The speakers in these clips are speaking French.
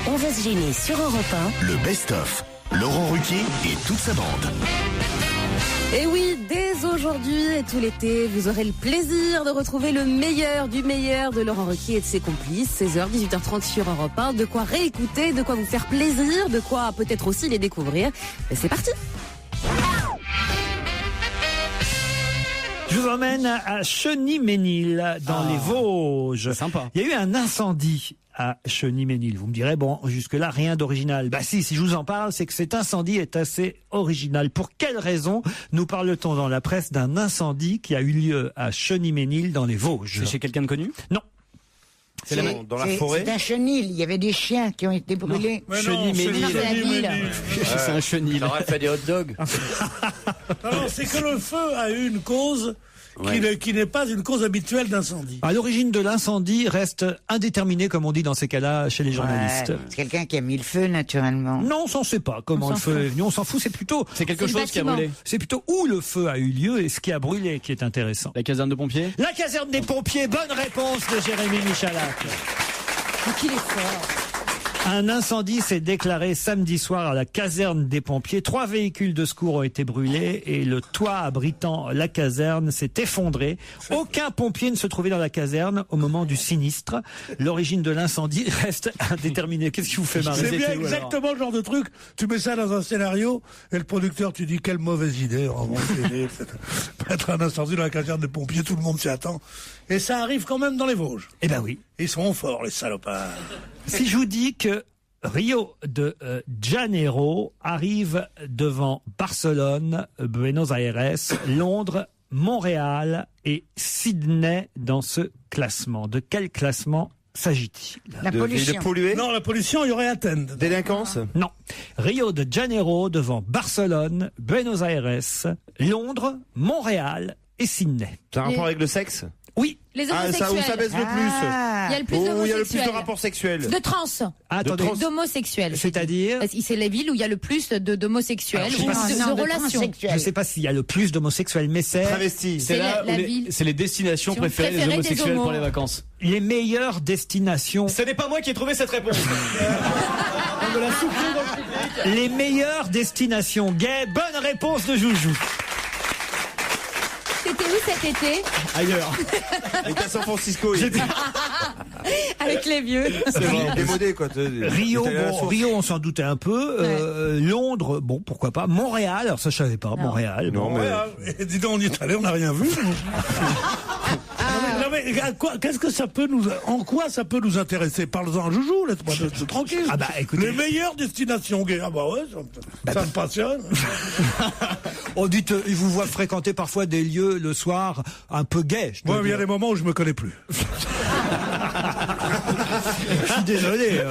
On va se gêner sur Europe 1. Le best-of. Laurent Ruquier et toute sa bande. Et oui, dès aujourd'hui et tout l'été, vous aurez le plaisir de retrouver le meilleur du meilleur de Laurent Ruquier et de ses complices. 16h, 18h30 sur Europe 1. De quoi réécouter, de quoi vous faire plaisir, de quoi peut-être aussi les découvrir. Et c'est parti! Je vous emmène à Cheny-Ménil, dans les Vosges. C'est sympa. Il y a eu un incendie à Cheny-Ménil. Vous me direz, bon, jusque-là, rien d'original. Bah si je vous en parle, c'est que cet incendie est assez original. Pour quelle raison nous parle-t-on dans la presse d'un incendie qui a eu lieu à Cheny-Ménil, dans les Vosges? C'est chez quelqu'un de connu? Non. C'est dans la forêt? C'est un chenil. Il y avait des chiens qui ont été brûlés. Cheny-Ménil. C'est un chenil. Ça aurait fait des hot dogs. Non, c'est que le feu a eu une cause qui n'est pas une cause habituelle d'incendie. À l'origine de l'incendie reste indéterminée, comme on dit dans ces cas-là chez les journalistes. Ouais, c'est quelqu'un qui a mis le feu, naturellement. Non, on ne sait pas comment le feu est venu. On s'en fout, c'est plutôt... C'est quelque chose qui a brûlé. C'est plutôt où le feu a eu lieu et ce qui a brûlé qui est intéressant. La caserne de pompiers? La caserne des pompiers, bonne réponse de Jérémy Michalak. Qu'il est fort. Un incendie s'est déclaré samedi soir à la caserne des pompiers. 3 véhicules de secours ont été brûlés et le toit abritant la caserne s'est effondré. Aucun pompier ne se trouvait dans la caserne au moment du sinistre. L'origine de l'incendie reste indéterminée. Qu'est-ce qui vous fait marrer? C'est bien exactement le genre de truc. Tu mets ça dans un scénario et le producteur, tu dis quelle mauvaise idée. Peut-être un incendie dans la caserne des pompiers, tout le monde s'y attend. Et ça arrive quand même dans les Vosges. Eh ben oui. Ils sont forts, les salopards. Si je vous dis que Rio de Janeiro arrive devant Barcelone, Buenos Aires, Londres, Montréal et Sydney dans ce classement. De quel classement s'agit-il? La pollution. Non, la pollution, il y aurait Athènes. Délinquance? Non. Rio de Janeiro devant Barcelone, Buenos Aires, Londres, Montréal et Sydney. Ça a un rapport avec le sexe? Oui. Les Ah, homosexuels. ça, où ça baisse le plus? Il y a le plus Où il y a d'homosexuels. le plus de rapports sexuels? De trans. Attendez. D'homosexuels. C'est-à-dire? C'est les villes où il y a le plus d'homosexuels Alors, je sais ou pas si- de relations. Je ne sais pas s'il y a le plus d'homosexuels, mais c'est Travesti. C'est la ville. C'est les destinations préférées des préférées des homosexuels homos. pour les vacances. les meilleures destinations. Ce n'est pas moi qui ai trouvé cette réponse. On me l'a soufflé dans le public. Les meilleures destinations gays. Bonne réponse de Joujou. C'était où cet été? Ailleurs. Il était à San Francisco. Avec les vieux. Démodé, quoi. Rio, bon, Rio, on s'en doutait un peu. Londres, bon, pourquoi pas. Montréal, alors ça je savais pas. Non. Montréal. Non, bon. mais- Ouais, et dis donc, on y est allé, on n'a rien vu. Non, mais à quoi, qu'est-ce que ça peut nous, en quoi ça peut nous intéresser? Parle-en à Joujou, laisse-moi tranquille. Ah bah, écoutez. Les meilleures destinations gays. Ah bah ouais, ça me passionne. On dit, ils vous voient fréquenter parfois des lieux le soir un peu gays. je dois Moi, il y a dire. des moments où je me connais plus. Je suis désolé.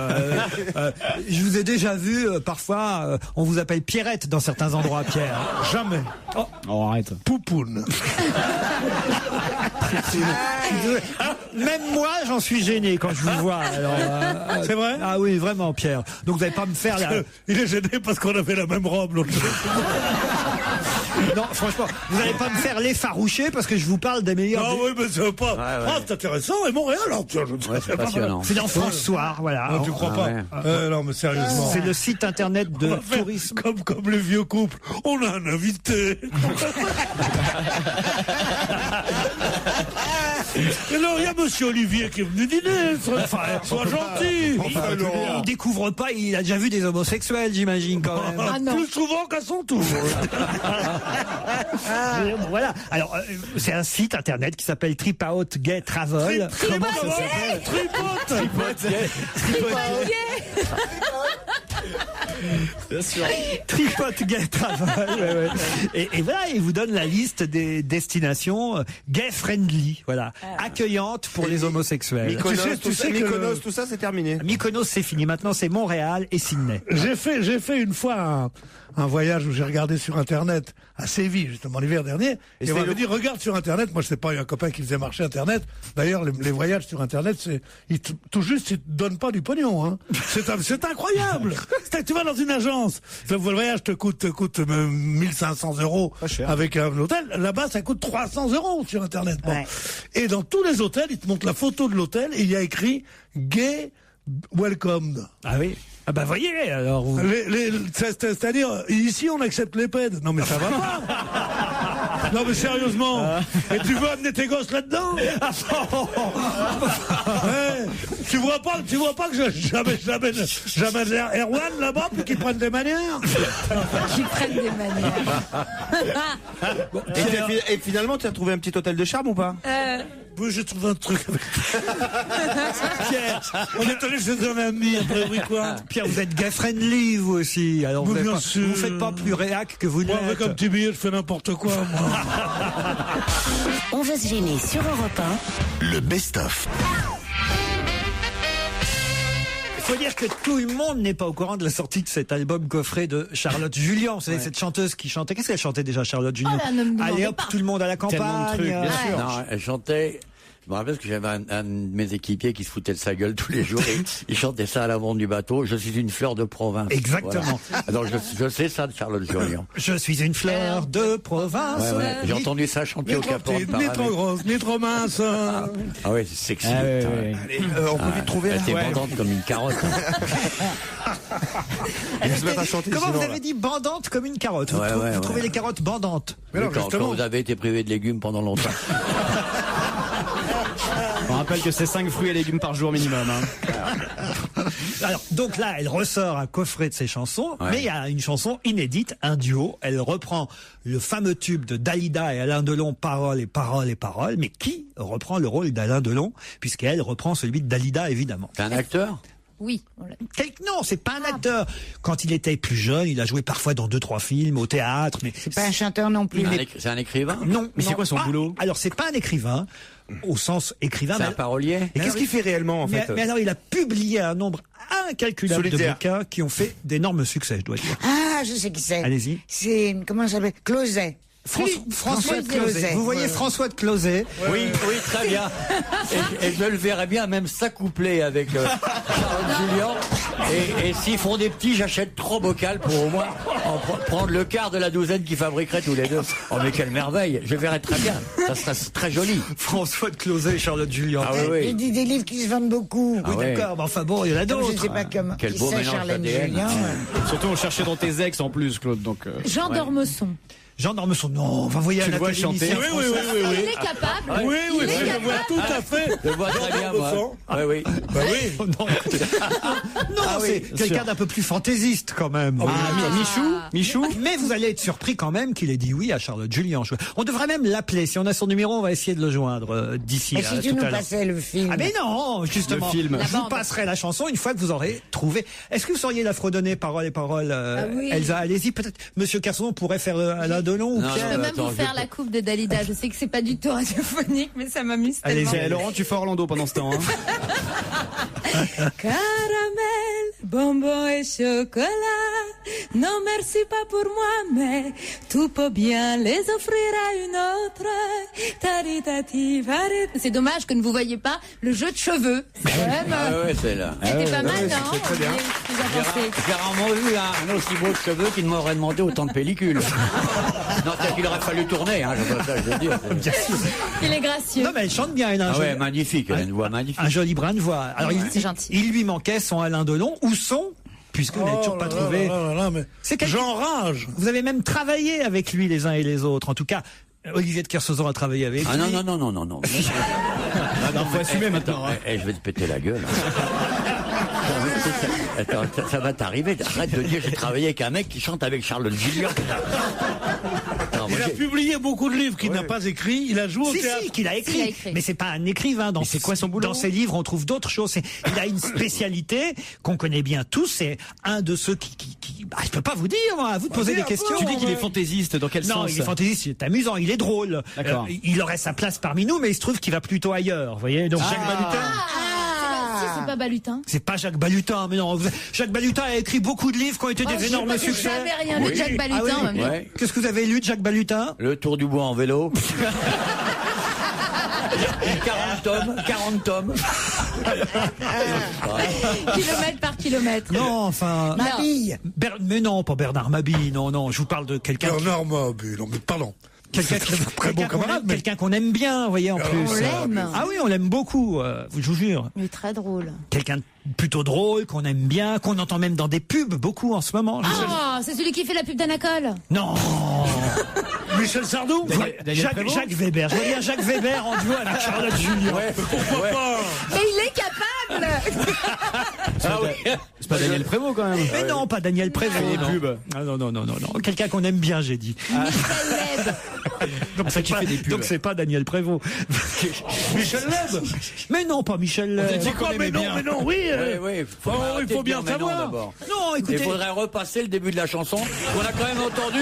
Je vous ai déjà vu parfois. On vous appelle Pierrette dans certains endroits, Pierre. Jamais. Oh, arrête. Poupoune. Même moi, j'en suis gêné quand je vous vois. Alors, C'est vrai? Ah oui, vraiment, Pierre. Donc vous n'allez pas me faire la. Il est gêné parce qu'on avait la même robe l'autre jour. Non, franchement, vous n'allez pas me faire l'effaroucher parce que je vous parle des meilleurs. Ah oui, mais c'est pas. ouais. Ah, c'est intéressant. Et Montréal, alors, tiens, je ne sais c'est pas. passionnant. C'est dans France Soir, voilà. Ah, tu crois pas? Non, mais sérieusement. C'est le site internet On de va faire tourisme. comme les vieux couples. On a un invité. Et alors, il y a monsieur Olivier qui est venu dîner. Sois gentil. Il découvre pas, il a déjà vu des homosexuels, j'imagine, quand même. Ah non. Plus souvent qu'à son tour. Voilà. Alors, c'est un site internet qui s'appelle Trip Out Gay Travel. Comment ça s'appelle? Tripote. Bien sûr. Trip Out Gay Travel. Ouais. Et voilà, il vous donne la liste des destinations gay friendly, voilà, accueillantes pour les homosexuels. Mykonos, Tu sais que Mykonos, tout ça, c'est terminé. Mykonos, c'est fini. Maintenant, c'est Montréal et Sydney. J'ai fait une fois un voyage où j'ai regardé sur Internet à Séville, justement, l'hiver dernier. Et on m'avait dit, regarde sur Internet. Moi, je sais pas, il y a un copain qui faisait marcher Internet. D'ailleurs, les voyages sur Internet, tout juste, ils te donnent pas du pognon, hein. C'est incroyable. Tu vas dans une agence. Le voyage te coûte 1500 € avec un hôtel. Là-bas, ça coûte 300 € sur Internet. Bon. Ouais. Et dans tous les hôtels, ils te montrent la photo de l'hôtel et il y a écrit gay welcome. Ah oui. Ah bah voyez, alors vous... C'est-à-dire, ici on accepte les pèdes. Non mais ça va pas. Non mais sérieusement. Et tu veux amener tes gosses là-dedans? Tu vois pas que j'amène Erwan là-bas pour qu'ils prennent des manières? Qui prennent des manières. Et finalement, tu as trouvé un petit hôtel de charme ou pas? Oui, j'ai trouvé un truc avec Pierre. On est allé chez un ami après, oui quoi. Pierre, vous êtes gay friendly vous aussi. Alors vous faites pas plus réac que vous Moi, n'êtes. avec un petit billet, je fais n'importe quoi, moi. On va se gêner sur Europe 1. Le best-of. Il faut dire que tout le monde n'est pas au courant de la sortie de cet album coffret de Charlotte Julien. Vous savez, cette chanteuse qui chantait. Qu'est-ce qu'elle chantait déjà, Charlotte Julien? Oh là, ne me demandez Allez hop, pas. tout le monde à la campagne. Tellement de trucs, bien sûr. Non, elle chantait. Je me rappelle parce que j'avais un de mes équipiers qui se foutait de sa gueule tous les jours et il chantait ça à l'avant du bateau. Je suis une fleur de province. Exactement. Voilà. Alors je sais ça de Charlotte Julien. Je suis une fleur de province. Ouais. J'ai entendu ça chanter Ni au trop Cap Horn petite, par ni avec. trop grosse, ni trop mince. Ah ouais, c'est sexy. Ah, putain. ouais. On peut vite trouver Elle là. était bandante comme une carotte. Elle se met à chanter. Comment sinon, vous là. avez dit bandante comme une carotte? Vous, Ouais, vous trouvez ouais. les carottes bandantes? Mais non, Quand justement. vous avez été privé de légumes pendant longtemps. On rappelle que c'est 5 fruits et légumes par jour minimum. Hein. Alors, donc là, elle ressort un coffret de ses chansons, Ouais. mais il y a une chanson inédite, un duo. Elle reprend le fameux tube de Dalida et Alain Delon, Paroles et paroles et paroles. Mais qui reprend le rôle d'Alain Delon? Puisqu'elle reprend celui de Dalida, évidemment. T'es un acteur? Oui. Non, c'est pas un acteur. Quand il était plus jeune, il a joué parfois dans 2-3 films, au théâtre, mais... C'est pas un chanteur non plus. C'est un écrivain? Non. Mais c'est non. quoi son boulot? Alors, c'est pas un écrivain, au sens écrivain. C'est mais- un parolier? Et qu'est-ce qu'il fait réellement en mais, fait? mais alors, il a publié un nombre incalculable de Solitaire. bouquins qui ont fait d'énormes succès, je dois dire. Ah, je sais qui c'est. Allez-y. C'est, comment ça s'appelle? Closet. François de Closet. Closet. Vous voyez François de Closet? Oui, très bien. Et je le verrais bien même s'accoupler avec Charlotte Julien. Et s'ils font des petits, j'achète 3 bocals pour au moins prendre le quart de la douzaine qu'ils fabriqueraient tous les deux. Oh mais quelle merveille. Je verrais très bien. Ça serait très joli. François de Closet et Charlotte Julien. Ah oui, Il dit des livres qui se vendent beaucoup. Ah Oui, ouais. d'accord, mais enfin bon, il y en a Comme d'autres. je ne sais pas comment. Quel qui beau c'est, mélange Charlène d'ADN. Julien. Surtout on cherchait dans tes ex en plus, Claude. Donc, Jean d'Ormesson. Jean d'Ormesson, non, on va envoyer Tu un le vois chanter. Oui, oui, oui, oui, Il oui. est capable. Oui, oui, Il est je le capable. vois tout à fait. Je le vois très bien, moi. Oui, oui. Bah oui. non, écoutez. Non, c'est quelqu'un sûr. d'un peu plus fantaisiste quand même. Michou? Mais vous allez être surpris quand même qu'il ait dit oui à Charlotte Julien. On devrait même l'appeler. Si on a son numéro, on va essayer de le joindre d'ici. Et si tu tout nous à l'heure. passais le film? Ah mais non, justement. Le film. La Je vous bande. passerai la chanson une fois que vous aurez trouvé. Est-ce que vous sauriez la fredonner paroles et paroles, oui. Elsa? Allez-y, peut-être. Monsieur Carson pourrait faire Alain Delon ou Non, Pierre. Je peux même Attends, vous faire je- la coupe de Dalida. Je sais que c'est pas du tout radiophonique, mais ça m'amuse tellement. Allez-y. Laurent, tu fais Orlando pendant ce temps. Hein. Caramel, bonbon et chocolat. Non, merci pas pour moi, mais tu peux bien les offrir à une autre. Taritati, varit. C'est dommage que ne vous voyez pas le jeu de cheveux. C'est quand même. Ah ouais, c'est là. C'était pas mal, non c'est très bien. Vous en pensez J'ai rarement vu un aussi beau de cheveux qui ne m'aurait demandé autant de pellicules. Non, c'est qu'il aurait fallu tourner, hein, je veux dire. Il est gracieux. Non mais elle chante bien, elle a un Ah ouais, joli- magnifique, elle a une voix magnifique. un joli brin de voix. Alors Ouais, c'est gentil. il lui manquait son Alain Delon ou son, puisque vous n'avez toujours pas trouvé. Mais C'est quelqu'un- j'enrage. Vous avez même travaillé avec lui les uns et les autres. En tout cas, Olivier de Kersauzon a travaillé avec Ah lui. non. Non, faut assumer maintenant. Hein. Je vais te péter la gueule. Attends, ça va t'arriver. Arrête de dire j'ai travaillé avec un mec qui chante avec Charlotte Julien. Non, moi, Il a j'ai- publié beaucoup de livres qu'il n'a pas écrits. Il a joué au Si, théâtre. si, qu'il a écrit. Il a écrit. Mais c'est pas un écrivain. c'est quoi son boulot Dans ses livres, on trouve d'autres choses. Il a une spécialité qu'on connaît bien tous. C'est un de ceux qui bah, je peux pas vous dire, moi. À vous de poser Vas-y, des un peu. questions. Tu dis qu'il est fantaisiste, dans quel Non, sens? il est fantaisiste, c'est amusant, il est drôle. D'accord. Il aurait sa place parmi nous, mais il se trouve qu'il va plutôt ailleurs. Vous voyez, donc Jacques Balutin. Si, c'est pas Balutin. C'est pas Jacques Balutin, mais non. Jacques Balutin a écrit beaucoup de livres qui ont été des énormes J'ai succès. jamais rien lu de Jacques Balutin. Ah oui. en même temps. Ouais. Qu'est-ce que vous avez lu de Jacques Balutin? Le tour du bois en vélo. 40 tomes. Kilomètre par kilomètre. Non, enfin. Mabille. Mais non, pas Bernard Mabille. Non, je vous parle de quelqu'un. Bernard Mabille. Non, mais pardon. Quelqu'un qu'on aime bien, vous voyez, en plus. On l'aime. Ah oui, on l'aime beaucoup, je vous jure. Il est très drôle. Quelqu'un de plutôt drôle, qu'on aime bien, qu'on entend même dans des pubs beaucoup en ce moment. Ah, c'est celui qui fait la pub d'Anacol. Non. Michel Sardou. Jacques Weber. Je vois bien Jacques Weber en duo avec Charlotte Julien. Pourquoi pas? Mais il est capable. C'est pas Daniel Prévost quand même. Mais non, pas Daniel Prévost. Les non. pubs. Ah, non. Quelqu'un qu'on aime bien, j'ai dit. Michel Leb. Donc c'est qui pas, fait des pubs. donc c'est pas Daniel Prévost. Michel Leb. Mais non, pas Michel Leb. Mais non, oui. Il faut bien savoir. d'abord. Non, Il écoutez. faudrait repasser le début de la chanson. On a quand même entendu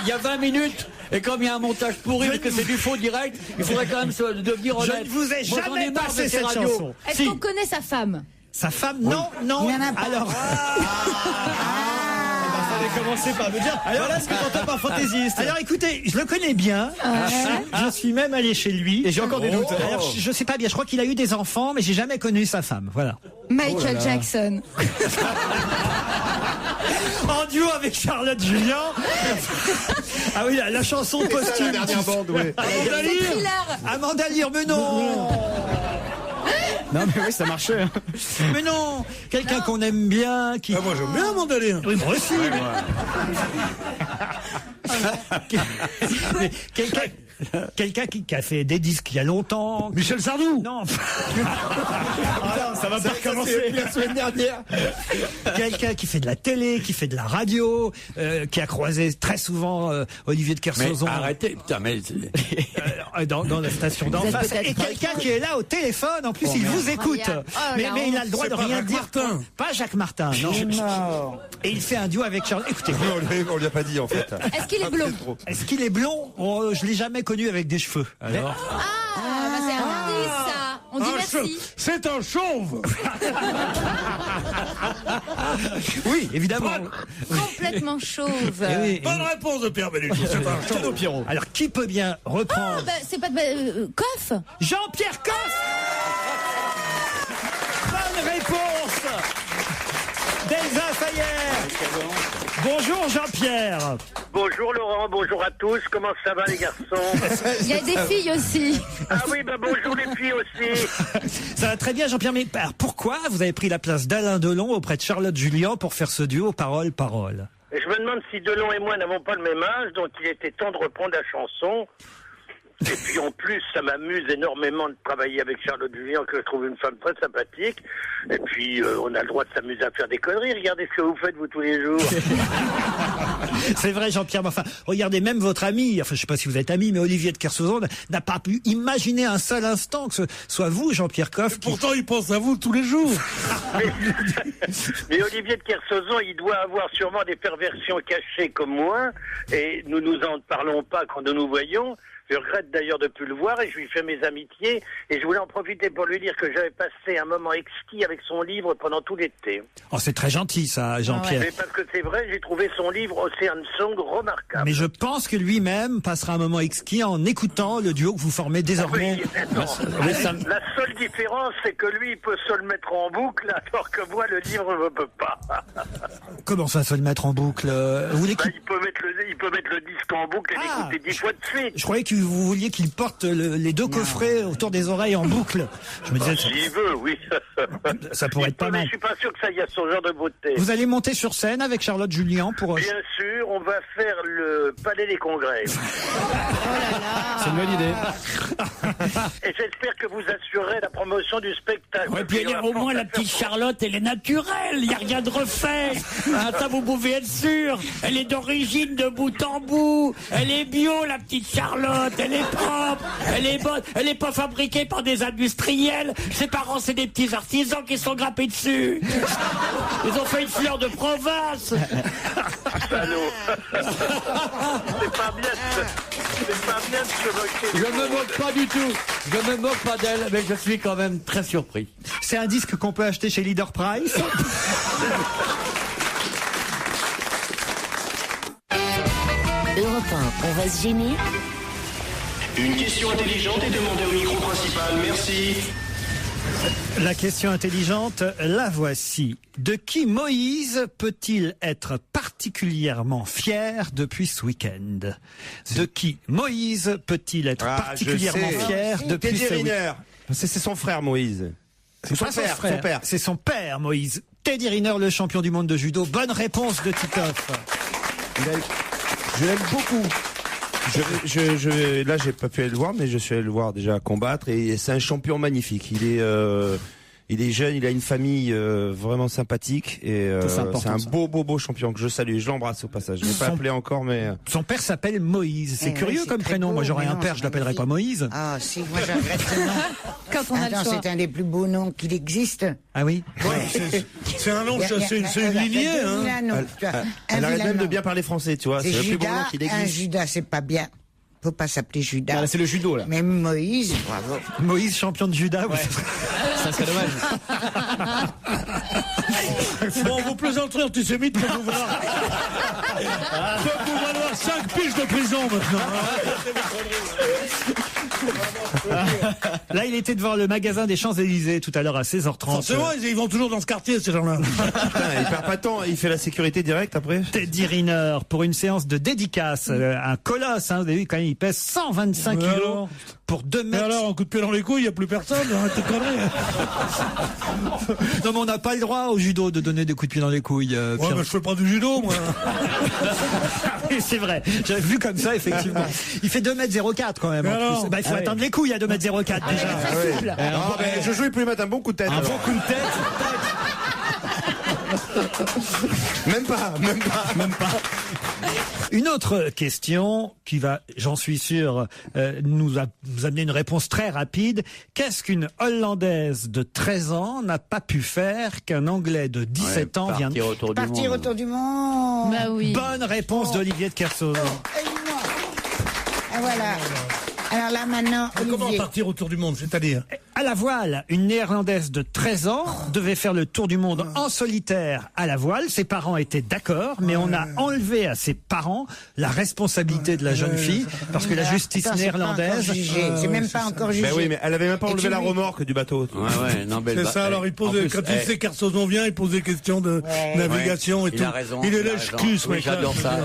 il y a 20 minutes. Et comme il y a un montage pourri, parce que c'est du faux direct, il faudrait quand même devenir Je honnête. ne vous ai Moi, j'en jamais ai marre passé de ces cette radios. chanson. Est-ce Si. qu'on connaît sa femme? Sa femme, non. Il y en a pas. Alors. Fallait commencer par me dire. Voilà ce que t'entends par fantaisiste. Alors écoutez, je le connais bien. Je suis même allé chez lui. Et j'ai encore des doutes. Alors, je sais pas bien, je crois qu'il a eu des enfants, mais j'ai jamais connu sa femme. Voilà. Michael Jackson. En duo avec Charlotte Julien. Ah oui, la chanson posthume. La dernière bande, oui. Amanda C'est Lear. Thriller. Amanda Lear, mais non. Non mais oui, ça marchait. Mais non. Quelqu'un qu'on aime bien, qui. Moi j'aime bien Mandaline. Oui, moi aussi. Mais quelqu'un qui a fait des disques il y a longtemps. Michel Sardou. Non. Ça va pas recommencer. La semaine dernière. Quelqu'un qui fait de la télé, qui fait de la radio, qui a croisé très souvent Olivier de Mais Kersauzon arrêtez, putain, mais dans la station d'en Vous êtes face. peut-être Et quelqu'un qui est là au téléphone, en plus il vous écoute. Incroyable. Oh, la Mais il a le droit C'est de pas rien Jacques dire. Martin. Pas Jacques Martin, non. Et il fait un duo avec Charles. Écoutez, On lui a pas dit en fait. Est-ce qu'il est blond? est-ce qu'il est blond? Oh, je l'ai jamais connu avec des cheveux. Alors Ah, bah c'est un indice, ça. On dit merci. C'est un chauve. oui, évidemment. Complètement chauve. Eh oui. Bonne réponse de Pierre Bénichou. C'est un chauve. Cadeau Pierrot. Alors qui peut bien Ah, reprendre bah, c'est pas Coff. Jean-Pierre Coff. Bonne réponse d'Elsa Fayer. Bonjour Jean-Pierre. Bonjour Laurent, bonjour à tous, comment ça va les garçons? Il y a des filles aussi. Ah oui, bah bonjour les filles aussi. Ça va très bien Jean-Pierre, mais alors, pourquoi vous avez pris la place d'Alain Delon auprès de Charlotte Julien pour faire ce duo parole-parole? Et je me demande si Delon et moi n'avons pas le même âge, donc il était temps de reprendre la chanson. Et puis en plus, ça m'amuse énormément de travailler avec Charlotte Julien, que je trouve une femme très sympathique. Et puis on a le droit de s'amuser à faire des conneries. Regardez ce que vous faites vous tous les jours. C'est vrai Jean-Pierre, mais enfin, regardez même votre ami, enfin je sais pas si vous êtes ami, mais Olivier de Kersauzon n'a pas pu imaginer un seul instant que ce soit vous Jean-Pierre Coff. Pourtant il pense à vous tous les jours. Mais Olivier de Kersauzon, il doit avoir sûrement des perversions cachées comme moi. Et nous nous en parlons pas quand nous nous voyons. Je regrette d'ailleurs de ne plus le voir et je lui fais mes amitiés. Et je voulais en profiter pour lui dire que j'avais passé un moment exquis avec son livre pendant tout l'été. Oh, c'est très gentil ça, Jean-Pierre. Mais parce que c'est vrai, j'ai trouvé son livre Ocean Song remarquable. Mais je pense que lui-même passera un moment exquis en écoutant le duo que vous formez désormais. Oui, non. La seule différence, c'est que lui, il peut se le mettre en boucle, alors que moi, le livre, je ne peux pas. Comment ça se le mettre en boucle? Vous voulez qu'il... Il peut mettre le disque en boucle et l'écouter 10 fois de suite. Je croyais que vous vouliez qu'il porte les deux coffrets autour des oreilles en boucle. Je me disais... S'il veut, oui. Ça pourrait être pas mal. Mais je suis pas sûr que ça y a son genre de beauté. Vous allez monter sur scène avec Charlotte Julien pour... Bien sûr, on va faire le Palais des Congrès. C'est une bonne idée. Et j'espère que vous assurerez la promotion du spectacle. Ouais, puis au moins la petite Charlotte, elle est naturelle, il n'y a rien de refait. Ah, ça vous pouvez être sûr. Elle est d'origine de bout en bout. Elle est bio, la petite Charlotte. Elle est propre, elle est bonne. Elle n'est pas fabriquée par des industriels. Ses parents, c'est des petits artisans qui sont grappés dessus. Ils ont fait une fleur de province. Salaud. C'est pas bien de se moquer. Je me moque pas du tout. Je me moque pas d'elle, mais je suis quand même très surpris. C'est un disque qu'on peut acheter chez Leader Price. Europe 1, on va se gêner. Une question intelligente est demandée au micro principal. Merci. La question intelligente, la voici. De qui Moïse peut-il être particulièrement fier depuis ce week-end? De qui Moïse peut-il être particulièrement fier depuis ce week-end? C'est son frère Moïse. C'est son père. C'est son père Moïse. Teddy Riner, le champion du monde de judo. Bonne réponse de Titoff. Je l'aime beaucoup. Là, j'ai pas pu aller le voir, mais je suis allé le voir déjà combattre et c'est un champion magnifique. Il est jeune, il a une famille vraiment sympathique et c'est un beau champion que je salue. Je l'embrasse au passage. Je l'ai pas appelé encore, mais son père s'appelle Moïse. C'est curieux comme prénom. Moi, j'aurais un père, je l'appellerais pas Moïse. Ah si, moi j'arrête ce nom. Quand on a le choix. C'est un des plus beaux noms qu'il existe. Ah oui. C'est un nom, c'est une lignée. Elle arrête même de bien parler français, tu vois. C'est le plus beau nom Judas. qu'il existe. Un Judas, c'est pas bien. Faut pas s'appeler Judas. Ah, là, c'est le judo, là. Mais Moïse, bravo. Moïse, champion de Judas. Ouais. Ça serait dommage. Bon, vos plaisanteries antisémites peuvent vous valoir 5 piges de prison maintenant. Là, il était devant le magasin des Champs-Élysées tout à l'heure à 16h30. C'est vrai, ils vont toujours dans ce quartier, ces gens-là. Il perd pas de temps, il fait la sécurité directe après. Teddy Riner pour une séance de dédicace, un colosse, hein, vous avez vu quand même, il pèse 125 kilos pour 2 mètres. Et alors, un coup de pied dans les couilles, il n'y a plus personne, arrête de conneries. Non, mais on n'a pas le droit au judo de donner des coups de pied dans les couilles. Ouais, mais je fais pas du judo, moi. C'est vrai, j'avais vu comme ça, effectivement. Il fait 2m04 quand même. En plus. Bah, il faut atteindre les couilles à 2m04 déjà. Je jouais plus mettre un bon coup de tête. Un bon coup de tête. Même pas. Une autre question qui va, j'en suis sûr, nous amener une réponse très rapide. Qu'est-ce qu'une Hollandaise de 13 ans n'a pas pu faire qu'un Anglais de 17 ans vient de Partir autour du monde. Bah oui. Bonne réponse d'Olivier de Kersauzon. Aide-moi. Ah, voilà. Alors là, maintenant, Olivier. Comment partir autour du monde, c'est-à-dire? À la voile, une Néerlandaise de 13 ans devait faire le tour du monde en solitaire à la voile. Ses parents étaient d'accord, mais on a enlevé à ses parents la responsabilité de la jeune fille parce que la justice néerlandaise... C'est même pas encore jugé. Ben oui, mais elle avait même pas enlevé la remorque du bateau. C'est ça, alors il pose quand il sait Kersozon vient, il pose des questions de navigation et tout. Il a raison. Il est lèche-cul, ce mec. J'adore ça.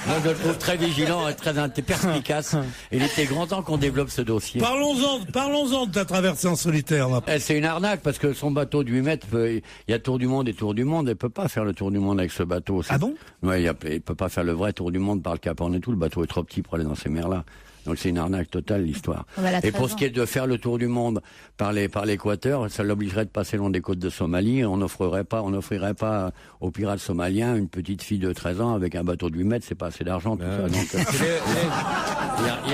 Moi, je le trouve très vigilant et très perspicace. Il était grand temps qu'on développe ce dossier. Parlons-en de ta traversée en solitaire. C'est une arnaque parce que son bateau de 8 mètres, il y a tour du monde et tour du monde. Elle peut pas faire le tour du monde avec ce bateau. Ah bon? Ouais, il peut pas faire le vrai tour du monde par le Cap Horn et tout. Le bateau est trop petit pour aller dans ces mers-là. Donc c'est une arnaque totale, l'histoire. Et pour ce qui est de faire le tour du monde par l'équateur, ça l'obligerait de passer long des côtes de Somalie. On n'offrirait pas aux pirates somaliens une petite fille de 13 ans avec un bateau de 8 mètres, c'est pas assez d'argent, tout ça. Donc, il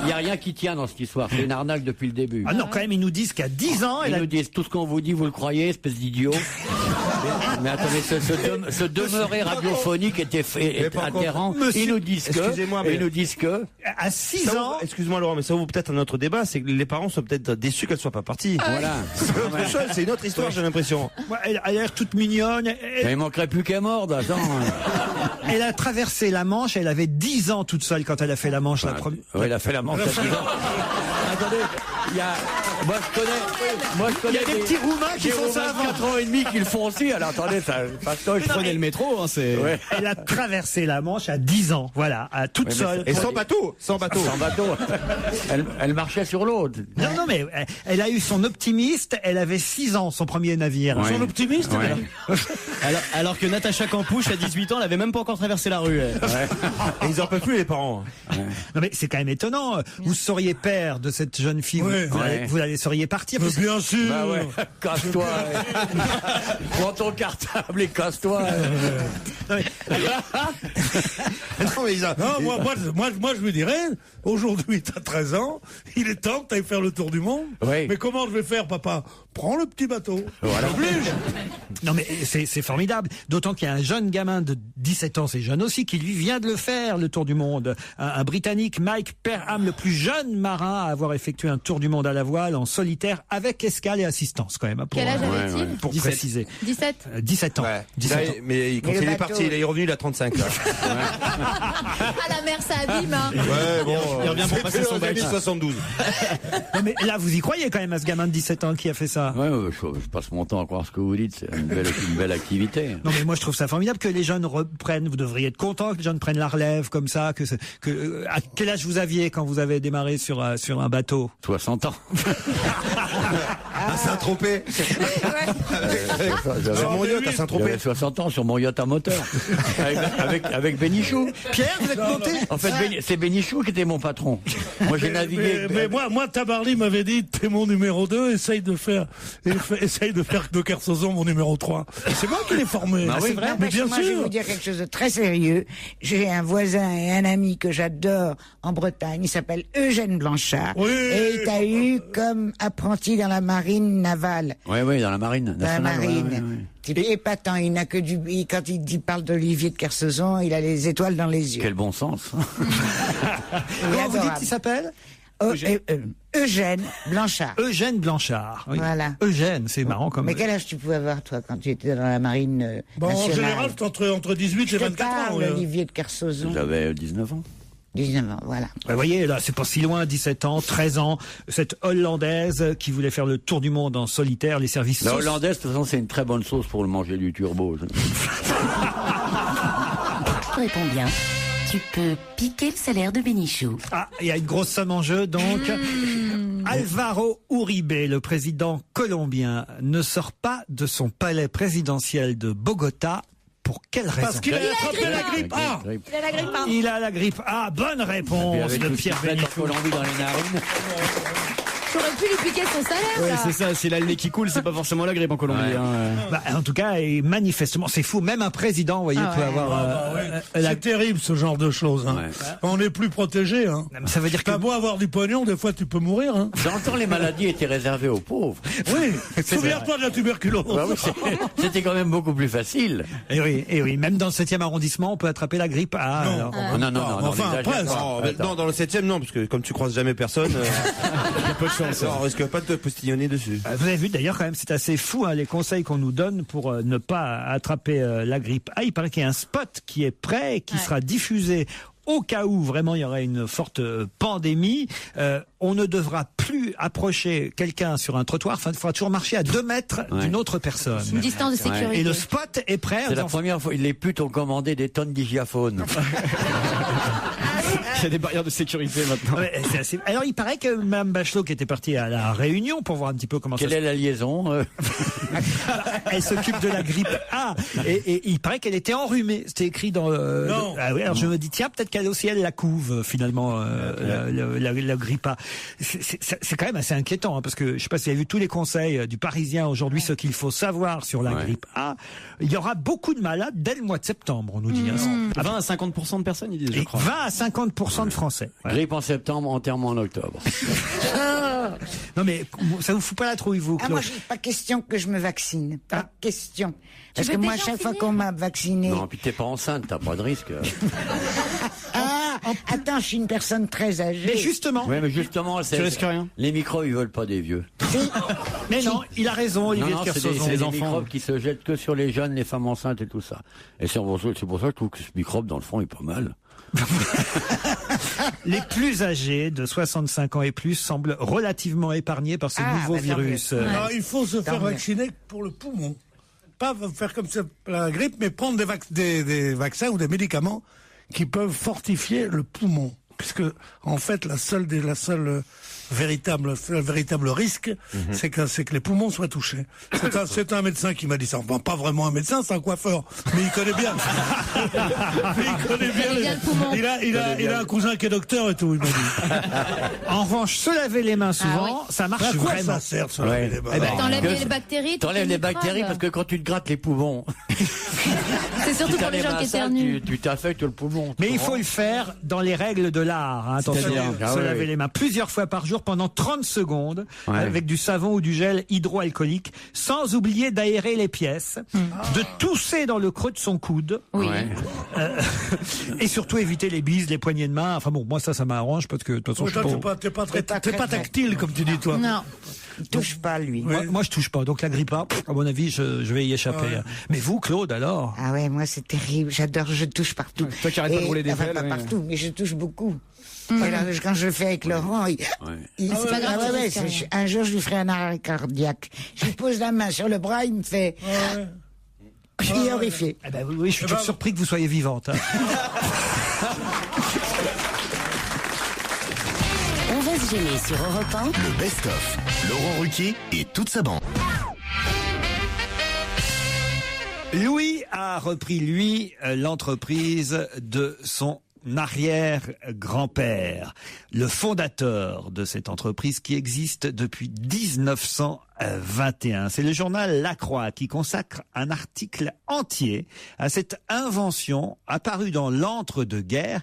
y a rien qui tient dans cette histoire. C'est une arnaque depuis le début. Ah non, quand même, ils nous disent qu'à 10 ans, ils nous disent tout ce qu'on vous dit, vous le croyez, espèce d'idiot. Mais attendez, ce demeurer radiophonique était adhérent. Ils nous disent que, à 6 ans. Excuse-moi Laurent, mais ça vaut peut-être un autre débat, c'est que les parents sont peut-être déçus qu'elle soit pas partie. Voilà. C'est autre chose, c'est une autre histoire, j'ai l'impression. Elle a l'air toute mignonne. Il manquerait plus qu'elle morde, attends. Elle a traversé la Manche, elle avait 10 ans toute seule quand elle a fait la Manche la première. Oui, elle a fait la Manche à 10 ans. Attendez, moi je connais des petits Roumains qui font ça avant. 4 ans et demi qui le font aussi. Alors attendez, je prenais le métro, hein, c'est. Ouais. Elle a traversé la Manche à 10 ans, voilà, toute seule. Et sans bateau. Elle marchait sur l'eau. Non, mais elle a eu son optimiste, elle avait 6 ans, son premier navire. Son optimiste, Alors que Natacha Campouche, à 18 ans, elle avait même pas encore traversé la rue. Et ils en peuvent plus, les parents. Non, mais c'est quand même étonnant. Vous seriez père de cette jeune fille, vous la laisseriez partir. Mais bien sûr. Bah ouais. Casse-toi. Prends ton cartable et casse-toi. Moi, je lui dirais, aujourd'hui, t'as 13 ans, il est temps que t'ailles faire le tour du monde. Oui. Mais comment je vais faire, papa? Prends le petit bateau. Voilà. Non mais c'est formidable, d'autant qu'il y a un jeune gamin de 17 ans, c'est jeune aussi, qui lui vient de le faire, le tour du monde. Un Britannique, Mike Perham, le plus jeune marin à avoir effectué un tour du monde à la voile en solitaire avec escale et assistance quand même. Pour, quel âge avait-il ? Pour 17. préciser. 17 ans. Ouais. 17 ans. Mais quand il est parti, il est revenu, il a 35 là. À la mer, ça abîme, hein. Ouais, bon. Il revient pour passer son badge. 72. Non, mais là, vous y croyez quand même à ce gamin de 17 ans qui a fait ça? Ouais, je passe mon temps à croire ce que vous dites, c'est une belle activité. Non mais moi je trouve ça formidable que les jeunes reprennent, vous devriez être content que les jeunes prennent la relève comme ça, à quel âge vous aviez quand vous avez démarré sur un bateau? 60 ans. À Saint-Tropez. Sur mon yacht à Saint-Tropez. J'avais 60 ans sur mon yacht à moteur. avec Bénichou. Pierre, vous êtes monté? En fait, c'est Bénichou qui était mon patron. Moi j'ai navigué. Mais moi Tabarly m'avait dit, t'es mon numéro 2, essaye de faire de Kersozon mon numéro 3. C'est moi qui l'ai formé. Ah oui, C'est vrai, mais parce bien que moi, je vais sûr. vous dire quelque chose de très sérieux. J'ai un voisin et un ami que j'adore en Bretagne. Il s'appelle Eugène Blanchard. Oui. Et il t'a eu comme apprenti dans la marine navale. Oui, dans la marine. Dans la nationale, marine. ouais. Il est épatant. Il n'a que quand il parle d'Olivier de Kersozon, il a les étoiles dans les yeux. Quel bon sens. Comment vous dites qu'il s'appelle? Eugène Blanchard. Eugène Blanchard. Oui. Voilà. Eugène, c'est marrant comme. Mais quel âge tu pouvais avoir, toi, quand tu étais dans la marine Bon, en nationale? général, c'est entre 18 et Je te 24 ans. parle, ouais. Olivier de Kersozon. J'avais 19 ans. 19 ans, voilà. Vous voyez, là, c'est pas si loin, 17 ans, 13 ans, cette Hollandaise qui voulait faire le tour du monde en solitaire, les services La sociaux. hollandaise, de toute façon, c'est une très bonne sauce pour le manger du turbo. Réponds bien. Tu peux piquer le salaire de Bénichou. Ah, il y a une grosse somme en jeu, donc. Alvaro Uribe, le président colombien, ne sort pas de son palais présidentiel de Bogota. Pour quelle raison? Parce qu'il a attrapé la grippe A. Il a la grippe, hein. Il a la grippe A. Bonne réponse de Pierre en Bénichou. Colombie dans les narines. J'aurais pu lui piquer son salaire, Ouais, là. c'est ça, c'est là le nez qui coule, c'est pas forcément la grippe en Colombie. Ouais. Hein. Bah, en tout cas, et manifestement, c'est fou. Même un président, vous voyez, peut avoir la. C'est terrible ce genre de choses. Hein. Ouais. On n'est plus protégé. Hein. Ça veut dire que. T'as beau avoir du pognon, des fois tu peux mourir. Hein. Dans le temps, les maladies étaient réservées aux pauvres. Oui, souviens-toi de la tuberculose. Ouais, oui, c'était quand même beaucoup plus facile. Et oui, même dans le 7e arrondissement, on peut attraper la grippe A. Non. alors. Non, Enfin, n'exagère après, pas. Non, dans le 7e, non, parce que comme tu croises jamais personne, il y a peu de chance. On risque pas de te postillonner dessus. Vous avez vu d'ailleurs quand même, c'est assez fou les conseils qu'on nous donne pour ne pas attraper la grippe A. Il paraît qu'il y a un spot qui est prêt et qui sera diffusé au cas où vraiment il y aurait une forte pandémie. On ne devra plus approcher quelqu'un sur un trottoir. Enfin, il faudra toujours marcher à 2 mètres d'une autre personne. Une distance de sécurité. Et le spot est prêt. C'est la première fois. Les putes ont commandé des tonnes d'hygiaphones. Il y a des barrières de sécurité maintenant. Ouais, c'est assez... Alors il paraît que Mme Bachelot, qui était partie à la Réunion pour voir un petit peu comment Quelle est la liaison Elle s'occupe de la grippe A et il paraît qu'elle était enrhumée. C'était écrit dans. Non. Ah oui, alors je me dis tiens, peut-être qu'elle aussi elle la couve finalement la grippe A. C'est quand même assez inquiétant parce que je sais pas si vous avez vu tous les conseils du Parisien aujourd'hui, ce qu'il faut savoir sur la grippe A. Il y aura beaucoup de malades dès le mois de septembre, on nous dit. 20 à 50% de personnes, ils disent, je Et crois. 20 à 50% de Français. Grippe en septembre, enterrement en octobre. Non mais ça vous fout pas la trouille vous, Ah, Claude? moi, pas question que je me vaccine. Pas question. Parce veux que moi, déjà chaque fois finir qu'on m'a vacciné. Non, puis t'es pas enceinte, t'as pas de risque. Attends, je suis une personne très âgée. Mais justement. Oui, mais justement, Tu risques rien. Les microbes, ils veulent pas des vieux. Mais non, il a raison, Olivier Non, de c'est Kersauzon. des enfants. microbes qui se jettent que sur les jeunes, les femmes enceintes et tout ça. Et c'est pour ça que je trouve que ce microbe, dans le fond, est pas mal. Les plus âgés de 65 ans et plus semblent relativement épargnés par ce nouveau bah, tant virus. mieux. Alors, il faut se faire mieux. vacciner pour le poumon. Pas faire comme ça la grippe, mais prendre des vaccins ou des médicaments qui peuvent fortifier le poumon. Puisque, en fait, le seul véritable risque, c'est que les poumons soient touchés. C'est un médecin qui m'a dit ça. Enfin, pas vraiment un médecin, c'est un coiffeur. Mais il connaît bien. Il connaît bien le poumon. Il a un cousin qui est docteur et tout, il m'a dit. En revanche, se laver les mains souvent, ça marche À quoi vraiment. ça sert, ça, laver les mains? Eh ben, T'enlèves Que- les bactéries. T'enlèves les bactéries parce que quand tu te grattes les poumons, C'est surtout si t'as pour les gens mains qui sales, éternuent. tu t'affectes le poumon. Mais il faut le faire dans les règles de l'art, hein, attention, C'est-à-dire se laver les mains plusieurs fois par jour pendant 30 secondes avec du savon ou du gel hydroalcoolique, sans oublier d'aérer les pièces, de tousser dans le creux de son coude, et surtout éviter les bises, les poignées de main. Enfin bon, moi ça m'arrange parce que de toute façon je suis T'es pas tactile comme tu dis toi. Non. Il touche pas, lui. moi je touche pas, donc la grippa, à mon avis, je vais y échapper. Mais vous, Claude, alors? Ah ouais, moi c'est terrible. J'adore, je touche partout. Toi qui arrêtes pas de rouler des enfin, pelles, pas ouais. partout, mais je touche beaucoup. Et là, quand je le fais avec Laurent, C'est pas grave. un jour je lui ferai un arrêt cardiaque. Je lui pose la main sur le bras, il me fait. Je suis horrifié. Eh ben oui, je suis toujours surpris que vous soyez vivante. Hein. On va se gêner sur Europe 1. Le best-of. Laurent Ruquier et toute sa bande. Louis a repris, lui, l'entreprise de son arrière-grand-père, le fondateur de cette entreprise qui existe depuis 1921. C'est le journal La Croix qui consacre un article entier à cette invention apparue dans l'entre-deux-guerres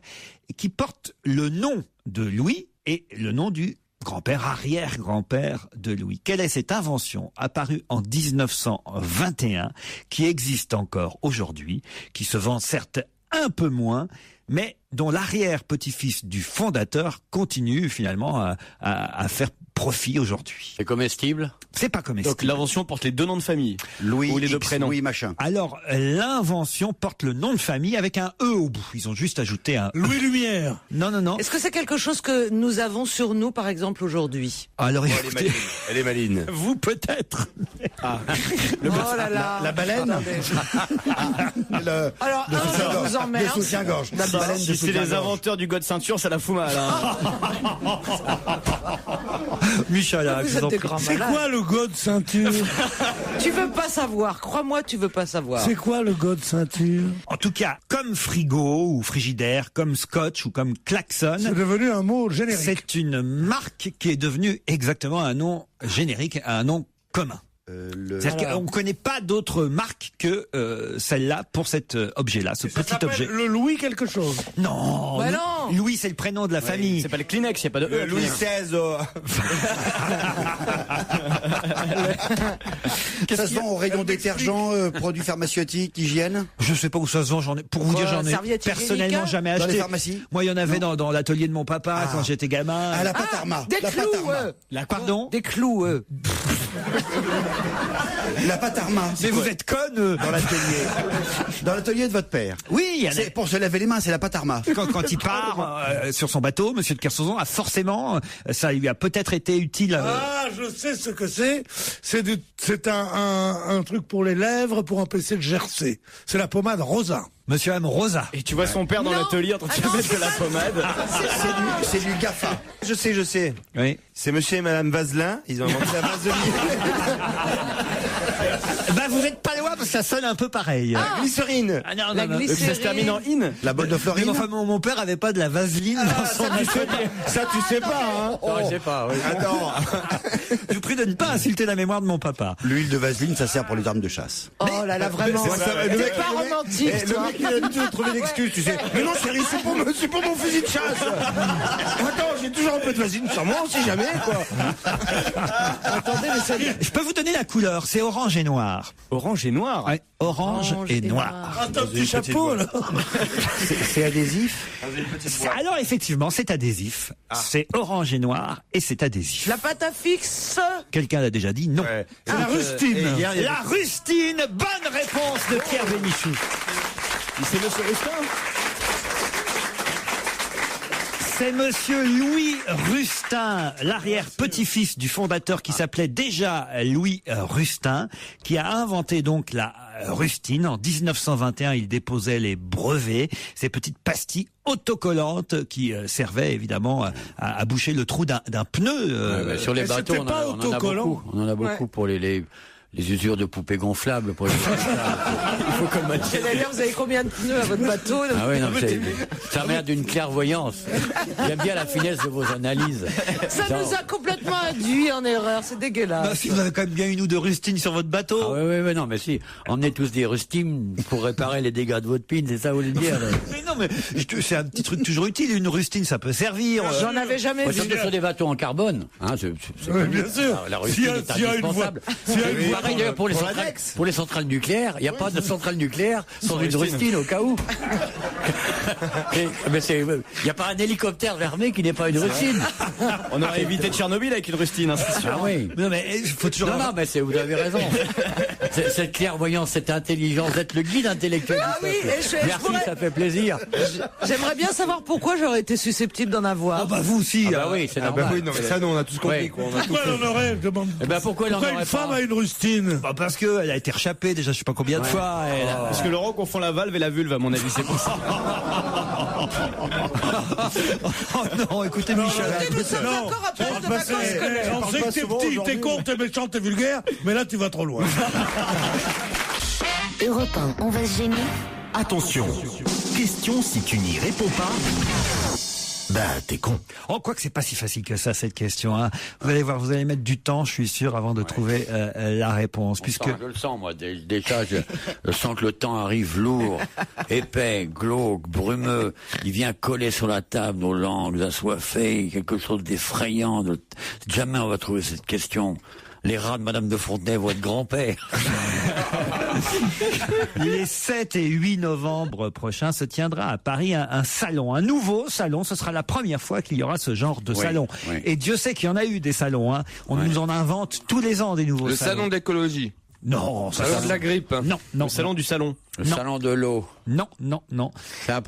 et qui porte le nom de Louis et le nom du grand-père, arrière-grand-père de Louis. Quelle est cette invention apparue en 1921 qui existe encore aujourd'hui, qui se vend certes un peu moins, mais dont l'arrière-petit-fils du fondateur continue finalement à faire profit aujourd'hui. C'est comestible? C'est pas comestible. Donc l'invention porte les deux noms de famille. Louis ou les deux X, prénoms. Louis machin. Alors, l'invention porte le nom de famille avec un E au bout. Ils ont juste ajouté un E. Louis Lumière. Non. Est-ce que c'est quelque chose que nous avons sur nous, par exemple, aujourd'hui? Alors, écoutez, Elle est maline. vous peut-être. Oh là là. La baleine. Alors, je vous emmerde. Le soutien-gorge. La baleine de Si c'est les soutien-gorge. inventeurs du god ceinture, ça la fout mal. Hein. Michel, Vous je vous en êtes des prie. grands C'est malades. quoi le go de ceinture? Tu veux pas savoir. Crois-moi, tu veux pas savoir. C'est quoi le go de ceinture? En tout cas, comme frigo ou frigidaire, comme scotch ou comme klaxon, C'est devenu un mot générique. c'est une marque qui est devenue exactement un nom générique, un nom commun. C'est-à-dire qu'on ne connaît pas d'autre marque que celle-là pour cet objet-là, ce Ça petit s'appelle objet. le Louis quelque chose. Non, Bah non. Louis, c'est le prénom de la famille. C'est pas le Kleenex, il n'y a pas de E. Louis XVI. Ça se vend au rayon détergent, produits pharmaceutiques, hygiène. Je sais pas où ça se vend, pour vous dire, j'en ai serviette personnellement hygiénique, jamais Dans acheté. les pharmacies. Moi, il y en avait dans l'atelier de mon papa quand j'étais gamin. Ah, la pâte Arma. Des La pâte clous, Arma. Pardon? Des clous, La pâte Arma. Mais vous êtes conne. Dans l'atelier. Dans l'atelier de votre père. Oui, il y en a. C'est pour se laver les mains, c'est la pâte Arma. Quand il part sur son bateau, Monsieur de Kersauzon a forcément, ça lui a peut-être été utile. Ah, je sais ce que c'est. C'est un truc pour les lèvres pour empêcher le gercer. C'est la pommade Rosa. Monsieur M. Rosa. Et tu vois son père dans Non. l'atelier en train de se mettre de la pommade. C'est du GAFA. Je sais. Oui. C'est monsieur et madame Vaselin. Ils ont inventé la vaseline. Ben vous êtes pas loin parce que ça sonne un peu pareil. Glycérine. Ah non, La non, non. Et puis ça se termine en in. La botte de Mais Florine. enfin, mon père avait pas de la vaseline dans son atelier. Ça, tu sais pas, hein. Non, je sais pas, oui. Attends. Je vous prie de ne pas insulter la mémoire de mon papa. L'huile de vaseline, ça sert pour les armes de chasse. Oh là là, vraiment. Le mec, pas romantique, le toi. mec, il a l'habitude de trouver l'excuse, tu sais. Mais non, chérie, c'est pour mon fusil de chasse. Attends, j'ai toujours un peu de vaseline sur moi, on sait jamais, quoi. Attendez, mais ça... Je peux vous donner la couleur, c'est orange et noir. Orange et noir. Ouais, orange et noir. Ah, t'as un petit chapeau, alors. C'est adhésif. Alors effectivement, c'est adhésif. C'est orange et noir et c'est adhésif. La pâte à fixe. Quelqu'un l'a déjà dit, non. Ouais. C'est la rustine. Et hier, il y a La rustine, bonne réponse de Pierre Bénichou. C'est monsieur Rustin. C'est monsieur Louis Rustin, l'arrière-petit-fils du fondateur qui s'appelait déjà Louis Rustin, qui a inventé donc la rustine. En 1921, il déposait les brevets, ces petites pastilles autocollantes qui servaient évidemment à boucher le trou d'un pneu. Sur les Mais bateaux, c'était pas autocollant. on en a beaucoup pour les les usures de poupées gonflables pour les Il faut comme d'ailleurs, vous avez combien de pneus à votre bateau? Ah oui, non, ça m'a l'air d'une clairvoyance. J'aime bien la finesse de vos analyses. Ça nous a complètement induit en erreur, c'est dégueulasse. Bah, si vous avez quand même bien une ou deux rustines sur votre bateau. Ah oui, non, mais si. Emmenez tous des rustines pour réparer les dégâts de votre pine, c'est ça vous voulez dire? Mais non, mais c'est un petit truc toujours utile. Une rustine, ça peut servir. J'en avais jamais vu. Surtout sur des bateaux en carbone. Hein, Oui, bien sûr. La rustine est indispensable. Pareil d'ailleurs pour les centrales nucléaires. Il n'y a pas de centrale nucléaire sans une rustine au cas où. Mais il n'y a pas un hélicoptère armé qui n'est pas une rustine. On aurait évité Tchernobyl avec une rustine, hein, c'est sûr. Ah oui. Non, mais faut toujours. Non, mais vous avez raison. Cette clairvoyance, cette intelligence, vous êtes le guide intellectuel. Ah oui, merci, ça fait plaisir. J'aimerais bien savoir pourquoi j'aurais été susceptible d'en avoir. Ah bah vous aussi. Ah bah oui, c'est normal. Bah oui, non, mais ça, nous, on a tous compris. Quoi. Pourquoi elle en aurait, je demande. Eh ben pourquoi elle en aurait une femme a une rustine? Bah parce qu'elle a été rechapée déjà, je sais pas combien de fois. Parce que Laurent confond la valve et la vulve, à mon avis, c'est pour ça. Oh non, écoutez Michel. Nous sommes encore à période de vacances scolaires. On sait que t'es petit, t'es con, t'es méchant, t'es vulgaire, mais là tu vas trop loin. Europe 1, on va se gêner. Attention, question si tu n'y réponds pas, bah t'es con. Oh, quoi que c'est pas si facile que ça, cette question. Hein. Vous allez voir, vous allez mettre du temps, je suis sûr, avant de trouver la réponse. Je le sens, moi. Déjà, je sens que le temps arrive lourd, épais, glauque, brumeux. Il vient coller sur la table, nos langues assoiffées, quelque chose d'effrayant. Jamais on va trouver cette question. Les rats de Madame de Fontenay vont être grand-père. Les 7 et 8 novembre prochains se tiendra à Paris un salon, un nouveau salon. Ce sera la première fois qu'il y aura ce genre de salon. Oui. Et Dieu sait qu'il y en a eu des salons. Hein. On nous en invente tous les ans des nouveaux salons. Le salon de l'écologie. Non, ça salon de la grippe. Non. Le salon du salon. Le salon de l'eau. Non.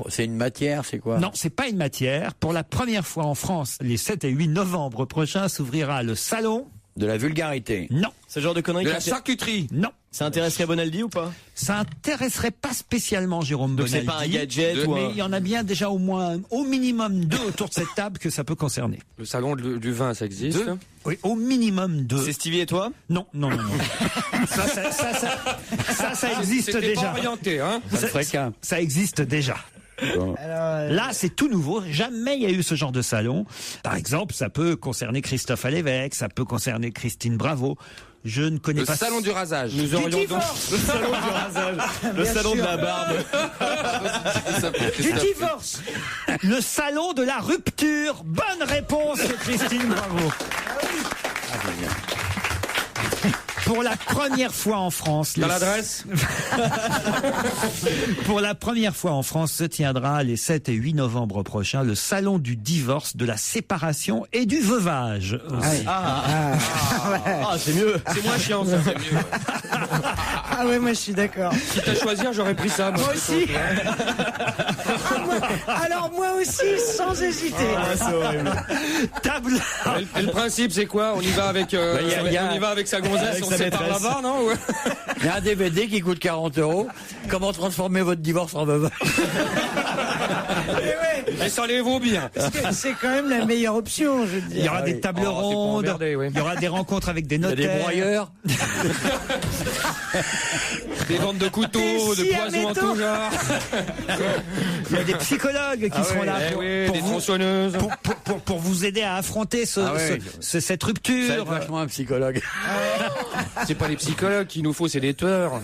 C'est une matière, c'est quoi? Non, c'est pas une matière. Pour la première fois en France, les 7 et 8 novembre prochains s'ouvrira le salon de la vulgarité. Non. Ce genre de conneries. De la charcuterie. Non. Ça intéresserait Bonaldi ou pas? Ça intéresserait pas spécialement Jérôme Bonaldi. Donc c'est pas un gadget mais il y en a bien déjà au minimum 2 autour de cette table que ça peut concerner. Le salon du vin, ça existe? Oui, au minimum 2. C'est Stevie et toi? Non. ça existe déjà. Pas orienté, hein? Ça existe déjà. Là, c'est tout nouveau. Jamais il y a eu ce genre de salon. Par exemple, ça peut concerner Christophe Alévèque, ça peut concerner Christine Bravo. Je ne connais pas. Le salon du rasage. Nous aurions donc le salon du rasage. Le salon de la barbe. Du divorce. Le salon de la rupture. Bonne réponse, Christine Bravo. Pour la première fois en France... Dans l'adresse Pour la première fois en France se tiendra les 7 et 8 novembre prochains le salon du divorce, de la séparation et du veuvage. C'est mieux. C'est moins chiant, ça. C'est mieux. Ah ouais, moi je suis d'accord. Si t'as choisi, j'aurais pris ça. Moi aussi. Alors moi aussi, sans hésiter. C'est horrible. Table. Et le principe, c'est quoi? On y va avec, on y va avec sa gonzesse, on se sépare là-bas, non? Il y a un DVD qui coûte 40 €. Comment transformer votre divorce en veuvage? Et ça les vaut bien. C'est quand même la meilleure option, je veux dire. Il y aura des tables rondes, il y aura des rencontres avec des notaires. Il y a des broyeurs. Des ventes de couteaux, de poisons en tout genre. Il y a des psychologues qui seront là des tronçonneuses. Pour vous aider à affronter cette rupture. C'est vachement un psychologue. C'est pas les psychologues qu'il nous faut, c'est les tueurs.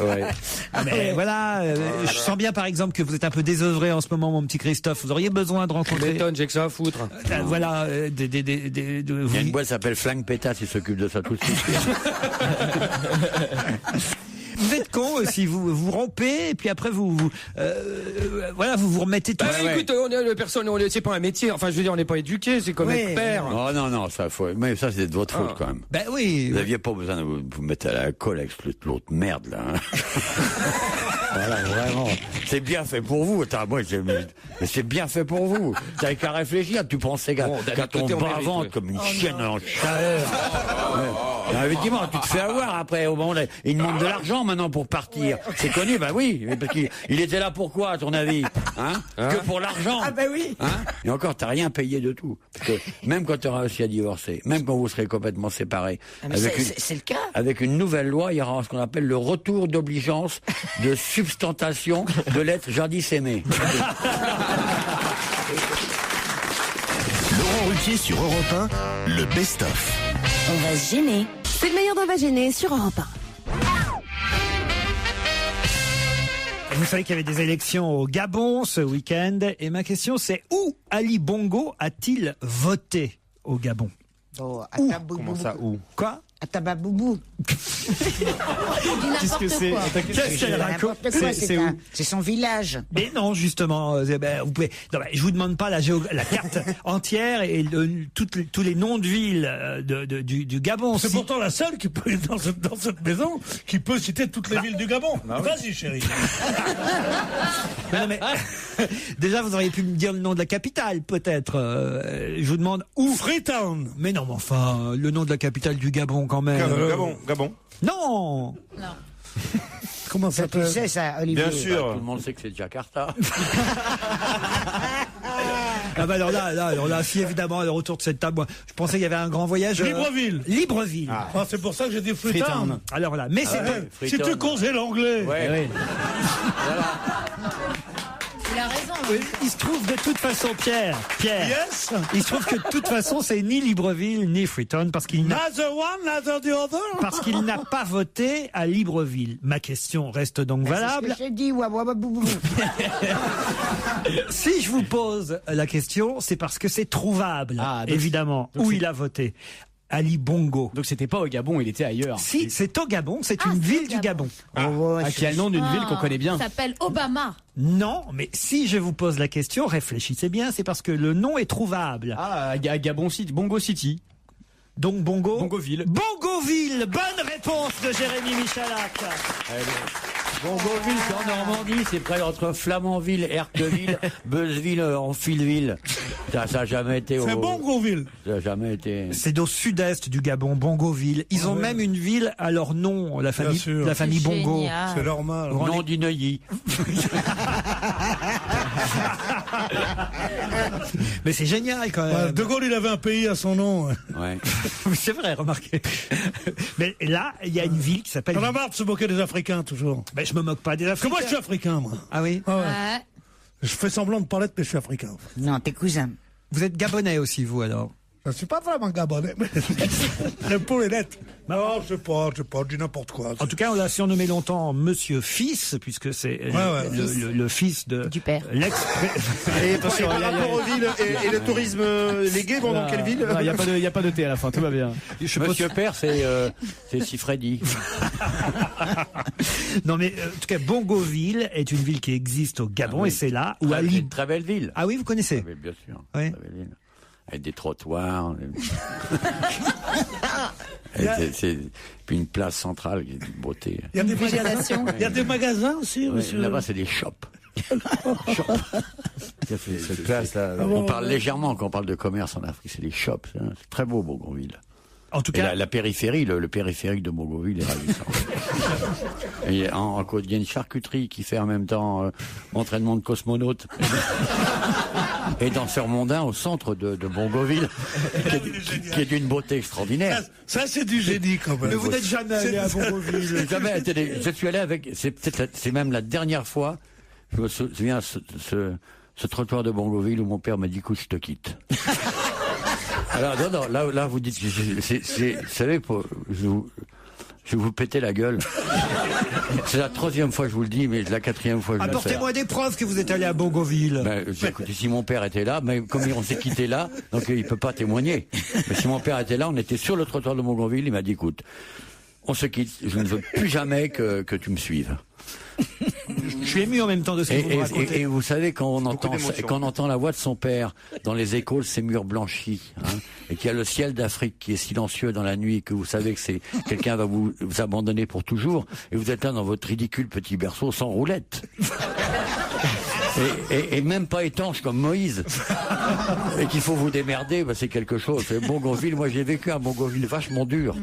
Mais voilà, je sens bien par exemple que vous êtes un peu désœuvré en ce moment, mon petit Christophe. Vous auriez besoin de rencontrer... J'ai que ça à foutre. Voilà, Il y a une boîte qui s'appelle Flingue Pétasse, il s'occupe de ça tout de suite. Vous êtes con si vous rompez et puis après vous remettez tout. Écoute, c'est pas un métier. Enfin, je veux dire, on n'est pas éduqué, c'est comme être père. Oh non, ça faut. Mais ça c'est de votre faute quand même. Ben oui. Vous n'aviez pas besoin de vous mettre à la colle avec l'autre merde là. Hein. Voilà, vraiment. C'est bien fait pour vous. Attends, mais c'est bien fait pour vous. T'avais qu'à réfléchir. Tu pensais qu'à ton bas-ventre comme une chienne en chaleur. Effectivement, tu te fais avoir après. Au moment il demande de l'argent maintenant pour partir. C'est connu, bah oui. Mais parce qu'il était là pour quoi, à ton avis, que pour l'argent. Ah bah oui. Et encore, t'as rien payé de tout. Parce que même quand tu auras réussi à divorcer, même quand vous serez complètement séparés, c'est le cas. Avec une nouvelle loi, il y aura ce qu'on appelle le retour d'obligeance de substantation de l'être jadis aimé. Laurent Ruquier sur Europe 1, le best-of. On va se gêner. C'est le meilleur d'On va gêner sur Europe 1. Vous savez qu'il y avait des élections au Gabon ce week-end. Et ma question, c'est où Ali Bongo a-t-il voté au Gabon? Comment ça, où? Quoi? À Tababoubou. Qu'est-ce que c'est? Qu'est-ce qu'elle raconte? C'est son village. Mais non, justement, vous pouvez. Non, je vous demande pas la carte entière et tous les noms de villes du Gabon. C'est pourtant la seule qui peut dans cette maison qui peut citer toutes les villes du Gabon. Vas-y, chérie. Non, mais, déjà, vous auriez pu me dire le nom de la capitale, peut-être. Je vous demande où. Freetown. Mais non, mais enfin, le nom de la capitale du Gabon, quand même. Gabon. Non. Comment ça Tu sais ça, Olivier? Bien sûr. Tout le monde sait que c'est Jakarta. Ah bah alors là, si évidemment, à le retour de cette table, moi, je pensais qu'il y avait un grand voyage. Libreville. Ah, c'est pour ça que j'ai dit Freetown. Alors là, mais c'est si tu causais l'anglais. Ouais. Il a raison. Il se trouve de toute façon, Pierre. Yes. Il se trouve que de toute façon, c'est ni Libreville ni Freetown parce qu'il n'a parce qu'il n'a pas voté à Libreville. Ma question reste donc valable. C'est ce que j'ai dit. Si je vous pose la question, c'est parce que c'est trouvable, évidemment, où il a voté. Ali Bongo. Donc c'était pas au Gabon, il était ailleurs. Si, c'est au Gabon, c'est une ville du Gabon. Qui a le nom d'une ville qu'on connaît bien. Il s'appelle Obama. Non, mais si je vous pose la question, réfléchissez bien, c'est parce que le nom est trouvable. À Gabon City, Bongo City. Donc Bongoville. Bongoville, bonne réponse de Jérémy Michalak. Bongoville, c'est en Normandie, c'est près entre Flamanville, Herqueville, Beuzeville, Enfilville. Ça a jamais été C'est Bongoville. Ça a jamais été. C'est au sud-est du Gabon, Bongoville. Ils ont même une ville à leur nom, la famille Bongo. Génial. C'est normal. Nom du Neuilly. Mais c'est génial quand même. De Gaulle, il avait un pays à son nom. Ouais. C'est vrai, remarquez. Mais là, il y a une ville qui s'appelle. On a marre de se moquer des Africains, toujours. Ben, je me moque pas des Africains. Moi, je suis africain, moi. Ah oui? Ah ouais. Ouais. Je fais semblant de pas l'être, mais je suis africain. Non, t'es cousin. Vous êtes gabonais aussi, vous, alors? Je ne suis pas vraiment gabonais, mais le pot est net. Non, je sais pas, je dis n'importe quoi. En tout cas, on l'a surnommé longtemps Monsieur Fils, puisque c'est le fils du père. Et par rapport aux villes et le tourisme, les gays vont dans quelle ville? Il n'y a pas de thé à la fin, tout va bien. Monsieur Père, c'est Sifredi. Non mais en tout cas, Bongoville est une ville qui existe au Gabon et c'est là où Ali. Une très belle ville. Ah oui, vous connaissez? Oui, bien sûr. Oui. Très belle ville. Avec des trottoirs. Puis une place centrale qui est d'une beauté. Il y a des magasins. Il y a des magasins aussi, monsieur. Là-bas, c'est des shops. Cette place là. On parle légèrement quand on parle de commerce en Afrique, c'est des shops. Hein. C'est très beau, Bongoville. En tout cas, la périphérie, le périphérique de Bongoville est ravissant. Et en côte, il y a une charcuterie qui fait en même temps entraînement de cosmonautes. Et danseur mondain au centre de Bongoville, qui est d'une beauté extraordinaire. Ça c'est du génie quand même. Mais vous n'êtes jamais allé à Bongoville. Je suis allé avec. C'est même la dernière fois. Je me souviens ce trottoir de Bongoville où mon père m'a dit écoute, je te quitte. Alors non, là vous dites, vous savez, je vais vous péter la gueule. C'est la 3e fois que je vous le dis, mais la 4e fois que je le fais. Apportez-moi des preuves que vous êtes allé à Bongoville. Écoutez, si mon père était là, mais comme on s'est quitté là, donc il peut pas témoigner. Mais si mon père était là, on était sur le trottoir de Bongoville, il m'a dit écoute, on se quitte, je ne veux plus jamais que tu me suives. Je suis ému en même temps de ce que vous me racontez. Et vous savez, quand on entend la voix de son père dans les échos de ces murs blanchis, et qu'il y a le ciel d'Afrique qui est silencieux dans la nuit, et que vous savez que quelqu'un va vous abandonner pour toujours, et vous êtes là dans votre ridicule petit berceau sans roulette. Et même pas étanche comme Moïse. Et qu'il faut vous démerder, c'est quelque chose. Bougainville, moi j'ai vécu à Bougainville vachement dur.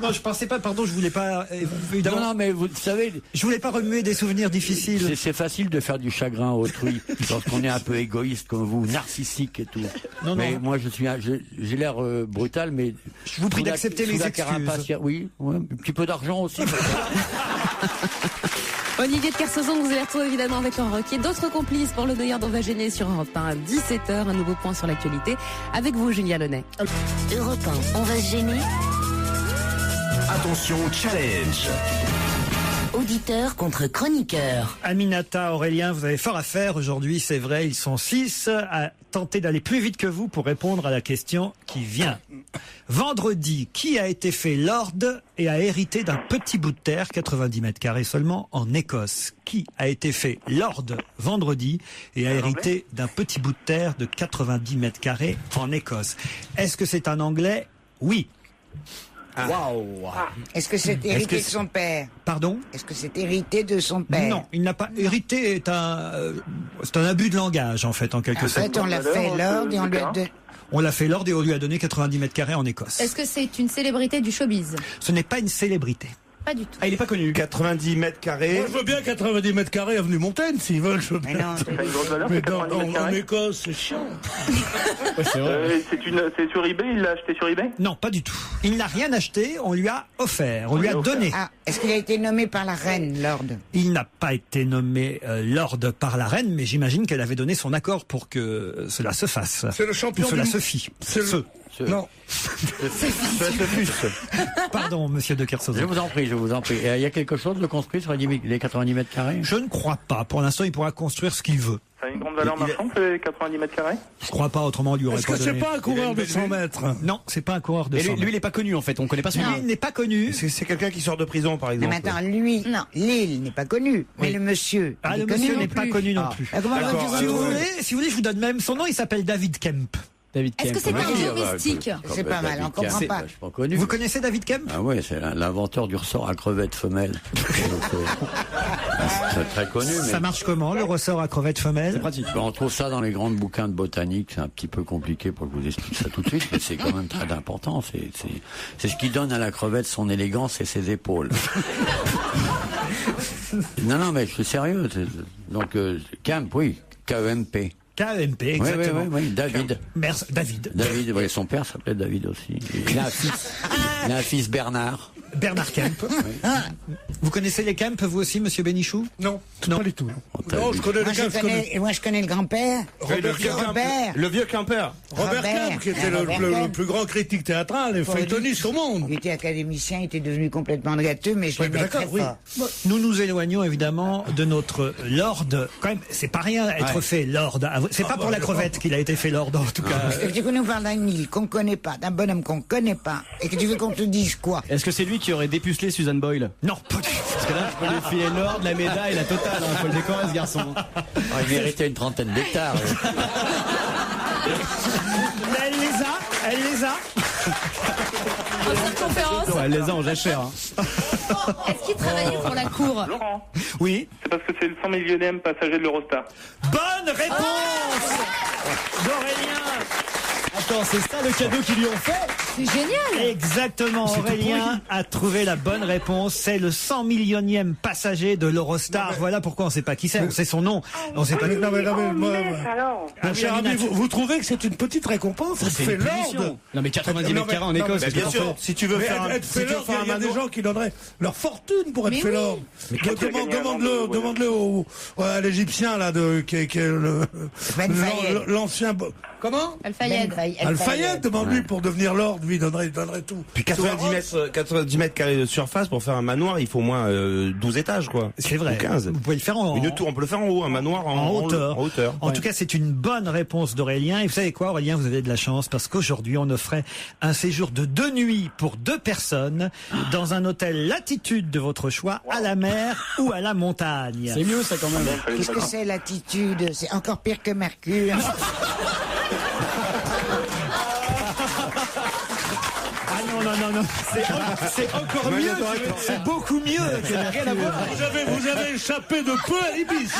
Non, je pensais pas, pardon, je voulais pas, évidemment. Non, mais vous savez. Je voulais pas remuer des souvenirs difficiles. C'est facile de faire du chagrin à autrui lorsqu'on est un peu égoïste comme vous, narcissique et tout. Non, mais moi j'ai l'air brutal, mais. Je vous prie d'accepter mes excuses. Oui, ouais, un petit peu d'argent aussi. Olivier de Kersauzon, vous allez retrouver évidemment avec Laurent Ruquier. D'autres complices pour le Neuillard d'On va gêner sur Europe 1 à 17h. Un nouveau point sur l'actualité. Avec vous, Julien Launay. Europe 1, on va se gêner. Attention, challenge. Auditeur contre chroniqueur. Aminata, Aurélien, vous avez fort à faire aujourd'hui, c'est vrai. Ils sont 6 à tenter d'aller plus vite que vous pour répondre à la question qui vient. Vendredi, qui a été fait lord et a hérité d'un petit bout de terre, 90 mètres carrés seulement, en Écosse? Qui a été fait lord vendredi et a hérité d'un petit bout de terre de 90 mètres carrés en Écosse? Est-ce que c'est un Anglais? Oui. Waouh. Est-ce que c'est hérité de son père? Pardon? Est-ce que c'est hérité de son père? Non, il n'a pas hérité. C'est un abus de langage en fait, en quelque sorte. En fait, on l'a fait lord et on lui a donné. On l'a fait lord et on lui a donné 90 mètres carrés en Écosse. Est-ce que c'est une célébrité du showbiz? Ce n'est pas une célébrité. Pas du tout. Ah, il est pas connu. 90 mètres carrés. Moi, je veux bien 90 mètres carrés avenue Montaigne, s'ils veulent. Je veux bien. Mais en Écosse, c'est chiant. Ouais, c'est vrai. C'est sur eBay, il l'a acheté sur eBay? Non, pas du tout. Il n'a rien acheté, on lui a offert, on lui a donné. Ah, est-ce qu'il a été nommé par la reine, lord? Il n'a pas été nommé lord par la reine, mais j'imagine qu'elle avait donné son accord pour que cela se fasse. C'est le champion. Cela se fit. Non. Pardon, monsieur de Kersauzon. Je vous en prie. Et il y a quelque chose de construit sur les 90 mètres carrés? Je ne crois pas. Pour l'instant, il pourra construire ce qu'il veut. Ça a une grande valeur marchande, ces 90 mètres carrés? Je crois pas, autrement on lui aurait Est-ce pas que donné. c'est pas un coureur de 100 mètres? Non, c'est pas un coureur de 100 mètres. Lui, il est pas connu en fait, on connaît pas son nom. Il n'est pas connu. C'est quelqu'un qui sort de prison, par exemple. Mais attends, lui, l'île n'est pas connu, mais le monsieur. Ah, il le est connu monsieur non n'est pas plus. connu non Ah. plus. Ah, comment on va dire Si ça? vous voulez, je vous donne même son nom, il s'appelle David Kemp. David Est-ce Kemp. que c'est un domestique? C'est pas mal, on comprend pas. Vous connaissez David Kemp? Ah ouais, c'est l'inventeur du ressort à crevettes femelle. C'est très connu. Mais Ça marche comment, le ressort à crevettes femelles? C'est pratique. on trouve ça dans les grands bouquins de botanique. C'est un petit peu compliqué pour que je vous explique ça tout de suite, mais c'est quand même très important. C'est ce qui donne à la crevette son élégance et ses épaules. Non, mais je suis sérieux. Donc, Kemp, oui. K-E-M-P. KMP, exactement. Oui, David. Merci, David. David, oui, son père s'appelait David aussi. Il a un fils Bernard. Bernard Kemp. Vous connaissez les Kemp, vous aussi, monsieur Bénichou? Non, pas du tout. Non, je connais Moi, je connais le grand-père. Robert Le vieux Quimper. Robert Kemp, qui était le plus grand critique théâtral et feuilletoniste au monde. Il était académicien, il était devenu complètement gâteux, mais je l'aimais très fort. Nous nous éloignons évidemment de notre lord. Quand même, c'est pas rien être fait lord. C'est pas pour la crevette qu'il a été fait lord, en tout cas. Est-ce que tu nous parles d'une île qu'on connaît pas, d'un bonhomme qu'on connaît pas, et que tu veux qu'on te dise quoi? Est-ce que c'est lui qui aurait dépucelé Susan Boyle? Non, pas du tout. Parce que là, je peux lui filer l'ordre, la médaille, la totale. Il faut le décorer, ce garçon. Il méritait une trentaine d'hectares. Mais elle les a. En circonférence. Ouais, elle les a en jachère. Est-ce qu'il travaillait pour la cour? Laurent, Oui. c'est parce que c'est le 100 millionième passager de l'Eurostar. Bonne réponse d'Aurélien. Attends, c'est ça le cadeau qu'ils lui ont fait? C'est génial. Exactement, Aurélien a trouvé la bonne réponse. C'est le 100 millionième passager de l'Eurostar. Voilà pourquoi on ne sait pas qui c'est. On sait son nom. On sait pas. Mon cher ami, vous trouvez que c'est une petite récompense? C'est fait une punition. lord. Non, mais 90 mètres carrés en Écosse, c'est Bien parfait. sûr, si tu veux faire un être fait lord, il y a des gens qui donneraient leur fortune pour être fait lord. Demande-le à l'Égyptien là qui est l'ancien. Comment? Al-Fayed, demande-lui pour devenir lord, lui il donnerait tout. Puis 90 mètres carrés de surface pour faire un manoir, il faut au moins 12 étages, quoi. C'est vrai. Ou 15. Vous pouvez le faire en Une tour, on peut le faire en haut, un manoir en hauteur. En tout cas, c'est une bonne réponse d'Aurélien. Et vous savez quoi, Aurélien, vous avez de la chance parce qu'aujourd'hui, on offrait un séjour de 2 nuits pour 2 personnes dans un hôtel latitude de votre choix, à la mer ou à la montagne. C'est mieux ça quand même. Qu'est-ce que c'est l'attitude? C'est encore pire que Mercure. Ah non. C'est encore mieux. C'est beaucoup mieux. Rien à voir. Vous avez échappé de peu à l'Ibis.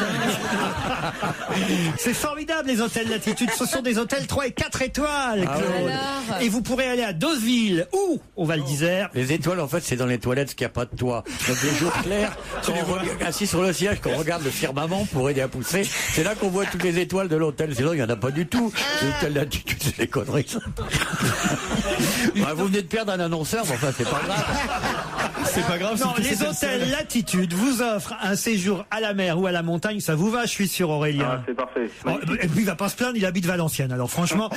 C'est formidable, les hôtels Latitude. Ce sont des hôtels 3 et 4 étoiles, Claude. Et vous pourrez aller à Deauville ou au Val d'Isère. Les étoiles, en fait, c'est dans les toilettes parce qu'il n'y a pas de toit. Donc les jours clairs, quand on assis sur le siège, quand on regarde le firmament pour aider à pousser, c'est là qu'on voit toutes les étoiles de l'hôtel. Sinon, il n'y en a pas du tout. L'hôtel Latitude, c'est des conneries, ça. Vous venez de perdre un annonceur, mais enfin, c'est pas grave. C'est pas grave. Non, les hôtels Latitude vous offrent un séjour à la mer ou à la montagne. Ça vous va, je suis sûr, Aurélien. Ah, c'est parfait. Et puis il va pas se plaindre, il habite Valenciennes. Alors franchement.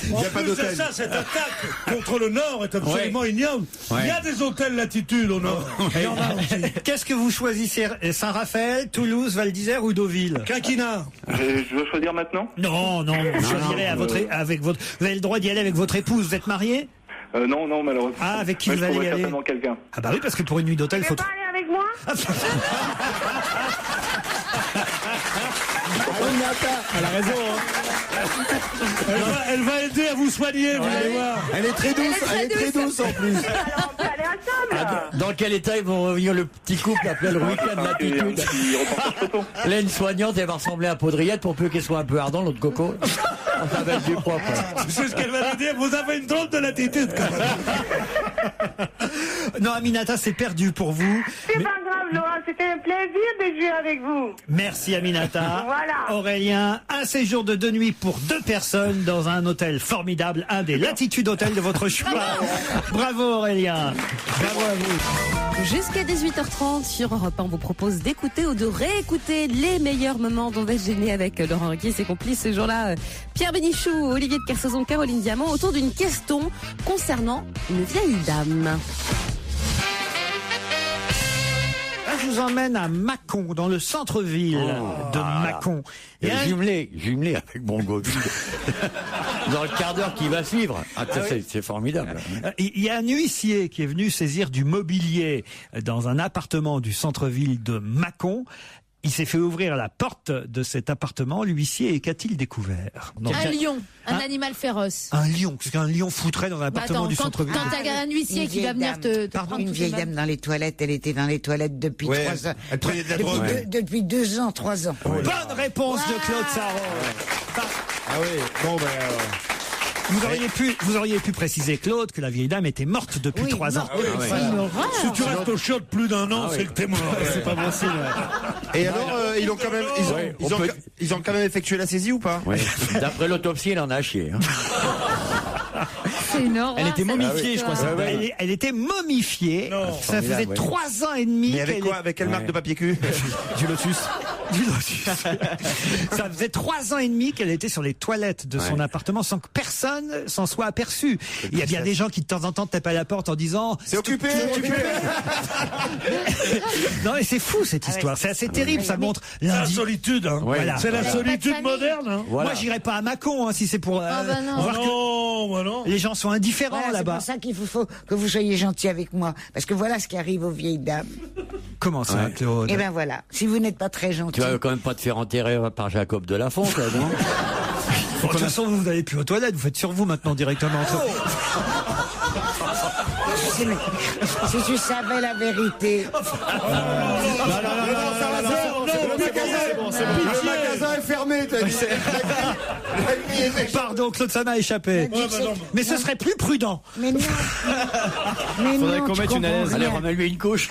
Il n'y a pas d'hôtel. Ça, cette attaque contre le Nord est absolument ignoble. Il y a des hôtels Latitude au Nord. Qu'est-ce que vous choisissez? Saint-Raphaël, Toulouse, Val d'Isère ou Deauville? Quinquina. Je dois choisir maintenant? Non, vous choisirez avec votre. Vous avez le droit d'y aller avec votre épouse. Vous êtes marié? Non, malheureusement. Ah, avec qui vous allez y aller? Certainement quelqu'un. Ah bah oui, parce que pour une nuit d'hôtel, il faut. Pas aller avec moi? Elle a raison. Elle va aider à vous soigner, vous allez voir. Elle est très douce, en plus. Alors on peut aller ensemble. Dans quel état ils vont revenir le petit couple appelé le week-end Latitude? Là, une soignante, elle va ressembler à Podriette pour peu qu'elle soit un peu ardent, l'autre coco. Ça va être du propre. C'est ce qu'elle va lui dire, vous avez une drôle de latitude quand même. Non, Aminata, c'est perdu pour vous. C'est pas grave, Laurent, c'était un plaisir de jouer avec vous. Merci, Aminata. Voilà. Aurélien, un séjour de 2 nuits pour 2 personnes dans un hôtel formidable, un des Latitude Hôtels de votre choix. Bravo, Aurélien. Bravo à vous. Jusqu'à 18h30 sur Europe 1, on vous propose d'écouter ou de réécouter les meilleurs moments d'On va se gêner avec Laurent Ruquier et ses complices ce jour-là. Pierre Bénichou, Olivier de Kersauzon, Caroline Diamant, autour d'une question concernant une vieille dame. Je vous emmène à Mâcon, dans le centre-ville de Mâcon. Et jumelé avec mon Gobi. Dans le quart d'heure qui va suivre. C'est formidable. Il y a un huissier qui est venu saisir du mobilier dans un appartement du centre-ville de Mâcon. Il s'est fait ouvrir la porte de cet appartement, l'huissier, et qu'a-t-il découvert? Un lion, un animal féroce. Un lion? Qu'est-ce qu'un lion foutrait dans un appartement du centre-ville? Quand t'as un huissier qui va venir te prendre une vieille dame dans les toilettes, elle était dans les toilettes depuis 3 ans. Elle prenait de la drogue. Depuis 2 ans, 3 ans. Bonne réponse de Claude Sarraud. Ah oui, bon Vous auriez pu préciser, Claude, que la vieille dame était morte depuis 3 ans. C'est une horreur. Si tu restes au chiottes plus d'1 an, c'est que t'es mort. C'est pas bon signe. Et alors, ils ont quand même effectué la saisie ou pas? D'après l'autopsie, elle en a chié. C'est une horreur. Elle était momifiée, je crois. Elle était momifiée. Ça faisait 3 ans et demi. Mais avec quoi? Avec quelle marque de papier cul? Du Lotus. Ça faisait 3 ans et demi qu'elle était sur les toilettes de son appartement sans que personne s'en soit aperçu. Il y a bien des gens qui de temps en temps tapent à la porte en disant c'est occupé. Non mais c'est fou cette histoire. C'est assez terrible. Ça montre la solitude. Voilà. C'est la solitude moderne. Moi j'irai pas à Mâcon si c'est pour voir que les gens sont indifférents là-bas. C'est pour ça qu'il faut que vous soyez gentil avec moi, parce que voilà ce qui arrive aux vieilles dames. Comment ça, Claude? Eh ben voilà, si vous n'êtes pas très gentil. Tu vas quand même pas te faire enterrer par Jacob de Lafont, toi, non? De toute façon, vous n'allez plus aux toilettes, vous faites sur vous maintenant directement. Si tu savais la vérité. Le magasin est fermé, t'as dit. Pardon, Claude, ça m'a échappé. Mais ce serait plus prudent. Mais non. Faudrait qu'on mette une alaise. Allez, remets-lui une couche.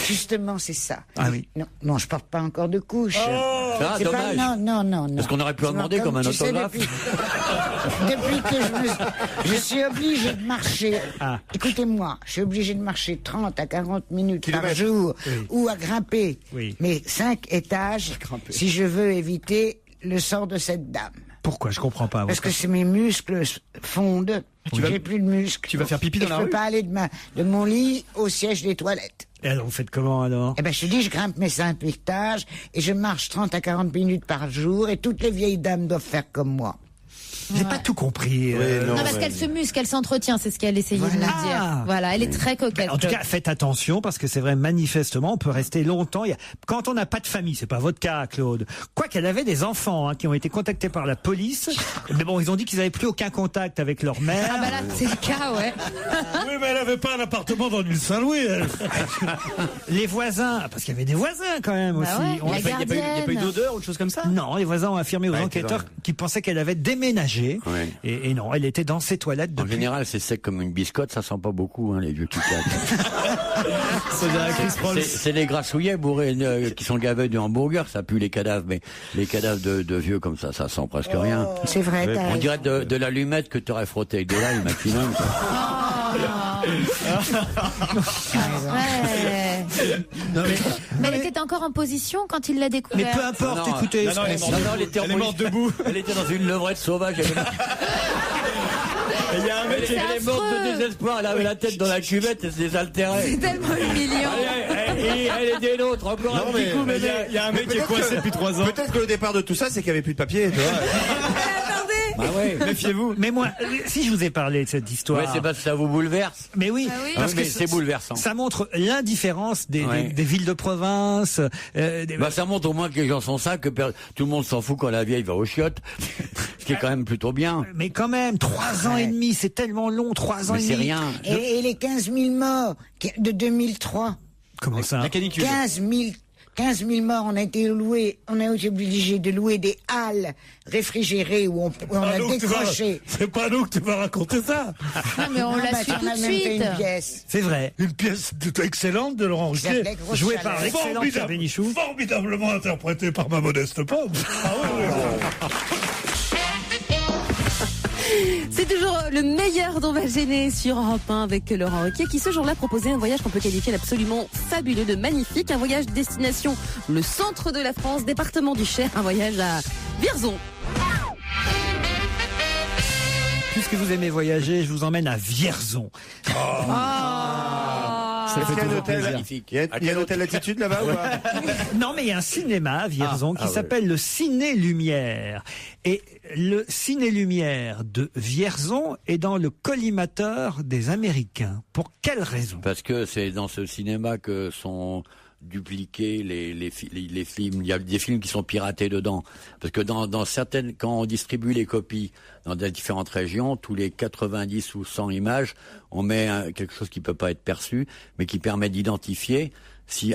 Justement, c'est ça. Ah oui. Non, je porte pas encore de couche. C'est dommage. Non. Parce qu'on aurait pu en demander comme un autographe. Depuis que je suis obligée de marcher. Écoutez-moi, je suis obligée de marcher 30 à 40 minutes par jour ou à grimper mes 5 étages si je veux éviter le sort de cette dame. Pourquoi? Je comprends pas. Parce que mes muscles fondent. J'ai plus de muscles. Tu vas faire pipi dans la rue? Je peux pas aller de mon lit au siège des toilettes. Et alors, vous faites comment alors? Eh ben, je te dis, je grimpe mes 5 étages et je marche 30 à 40 minutes par jour et toutes les vieilles dames doivent faire comme moi. J'ai pas tout compris. Non, parce qu'elle se muscle, elle s'entretient, c'est ce qu'elle essayait de nous dire. Voilà, elle est très coquette. En tout cas, faites attention parce que c'est vrai, manifestement, on peut rester longtemps. Quand on n'a pas de famille, c'est pas votre cas, Claude. Quoi qu'elle avait des enfants qui ont été contactés par la police, mais bon, ils ont dit qu'ils n'avaient plus aucun contact avec leur mère. Ah bah là, c'est le cas, ouais. Oui, mais elle avait pas un appartement dans l'île Saint-Louis. Les voisins, parce qu'il y avait des voisins quand même aussi. Ouais, Il n'y a pas eu d'odeur ou de choses comme ça? Non, les voisins ont affirmé aux enquêteurs qu'ils pensaient qu'elle avait déménagé. Ouais. Et non, elle était dans ses toilettes depuis. En général, c'est sec comme une biscotte, ça sent pas beaucoup, les vieux Kit-Kat. C'est les grassouillets bourrés qui sont gavés de hamburger, ça pue les cadavres, mais les cadavres de vieux comme ça sent presque rien. C'est vrai. On dirait de l'allumette que tu aurais frotté avec de l'ail maximum. Mais elle était encore en position quand il l'a découvert. Mais peu importe, écoutez. Elle est morte debout. Elle était dans une levrette sauvage. Il y a un mec qui est morte de désespoir, elle avait la tête dans la cuvette et se désaltérait. C'est tellement humiliant. Elle est des nôtres, encore un petit coup, mais il y a un mec qui est coincé depuis 3 ans. Peut-être que le départ de tout ça, c'est qu'il n'y avait plus de papier, tu vois. Bah ouais. Méfiez-vous. Mais moi, si je vous ai parlé de cette histoire. Ouais, c'est parce que ça vous bouleverse. Mais oui, parce que c'est bouleversant. Ça montre l'indifférence des villes de province. Ça montre au moins que les gens sont ça, que tout le monde s'en fout quand la vieille va aux chiottes. Ce qui est quand même plutôt bien. Mais quand même, 3 ans et demi, c'est tellement long, 3 ans et demi. Mais c'est rien. Et les 15 000 morts de 2003. Comment ça? La canicule. 15 000 morts, on a été obligé de louer des halles réfrigérées où on a décroché. C'est pas nous que tu vas raconter ça. Non, mais on l'a su tout de suite. Une pièce. C'est vrai. Une pièce excellente de Laurent Ruquier, jouée par l'excellent Pierre Bénichou. Formidablement interprétée par ma modeste pomme. Ah oui. C'est toujours le meilleur d'On va gêner sur Europe 1 avec Laurent Ruquier qui ce jour-là proposait un voyage qu'on peut qualifier d'absolument fabuleux, de magnifique, un voyage destination le centre de la France, département du Cher, un voyage à Vierzon. Puisque vous aimez voyager, je vous emmène à Vierzon. Ça fait un hôtel magnifique. Il y a un hôtel Latitude là-bas ou pas? Non, mais il y a un cinéma à Vierzon qui s'appelle le Ciné Lumière. Et le Ciné Lumière de Vierzon est dans le collimateur des Américains. Pour quelle raison? Parce que c'est dans ce cinéma que sont dupliquer les films. Il y a des films qui sont piratés dedans. Parce que dans certaines, quand on distribue les copies dans des différentes régions, tous les 90 ou 100 images, on met quelque chose qui peut pas être perçu, mais qui permet d'identifier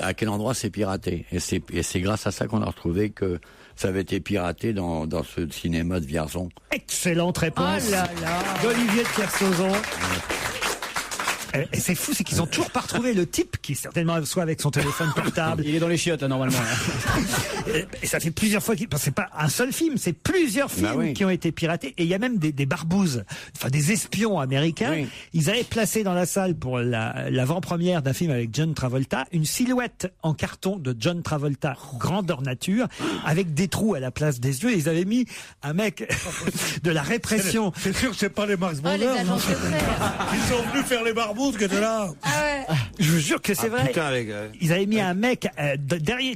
à quel endroit c'est piraté. Et c'est grâce à ça qu'on a retrouvé que ça avait été piraté dans ce cinéma de Vierzon. Excellente réponse d'Olivier de Kersauzon. Et c'est fou, c'est qu'ils ont toujours pas retrouvé le type qui certainement soit avec son téléphone portable. Il est dans les chiottes normalement. Et ça fait plusieurs fois c'est pas un seul film, c'est plusieurs films qui ont été piratés. Et il y a même des barbouzes, enfin des espions américains. Oui. Ils avaient placé dans la salle pour l'avant-première d'un film avec John Travolta une silhouette en carton de John Travolta, grandeur nature, avec des trous à la place des yeux. Et ils avaient mis un mec de la répression. C'est sûr que c'est pas les Max Brothers. Ils sont venus faire les barbouzes que de là. Je vous jure que c'est vrai. Putain, ils avaient mis un mec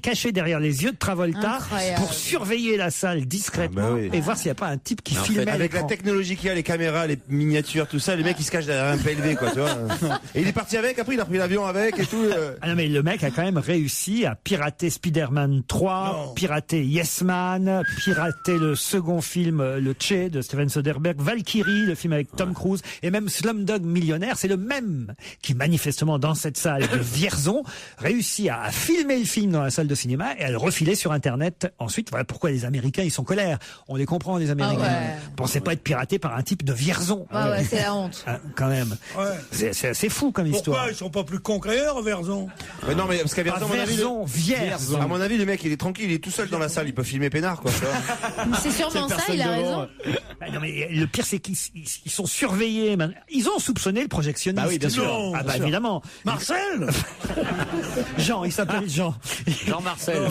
caché derrière les yeux de Travolta pour surveiller la salle discrètement et voir s'il n'y a pas un type qui filmait. Avec la technologie qu'il y a, les caméras, les miniatures, tout ça, les mecs ils se cachent derrière un PLV, quoi, tu vois. Et il est parti avec, après il a pris l'avion avec et tout. Ah non, mais le mec a quand même réussi à pirater Spider-Man 3, pirater Yes Man, pirater le second film, le Che de Steven Soderbergh, Valkyrie, le film avec Tom Cruise, et même Slumdog Millionnaire. C'est le même qui manifestement dans cette salle de Vierzon réussit à filmer le film dans la salle de cinéma et à le refiler sur internet ensuite. Voilà pourquoi les Américains ils sont colères. On les comprend, les Américains. Pensez pas être piraté par un type de Vierzon. C'est la honte. Quand même. C'est assez fou comme histoire. Pourquoi ils sont pas plus cons qu'ailleurs, Vierzon? Non, mais parce qu'à Vierzon, Vierzon. À mon avis, le mec il est tranquille, il est tout seul dans la salle, il peut filmer peinard, quoi. C'est sûrement ça, il a raison. Non, mais le pire c'est qu'ils sont surveillés. Ils ont soupçonné le projectionniste. Bah oui, bien sûr. Évidemment. Jean. Marcel Jean, il s'appelle Jean. Jean-Marcel.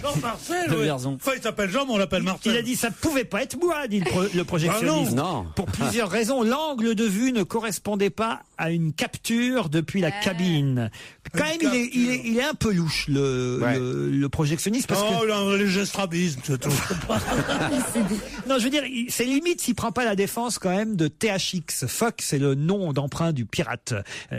Jean-Marcel, De oui. Vierzon. Enfin, il s'appelle Jean, mais on l'appelle Marcel. Il a dit ça pouvait pas être moi, dit le projectionniste. Non. Pour plusieurs raisons, l'angle de vue ne correspondait pas à une capture depuis la cabine. Quand même, il est un peu louche, le projectionniste. Parce que... les gestrabismes, c'est tout. Non, je veux dire, c'est limite s'il prend pas la défense quand même de THX. Fox, c'est le nom d'emprunt du pirate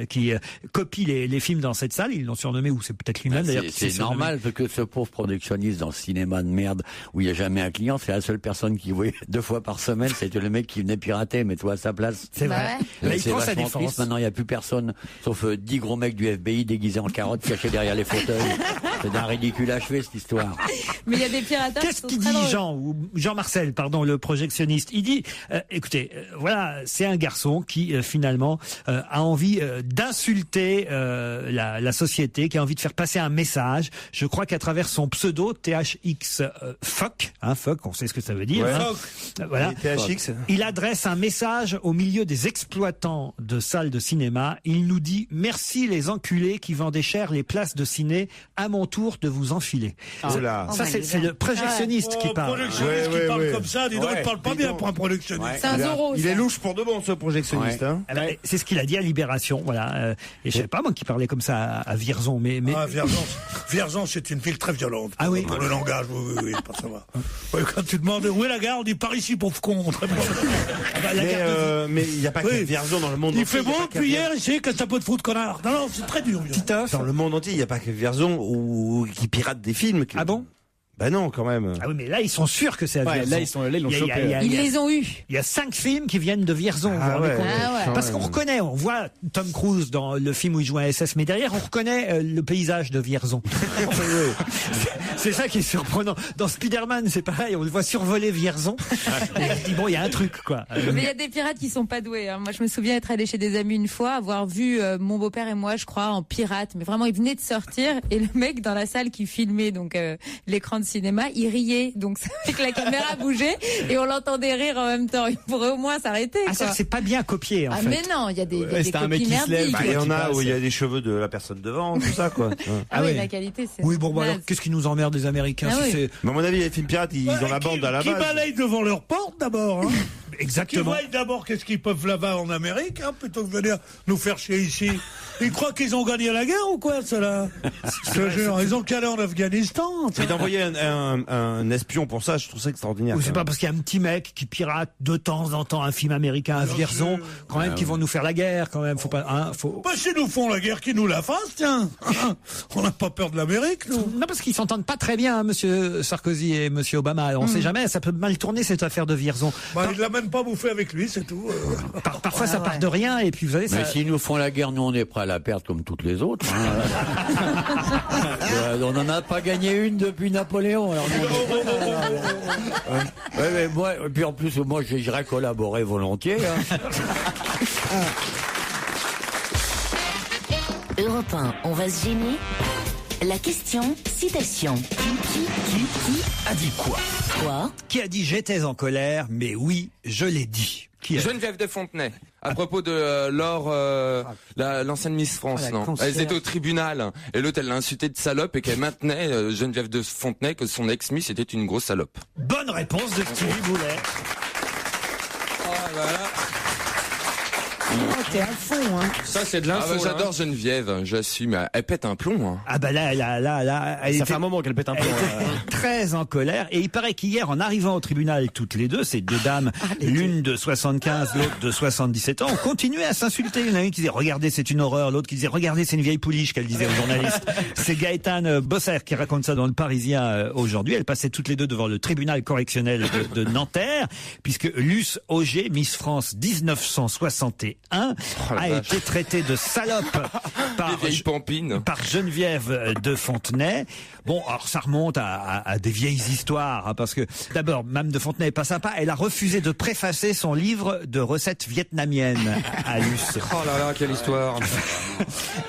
qui copie les films dans cette salle. Ils l'ont surnommé, ou c'est peut-être lui-même d'ailleurs. C'est normal, parce que ce pauvre projectionniste dans le cinéma de merde, où il n'y a jamais un client, c'est la seule personne qui voyait 2 fois par semaine, c'était le mec qui venait pirater, mets-toi à sa place. C'est vrai. Là, il prend sa vachement défense. triste. Maintenant, il n'y a plus personne, sauf 10 gros mecs du FBI déguisés en carottes cachés derrière les fauteuils. C'est d'un ridicule achevé, cette histoire. Mais il y a des pirateurs. Qu'est-ce qu'il dit, Jean-Marcel, pardon, le projectionniste? Il dit, écoutez, voilà, c'est un garçon qui finalement a envie d'insulter la société, qui a envie de faire passer un message. Je crois qu'à travers son pseudo THX Foc, Foc, on sait ce que ça veut dire. Ouais. Voilà. THX. Il adresse un message au milieu des exploitants de salles de cinéma. Il nous dit: merci les enculés qui vendaient cher les places de ciné, à mon tour de vous enfiler. Ça, c'est le projectionniste qui parle. Le projectionniste qui parle comme ça, dis donc, il parle pas bien pour un projectionniste. C'est un Zorro. Il est louche pour de bon, ce projectionniste. Hein. C'est ce qu'il a dit à Libération, voilà. Et je sais pas moi qui parlait comme ça à Vierzon, mais... Vierzon, c'est une ville très violente. Ah oui. Pour le langage, oui, pas ça va. Ouais, quand tu demandes où est la gare, on dit par ici, pauvre con. Mais il n'y a pas que Vierzon dans le monde entier. Il fait beau depuis hier ici, qu'est-ce que t'as pas de foutre, connard? Non, c'est très dur. Dans le monde entier, il n'y a pas que Vierzon qui pirate des films. Ah bon? Bah non, quand même. Ah oui, mais là, ils sont sûrs que c'est à Vierzon. Là, ils l'ont chopé. Ils les ont eus. Il y a 5 films qui viennent de Vierzon. Vous vous rendez compte? Parce qu'on reconnaît, on voit Tom Cruise dans le film où il joue un SS, mais derrière, on reconnaît le paysage de Vierzon. C'est ça qui est surprenant. Dans Spider-Man, c'est pareil, on le voit survoler Vierzon. Et on se dit, bon, il y a un truc, quoi. Mais il y a des pirates qui sont pas doués. Moi, je me souviens être allé chez des amis une fois, avoir vu mon beau-père et moi, je crois, en pirate. Mais vraiment, il venait de sortir et le mec dans la salle qui filmait donc l'écran de cinéma, il riait. Donc ça fait que la caméra bougeait et on l'entendait rire en même temps. Il pourrait au moins s'arrêter. Ah, ça, c'est pas bien copié, en fait. Mais non, il y a des c'est un mec copies qui se lève. merdiques. Il y en a où il y a des cheveux de la personne devant, tout ça, quoi. Ah oui, la qualité, c'est... Oui, bon, alors, qu'est-ce qui nous emmerde, les Américains? Mais à mon avis, les films pirates, ils ont la bande à la base. Qui balayent devant leur porte, d'abord, hein. Exactement. Qui voient d'abord qu'est-ce qu'ils peuvent là-bas en Amérique, plutôt que de venir nous faire chier ici. Ils croient qu'ils ont gagné la guerre ou quoi, ceux-là? Je te jure, ils ont calé en Afghanistan. Mais d'envoyer un espion pour ça, je trouve ça extraordinaire. Ou c'est pas parce qu'il y a un petit mec qui pirate de temps en temps un film américain à Vierzon, quand même, qui vont nous faire la guerre, quand même. Faut pas, Bah, s'ils nous font la guerre, qu'ils nous la fassent, tiens. On n'a pas peur de l'Amérique, nous. Non, parce qu'ils s'entendent pas très bien, monsieur Sarkozy et monsieur Obama. On sait jamais, ça peut mal tourner, cette affaire de Vierzon. Bah, il l'a même pas bouffé avec lui, c'est tout. Parfois, ça part de rien, et puis vous savez, mais s'ils nous font la guerre, nous, on est prêts à la perdre comme toutes les autres. On n'en a pas gagné une depuis Napoléon. Alors mais moi, et puis en plus, moi, j'irais collaborer volontiers. Europe 1, on va se gêner. La question, citation. Qui a dit quoi? Quoi? Qui a dit j'étais en colère, mais oui, je l'ai dit. Geneviève de Fontenay, à propos de Laure, l'ancienne Miss France, non. Elles étaient au tribunal, et l'autre, elle l'a insultée de salope, et qu'elle maintenait, Geneviève de Fontenay, que son ex-Miss était une grosse salope. Bonne réponse de Stevie Boulet. Oh, voilà. T'es à fond, hein. Ça, c'est de l'info. J'adore Geneviève, j'assume. Elle pète un plomb, hein. Ah bah là, ça fait un moment qu'elle pète un plomb. Très en colère. Et il paraît qu'hier, en arrivant au tribunal, toutes les deux, ces deux dames, l'une de 75, l'autre de 77 ans, ont continué à s'insulter. Il y en a une qui disait, regardez, c'est une horreur. L'autre qui disait, regardez, c'est une vieille pouliche, qu'elle disait aux journalistes. C'est Gaëtane Bosser qui raconte ça dans le Parisien aujourd'hui. Elles passaient toutes les deux devant le tribunal correctionnel de Nanterre, puisque Luce Auger, Miss France 1961, a été traitée de salope par vieille pampine. Par Geneviève de Fontenay. Bon, alors ça remonte à des vieilles histoires, hein, parce que d'abord, Mme de Fontenay est pas sympa. Elle a refusé de préfacer son livre de recettes vietnamiennes à Luce. Oh là là, quelle histoire.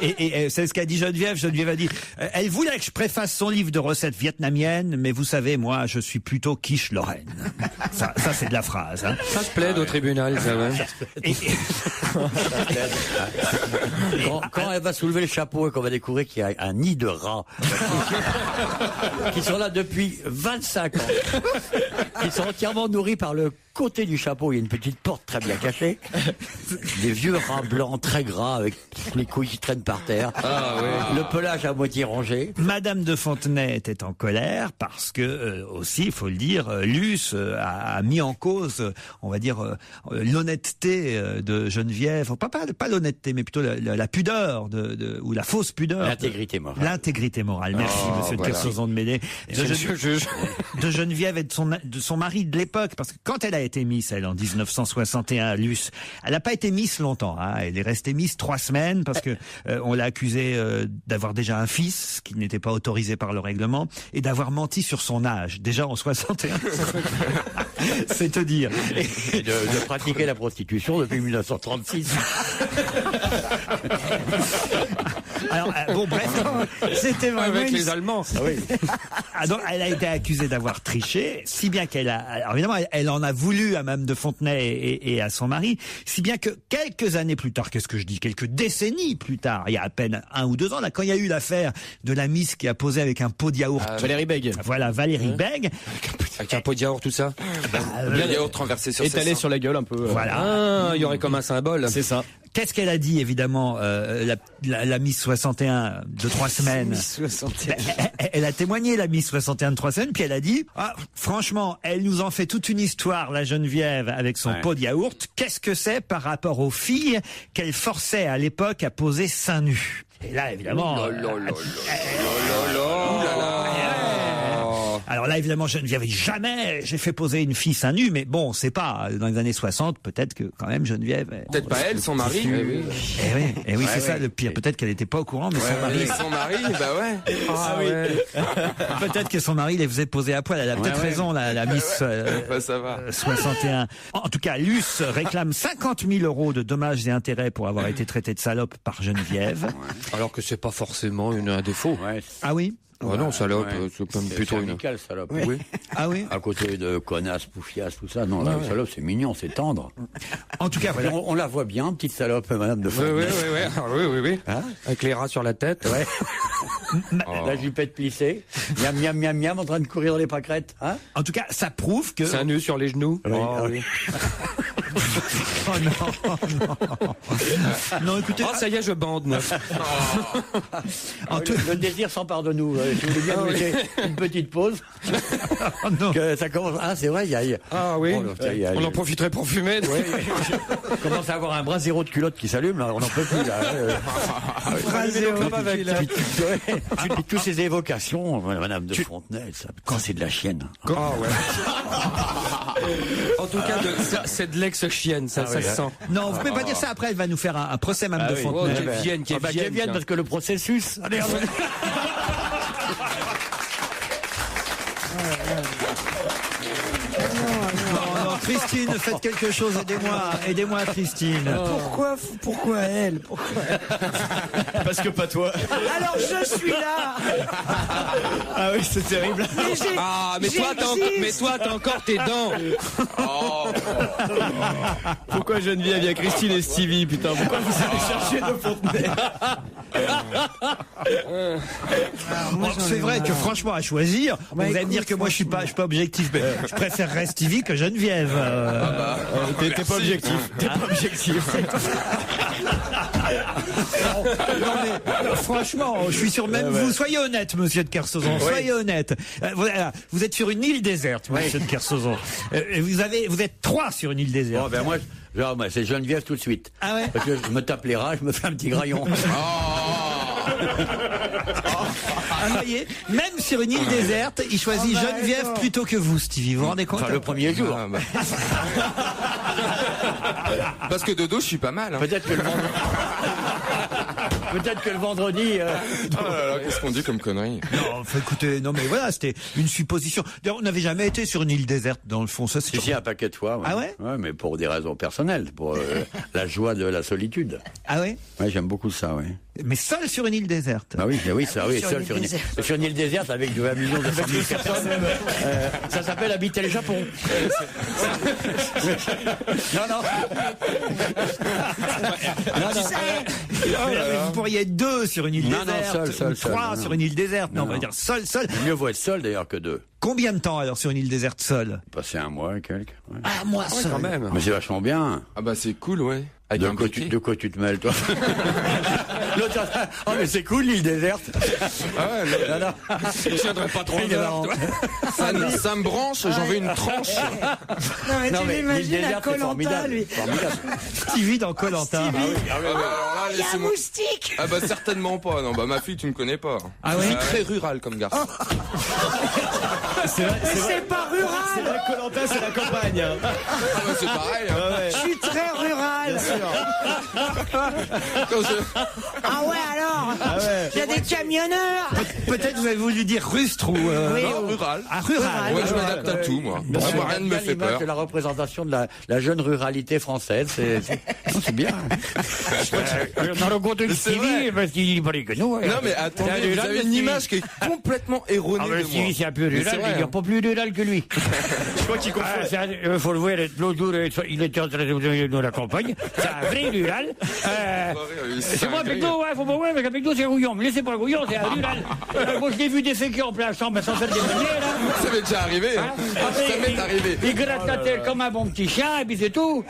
Et c'est ce qu'a dit Geneviève. Geneviève a dit, elle voulait que je préface son livre de recettes vietnamiennes, mais vous savez, moi, je suis plutôt quiche Lorraine. Ça c'est de la phrase. Hein. Ça se plaide au tribunal, ça va. Quand elle va soulever le chapeau et qu'on va découvrir qu'il y a un nid de rats qui sont là depuis 25 ans, qui sont entièrement nourris par le côté du chapeau. Il y a une petite porte très bien cachée. Des vieux rats blancs très gras avec les couilles qui traînent par terre. Ah, oui. Le pelage à moitié rongé. Madame de Fontenay était en colère parce que aussi, il faut le dire, Luce a mis en cause, on va dire, l'honnêteté de Geneviève. Enfin, pas l'honnêteté, mais plutôt la pudeur ou la fausse pudeur. L'intégrité morale. L'intégrité morale. Merci, monsieur de Kersauzon de Médé. De Geneviève et de son mari de l'époque, parce que quand elle a été Miss, elle, en 1961 à Luce, elle n'a pas été Miss longtemps, hein. Elle est restée Miss 3 semaines parce que on l'a accusée d'avoir déjà un fils, ce qui n'était pas autorisé par le règlement, et d'avoir menti sur son âge, déjà en 61. C'est te dire. Et de pratiquer la prostitution depuis 1936. Alors, bon, bref, c'était vraiment avec les Allemands. Ah oui. Ah, donc, elle a été accusée d'avoir triché, si bien qu'elle a, alors évidemment, elle en a voulu à Mme de Fontenay et à son mari, si bien que quelques années plus tard, qu'est-ce que je dis, quelques décennies plus tard, il y a à peine 1 ou 2 ans, là, quand il y a eu l'affaire de la Miss qui a posé avec un pot de yaourt. Valérie Bègue. Voilà, Valérie Bègue. Avec un pot de yaourt, tout ça. Le yaourt renversé sur ses étalé seins. sur la gueule un peu. Voilà. Il y aurait comme un symbole. C'est ça. Qu'est-ce qu'elle a dit, évidemment, la Miss 61 de 3 semaines? Miss 61. Elle a témoigné, la Miss 61 de 3 semaines, puis elle a dit, franchement, elle nous en fait toute une histoire, la Geneviève, avec son pot de yaourt. Qu'est-ce que c'est par rapport aux filles qu'elle forçait à l'époque à poser seins nus? Et là, évidemment... Alors là, évidemment, Geneviève, jamais j'ai fait poser une fille seins nus, mais bon, on sait pas. Dans les années 60, peut-être que quand même Geneviève... Peut-être pas elle, son mari. Eh oui, c'est ça le pire. Peut-être qu'elle n'était pas au courant, mais son mari... Son mari, bah ouais. Ah oui. Peut-être que son mari les faisait poser à poil. Elle a peut-être raison, la Miss ça va. 61. En tout cas, Luce réclame 50 000 € de dommages et intérêts pour avoir été traitée de salope par Geneviève. Alors que c'est pas forcément un défaut. Ah oui? Oh non, salope, c'est comme plutôt une... amical, salope. Oui. Ah oui? À côté de connasse, poufiasse, tout ça. Non, la salope, c'est mignon, c'est tendre. En tout cas, voilà. On la voit bien, petite salope, Madame de Fontenay. Oui. Hein, avec les rats sur la tête. ouais. La jupette plissée. Miam, miam, miam, miam, en train de courir dans les pâquerettes. Hein, En tout cas, ça prouve que... C'est un nœud sur les genoux. oui. Oh non. Non, écoutez... Oh, ça y est, je bande, moi. Le désir s'empare de nous. Si vous voulez bien nous laisser une petite pause. Oh non. Que ça commence... Ah, c'est vrai, il y a... Ah oui, on en profiterait pour fumer. On commence à avoir un bras zéro de culotte qui s'allume, là, on n'en peut plus, là. Bras zéro de avec culotte. toutes ces évocations, Madame de Fontenay, ça, quand c'est de la chienne. Ah ouais. En tout cas, c'est de l'ex-chienne, ça se sent. Non, vous pouvez pas dire ça. Après, elle va nous faire un procès, Mme de Fontenay. Qu'elle vienne, parce que le processus... Allez, Non, Christine, faites quelque chose, aidez-moi, Christine. Pourquoi elle? Parce que pas toi. Alors je suis là. Ah oui, c'est terrible. Mais toi, t'as encore tes dents. Pourquoi Geneviève, il y a Christine et Stevie, putain. Pourquoi vous allez chercher de Fontenay? C'est vrai que franchement, à choisir, vous allez me dire que moi je suis pas objectif, mais je préférerais Stevie que Geneviève. T'es pas objectif. T'es pas objectif. Non mais franchement, je suis sûr même vous. Soyez honnête, monsieur de Kersauzon. Soyez honnête. Vous êtes sur une île déserte, monsieur de Kersauzon. Vous êtes 3 sur une île déserte. Oh, ben moi, c'est Geneviève tout de suite. Ah ouais? Parce que je me tape les rats, je me fais un petit graillon. Ah, vous voyez, même sur une île déserte, il choisit Geneviève plutôt que vous, Stevie. Vous vous rendez compte? Enfin, le premier jour. Parce que de dos, je suis pas mal. Hein. Peut-être que le Peut-être que le vendredi. Oh là là, qu'est-ce qu'on dit comme connerie? Non, enfin, écoutez, non mais voilà, c'était une supposition. D'ailleurs, on n'avait jamais été sur une île déserte, dans le fond. Ça, c'est Si, un paquet de fois. Ouais. Ah ouais? Ouais, mais pour des raisons personnelles, pour la joie de la solitude. Ah ouais? Ouais, j'aime beaucoup ça, oui. Mais seul sur une île déserte? Ah oui, seul sur une île déserte avec 20 millions de personnes. Ça s'appelle habiter le Japon. Non. Vous pourriez être deux sur une île déserte. Non, seul. Trois sur une île déserte. Non, on va dire seul. Mieux vaut être seul d'ailleurs que deux. Combien de temps alors sur une île déserte seul? Passer un mois et quelques. Ouais. Ah, moi, seul. Quand même. Mais c'est vachement bien. Ah bah c'est cool, ouais. Avec un briquet. De quoi tu te mêles, toi? Oh, mais c'est cool, l'île déserte. Ah ouais, non. Je viendrai pas trop en toi. Ça me branche, j'en veux une tranche. Non, mais tu l'imagines à Koh-Lanta, lui. Stevie dans Koh-Lanta. Il y a un moustique. Ah bah certainement pas. Non, bah ma fille, tu me connais pas. Ah ouais? Je suis très rural comme garçon. C'est pas rural. C'est la Koh-Lanta, c'est la campagne. Ah bah c'est pareil. Hein. Je suis très rural. Ah ouais, alors. Il y a des camionneurs. Peut-être vous avez voulu dire rustre ou Non, rural. Ah, rural. Ouais, je m'adapte à tout, moi. Bon, rien ne me fait peur. C'est la représentation de la jeune ruralité française. C'est bien. On a rencontré Stevie parce qu'il paraît que nous. Non mais attendez, vous avez une image qui est complètement erronée de moi. Stevie, c'est un peu rural, mais il n'y a pas plus rural que lui. Je crois qu'il confond. Il faut le voir, l'autre jour, il était en train de la campagne. C'est un vrai rural. C'est moi, avec nous, faut pas voir, avec nous, c'est rouillon. Mais laissez pas le rouillon, c'est un rural. Moi, je l'ai vu déféquer en plein champ, sans faire des manières, là. Ça m'est déjà arrivé. Ça m'est arrivé. Il gratte la tête comme un bon petit chien, et puis c'est tout.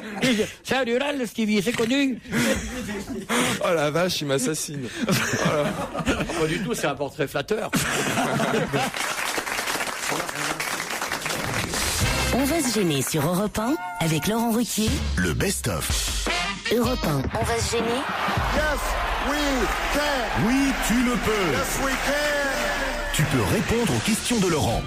C'est un rural, Stevie, c'est connu. Oh la vache, il m'assassine. Pas du tout, c'est un portrait flatteur. On va se gêner sur Europe 1 avec Laurent Ruquier. Le best-of. Europe 1, on va se gêner. Yes, we can. Oui, tu le peux. Yes, we can. Tu peux répondre aux questions de Laurent.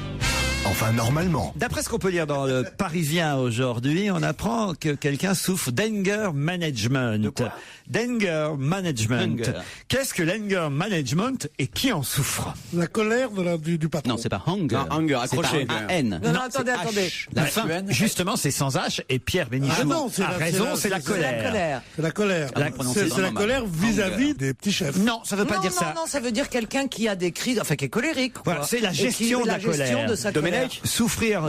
Enfin, normalement. D'après ce qu'on peut lire dans le Parisien aujourd'hui, on apprend que quelqu'un souffre d'anger management. De quoi? D'anger management. Qu'est-ce que l'anger management et qui en souffre? La colère du patron. Non, c'est pas hunger. Non, hunger, accroché. C'est un N. Non, attendez. La faim. Justement, c'est sans H et Pierre Bénichou a raison, c'est la colère. C'est la colère. C'est la colère vis-à-vis des petits chefs. Non, ça veut pas dire ça. Non, ça veut dire quelqu'un qui a des crises, enfin qui est colérique. Voilà, c'est la gestion de la colère. De sa colère. Souffrir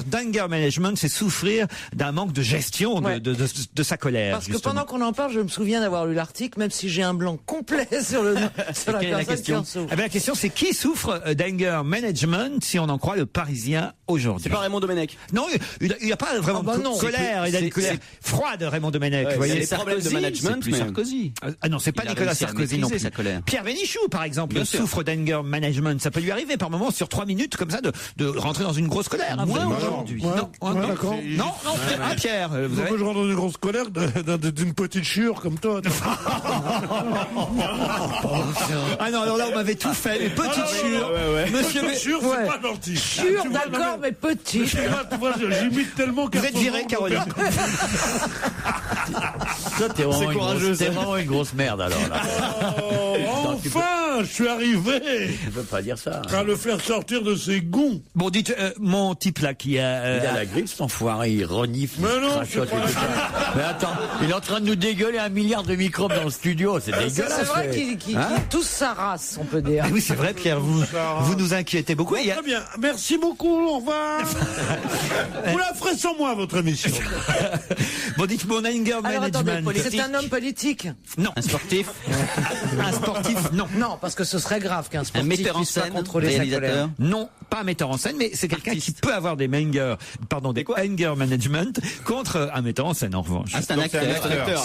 d'anger management, c'est souffrir d'un manque de gestion de sa colère. Parce que pendant qu'on en parle, je me souviens d'avoir lu l'article, même si j'ai un blanc complet sur la personne qui en souffre. Eh bien, la question, c'est qui souffre d'anger management, si on en croit le Parisien aujourd'hui? C'est pas Raymond Domenech. Non, il n'y a pas vraiment de colère. Il a une colère froide, Raymond Domenech. Vous voyez, les problèmes de management, mais Sarkozy. Ah non, c'est pas Nicolas Sarkozy non plus. Sa colère. Pierre Bénichou, par exemple, souffre d'anger management. Ça peut lui arriver par moment sur 3 minutes comme ça de rentrer dans une grosse colère. Moi aujourd'hui. Non, Pierre. Vous avez... Je rentre dans une grosse colère d'une petite chure comme toi. Ah non, alors là on m'avait tout fait. Les petites chures. Monsieur Chure, c'est pas gentil. Chure, d'accord, mais petit. J'imite tellement. Vous êtes viré, Caroline. Toi, t'es vraiment une grosse merde alors là. Enfin, je suis arrivé. Je peux pas dire ça. À le faire sortir de ses gonds. Bon, dites, mon type là qui a... Il a la grippe, cet enfoiré, il renifle, il crachote. Mais attends, il est en train de nous dégueuler 1 milliard de microbes dans le studio, c'est dégueulasse. C'est vrai qu'il tousse sa race, on peut dire. Ah oui, c'est vrai, Pierre, vous nous inquiétez beaucoup. Bon, très bien, merci beaucoup, au revoir. Vous la ferez sans moi, votre émission. Bon, dites mon anger management. C'est un homme politique? Non. Un sportif? Un sportif, non. Non, parce que ce serait grave qu'un sportif metteur en scène, réalisateur. Non, pas un metteur en scène, mais c'est quelqu'un qui peut avoir des anger management contre un metteur en scène, en revanche. Ah, c'est un acteur.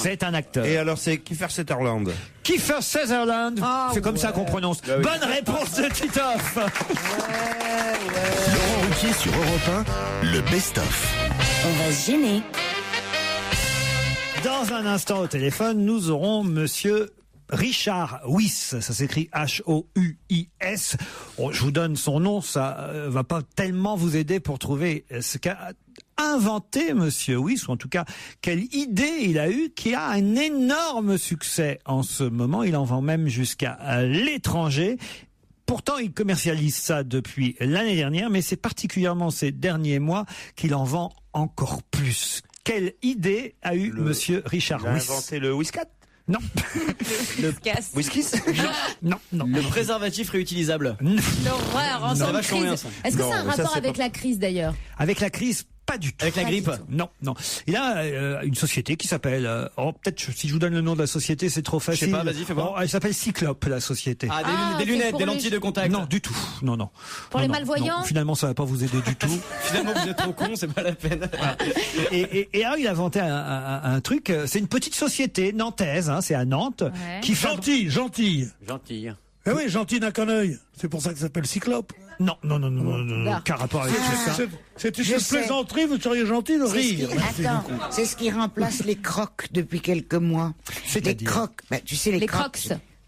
C'est un acteur. Et alors, c'est Kiefer Sutherland. Kiefer Sutherland, c'est comme ça qu'on prononce. Bah oui. Bonne réponse de Titoff. Laurent Ruquier sur Europe 1, le best-of. On va se gêner. Dans un instant au téléphone, nous aurons monsieur Richard Huyss, ça s'écrit H-O-U-I-S. Bon, je vous donne son nom, ça va pas tellement vous aider pour trouver ce qu'a inventé, monsieur Wyss, ou en tout cas, quelle idée il a eue qui a un énorme succès en ce moment. Il en vend même jusqu'à l'étranger. Pourtant, il commercialise ça depuis l'année dernière, mais c'est particulièrement ces derniers mois qu'il en vend encore plus. Quelle idée a eu monsieur Richard Wyss? Il a inventé le Whiskat? Non. Le casse. Whisky? Non. Le préservatif réutilisable. L'horreur, en temps de crise. Est-ce que Non, c'est un mais ça, rapport c'est avec pas- la crise d'ailleurs? Avec la crise, pas du tout. Avec la grippe? Non. Il a une société qui s'appelle... peut-être si je vous donne le nom de la société, c'est trop facile. Je sais pas, vas-y, fais voir. Elle s'appelle Cyclope, la société. Ah, des c'est lunettes, pour des les- lentilles de contact. Non, du tout. Non. Pour les Non, malvoyants? non. Finalement, ça va pas vous aider du tout. Finalement, vous êtes trop con, c'est pas la peine. Et alors, il a inventé un truc. C'est une petite société nantaise, c'est à Nantes, qui fait... Gentille. Eh oui, Gentille n'a qu'un œil. C'est pour ça que ça s'appelle Cyclope. Non. Aucun rapport avec ça. C'est Je une sais. plaisanterie, vous seriez gentil de rire. Attends, c'est ce qui remplace les crocs depuis quelques mois. Les C'est-à-dire crocs, tu sais les crocs.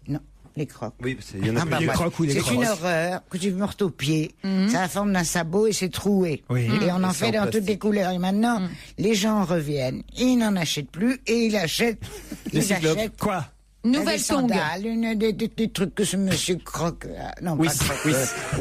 Non, les crocs. Oui, il y en a bah, plus. voilà. crocs ou les C'est crosses. une horreur que tu mortes au pied. C'est la forme d'un sabot et c'est troué. Oui. Et on en Et fait c'est en dans toutes plastique. les couleurs. Et maintenant, les gens reviennent. Ils n'en achètent plus et ils achètent. Ils achètent Quoi? Nouvelle des tongue. sandales, des trucs que ce monsieur Croc, non, Wyss, pas Croc,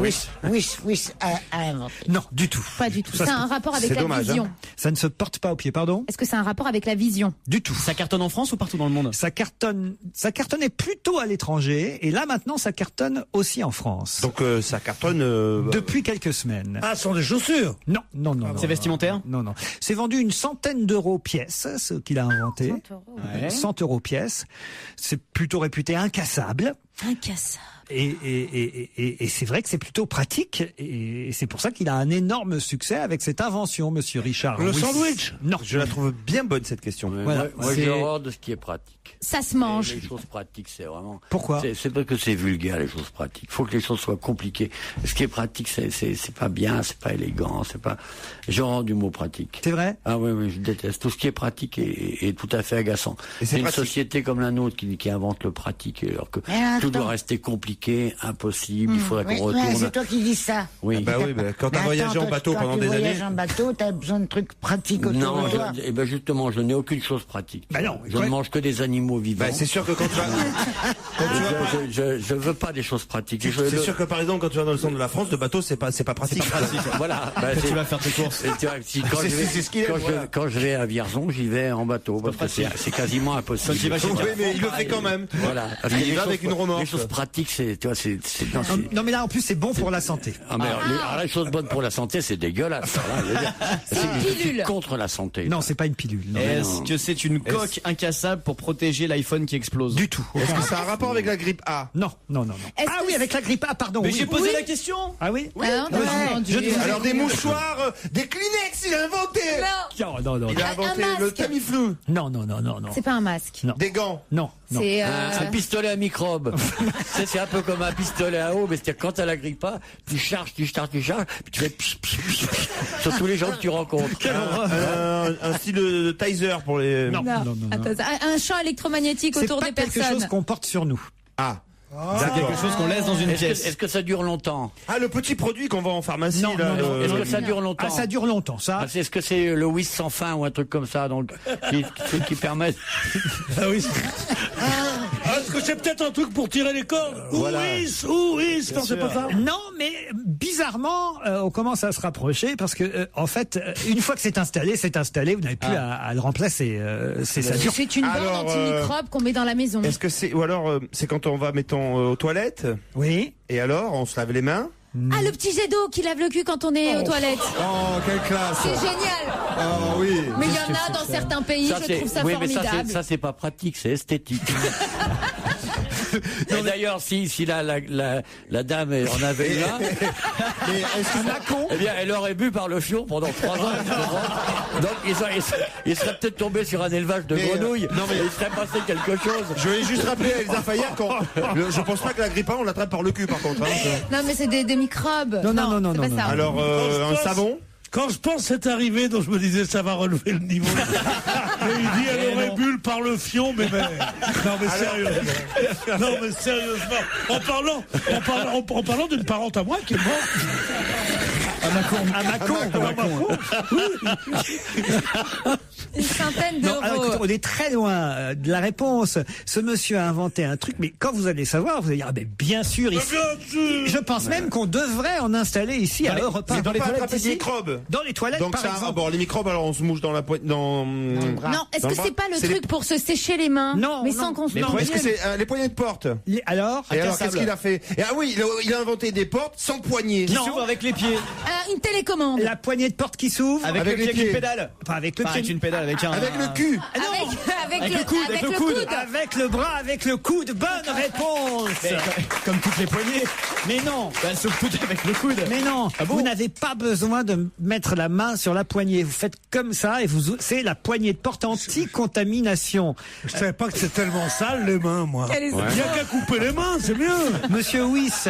Wyss a inventé. Non, du tout. Pas du tout. Ça, C'est un rapport avec c'est la dommage, vision. Ça ne se porte pas au pied, pardon? Est-ce que c'est un rapport avec la vision? Du tout. Ça cartonne en France ou partout dans le monde? Ça cartonnait plutôt à l'étranger, et là maintenant ça cartonne aussi en France. Donc ça cartonne. Depuis quelques semaines. Ah, ce sont des chaussures. Non. C'est vestimentaire? Non. C'est vendu une centaine d'euros pièce, ce qu'il a inventé. 100 euros pièce. C'est plutôt réputé incassable. Incassable. Et c'est vrai que c'est plutôt pratique, et c'est pour ça qu'il a un énorme succès avec cette invention, monsieur Richard. Le Wyss. sandwich. Non. Je la trouve bien bonne cette question. Voilà. Moi, C'est- j'ai horreur de ce qui est pratique. Ça se mange. Les choses pratiques, c'est vraiment. Pourquoi? C'est parce que c'est vulgaire, les choses pratiques. Il faut que les choses soient compliquées. Ce qui est pratique, c'est pas bien, c'est pas élégant, c'est pas. J'ai horreur du mot pratique. C'est vrai? Ah oui, je déteste. Tout ce qui est pratique est tout à fait agaçant. Et c'est C'est une pratique. société comme la nôtre qui invente le pratique, alors que Mais attends. tout doit rester compliqué, impossible, il faudrait qu'on Oui, retourne. c'est toi qui dis ça. Oui. Bah oui, quand t'as Mais voyagé attends, en bateau quand pendant tu des années. voyages en bateau, t'as besoin de trucs pratiques autour Non, de toi. eh ben justement, je n'ai aucune chose pratique. Bah non, je quoi- ne mange que des animaux vivants. Bah, c'est sûr que quand tu vas. Je veux pas des choses pratiques. C'est sûr que par exemple quand tu vas dans le centre de la France, le bateau c'est pas pratique. Voilà. Bah, Tu vas faire tes courses. Et tu vois, quand C'est- je vais- c'est ce qu'il aime, quand voilà. quand je vais à Vierzon, j'y vais en bateau parce que c'est quasiment impossible. Quand tu vas chez Oui, Carrefour, mais il le fait quand même. Voilà. Parce Il que y les va choses- avec une remorque. Les choses pratiques, c'est, tu vois, non, Non, mais là en plus c'est bon pour la santé. Ah, mais alors, la chose bonne pour la santé, c'est dégueulasse. Alors là, je veux dire, je suis contre la santé. Non, c'est pas une pilule. Non. Est-ce que c'est une coque incassable pour protéger l'iPhone qui explose? Du tout. Est-ce que ça a un rapport avec la grippe A? Non. Est-ce Ah que oui, avec la grippe A, pardon. Mais oui. j'ai posé Oui. la question. Ah oui? Ah, on a entendu. Alors des mouchoirs, des Kleenex, il a inventé. Non, Il a inventé masque. le Tamiflu. Non. c'est pas un masque. Non. Des gants. Non. C'est Un pistolet à microbes. C'est un peu comme un pistolet à eau, mais c'est-à-dire quand t'as la grippe pas, tu charges, puis tu fais sur tous les gens que tu rencontres. Un style de taser pour les. Non. Attends, un champ électromagnétique C'est autour pas des quelque personnes. chose qu'on porte sur nous. Ah. C'est quelque chose qu'on laisse dans une pièce. Est-ce que ça dure longtemps? Ah, le petit produit qu'on vend en pharmacie Non, là. non, Est-ce que ça dure longtemps? Ah, ça dure longtemps, ça. Est-ce que c'est le Wyss sans fin ou un truc comme ça, donc qui permet? Ah oui. Est-ce que c'est peut-être un truc pour tirer les cordes? Voilà. Oui, non, c'est pas ça. Non, mais bizarrement, on commence à se rapprocher parce que, en fait, une fois que c'est installé, vous n'avez plus à le remplacer. Ça dure. C'est une bande Alors, antimicrobe qu'on met dans la maison. Est-ce que c'est ou alors c'est quand on va mettons aux toilettes Oui. et alors on se lave les mains? Ah, le petit jet d'eau qui lave le cul quand on est aux toilettes. Oh, quelle classe! C'est génial. Oh oui. Mais il y en a dans certains pays, je trouve ça oui, mais formidable. ça c'est pas pratique, c'est esthétique. Et d'ailleurs, si la dame en avait eu un, Mais est-ce que eh bien, elle aurait bu par le fion pendant 3 ans. Donc, il serait peut-être tombé sur un élevage de Mais, grenouilles. non, mais- il serait passé quelque chose. je vais juste rappeler à Elsa Fayer je pense pas que la grippe A on l'attrape par le cul par contre. Hein. Non, mais c'est des microbes. Non, c'est pas ça. Alors un savon? Quand je pense cette arrivée dont je me disais ça va relever le niveau. Et il dit elle aurait bu par le fion, mais non mais sérieusement. Non mais sérieusement. En parlant d'une parente à moi qui est morte. À Mâcon. Une centaine Non, d'euros. alors, écoutez, on est très loin de la réponse. Ce monsieur a inventé un truc, mais quand vous allez savoir, vous allez dire, ah ben bien sûr, ici. Je pense même qu'on devrait en installer ici à Europe 1. C'est Dans les toilettes attraper des ici. microbes. Dans les toilettes, Donc par ça, exemple. bon, les microbes, alors on se mouche dans la poitrine, Non, est-ce que c'est pas le truc pour se sécher les mains? Non, mais non. sans qu'on se Non, est-ce que c'est les poignées de porte? Alors, Et alors, qu'est-ce qu'il a fait? Et ah oui, il a inventé des portes sans poignée. Qui s'ouvre avec les pieds. Une télécommande. la poignée de porte qui s'ouvre. Avec le pied qui pédale. Pas avec le Pas pied. avec une pédale, avec un. Avec le cul. Avec le coude, avec le coude. Avec le bras, avec le coude. Bonne réponse. Mais comme toutes les poignées. Mais non. Elles s'ouvrent toutes avec le coude. Mais non, Ah bon vous n'avez pas besoin de mettre la main sur la poignée. Vous faites comme ça et c'est la poignée de porte anti-contamination. Je savais pas que c'est tellement sale les mains, moi. Il n'y a qu'à couper les mains, c'est mieux. Monsieur Wyss,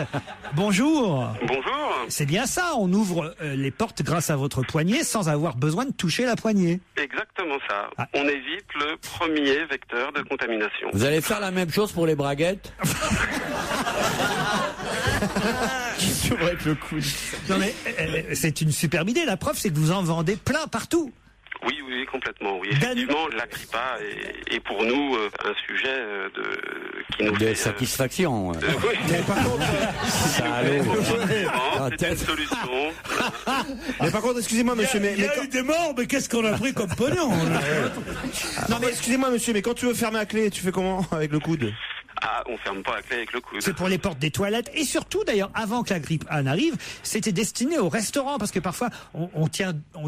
bonjour. Bonjour. C'est bien ça, on ouvre les portes grâce à votre poignée sans avoir besoin de toucher la poignée. Exactement ça. Ah. On évite le premier vecteur de contamination. Vous allez faire la même chose pour les braguettes? Qui s'ouvre avec le coude. Non mais c'est une superbe idée, la preuve c'est que vous en vendez plein partout. Oui, complètement. Oui, effectivement, l'agripa est pour nous un sujet qui nous De fait satisfaction. oui. Mais par contre, C'est une solution. mais par contre, excusez-moi, monsieur, Il y a eu des morts, mais qu'est-ce qu'on a pris comme pognon? non, mais excusez-moi, monsieur, mais quand tu veux fermer la clé, tu fais comment avec le coude? Ah, on ferme pas la clé avec le coude. C'est pour les portes des toilettes et surtout d'ailleurs avant que la grippe arrive, c'était destiné aux restaurants parce que parfois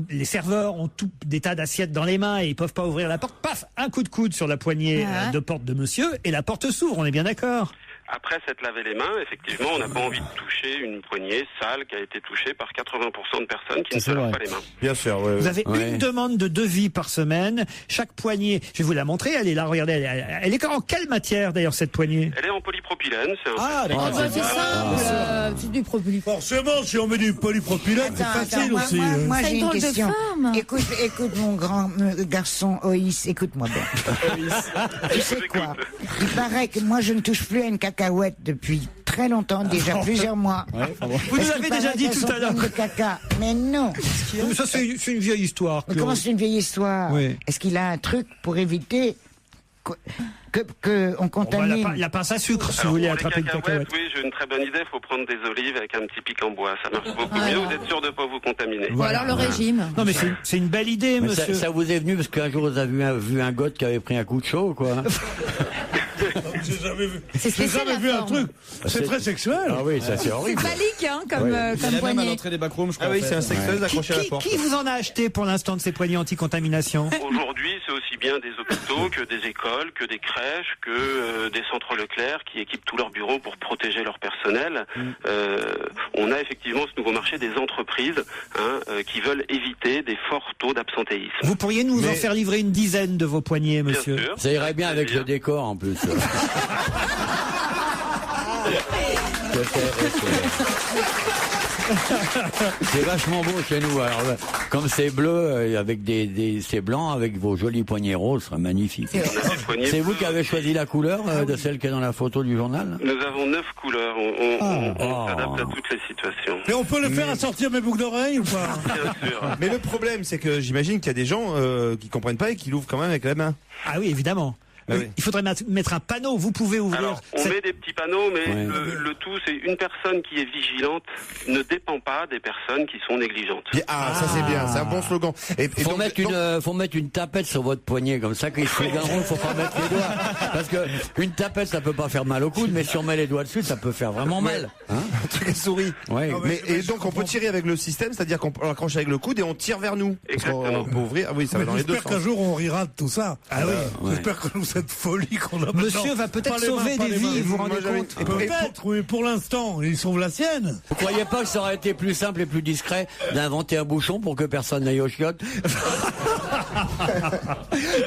les serveurs ont tout des tas d'assiettes dans les mains et ils peuvent pas ouvrir la porte. Paf, un coup de coude sur la poignée de porte de monsieur et la porte s'ouvre. On est bien d'accord. Après s'être lavé les mains, effectivement, on n'a pas envie de toucher une poignée sale qui a été touchée par 80% de personnes qui ne se lavent pas les mains. Bien sûr, Vous avez une demande de devis par semaine. Chaque poignée, je vais vous la montrer, elle est là, regardez, elle est en quelle matière d'ailleurs cette poignée? Elle est en polypropylène, c'est un d'accord. C'est simple, c'est du propylène. Forcément, si on met du polypropylène, c'est facile aussi. Moi C'est j'ai une une drôle de question. femme. Écoute mon grand garçon Oïs, écoute-moi bien. Tu sais quoi? Il paraît que moi je ne touche plus à une cacahuète depuis très longtemps, déjà plusieurs mois. Vous nous avez déjà dit tout à l'heure. De caca. Mais non. Ça c'est une vieille histoire. Mais comment c'est une vieille histoire? Oui. Est-ce qu'il a un truc pour éviter que on contamine? La pince à sucre, si vous voulez attraper une cacahuète. Oui, j'ai une très bonne idée. Il faut prendre des olives avec un petit pic en bois. Ça marche beaucoup mieux. Vous êtes sûr de ne pas vous contaminer. Ou alors le régime. Non, mais c'est une belle idée, Mais monsieur. ça vous est venu parce qu'un jour vous avez vu un goth qui avait pris un coup de chaud, quoi. J'ai jamais vu. C'est J'ai spécial, jamais la vu un forme. truc. C'est très sexuel. Ah oui, ça c'est C'est horrible. phallique, hein, comme Il y en a même à poignée. l'entrée des backrooms, je crois. Ah oui, en fait. c'est un sexeuse accroché à la porte. Qui vous en a acheté pour l'instant de ces poignées anti-contamination? Aujourd'hui, c'est aussi bien des hôpitaux que des écoles, que des crèches, que des centres Leclerc qui équipent tous leurs bureaux pour protéger leur personnel. On a effectivement ce nouveau marché des entreprises qui veulent éviter des forts taux d'absentéisme. Vous pourriez nous en faire livrer une dizaine de vos poignées, monsieur. Bien sûr. Ça irait bien avec le décor en plus. C'est vachement beau chez nous. Alors, comme c'est bleu avec c'est blanc avec vos jolies poignées roses, ce serait magnifique. C'est vous qui avez choisi la couleur de celle qui est dans la photo du journal? Nous avons 9 couleurs. On s'adapte à toutes les situations. Mais on peut le faire à sortir mes boucles d'oreilles ou pas? Bien sûr. Mais le problème, c'est que j'imagine qu'il y a des gens qui comprennent pas et qui l'ouvrent quand même avec la main. Ah oui, évidemment. Ah oui. Il faudrait mettre un panneau. Vous pouvez ouvrir. Alors, on met des petits panneaux, mais le tout, c'est une personne qui est vigilante ne dépend pas des personnes qui sont négligentes. Ah, ça c'est bien, c'est un bon slogan. Faut mettre une tapette sur votre poignet, comme ça, quand ils se souviendront, faut pas mettre les doigts. Parce que une tapette, ça peut pas faire mal au coude, mais si on met les doigts dessus, ça peut faire vraiment mal. Un truc à souris. Ouais. Et donc on peut tirer avec le système, c'est-à-dire qu'on accroche avec le coude et on tire vers nous. Exactement. On peut ouvrir. Ah oui, ça va dans les deux J'espère sens. qu'un jour on rira de tout ça. Ah oui. J'espère que cette folie qu'on a Monsieur maintenant, va peut-être pas les sauver mains, des pas les vies, mains. vous vous rendez compte? Peut-être, oui, pour l'instant, il sauve la sienne. Vous croyez pas que ça aurait été plus simple et plus discret d'inventer un bouchon pour que personne n'aille aux chiottes?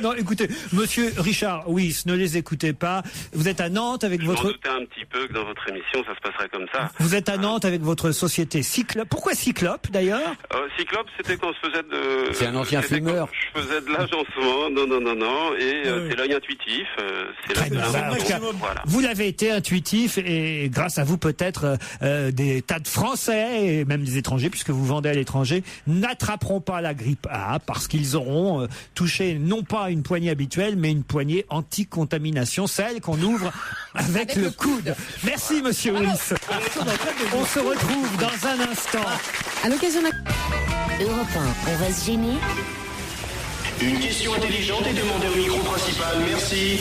Non, écoutez, monsieur Richard Wyss, ne les écoutez pas. Vous êtes à Nantes avec Je m'en votre... doutais un petit peu que dans votre émission, ça se passerait comme ça. Vous êtes à Nantes avec votre société Cyclope. Pourquoi Cyclope, d'ailleurs? Cyclope, c'était quand je faisais de... C'est un ancien c'était fumeur. quand je faisais de l'agencement, non. Et c'est l'œil intuitif intuitif. C'est Très bien. là. En tout cas, Voilà. vous l'avez été intuitif et grâce à vous peut-être des tas de Français et même des étrangers, puisque vous vendez à l'étranger, n'attraperont pas la grippe A parce qu'ils auront touché non pas une poignée habituelle mais une poignée anti-contamination, celle qu'on ouvre avec le coude. Merci monsieur Wills. On se retrouve dans un instant. À l'occasion de Europe 1, on va se gêner. Une question intelligente est demandée au micro principal. Merci.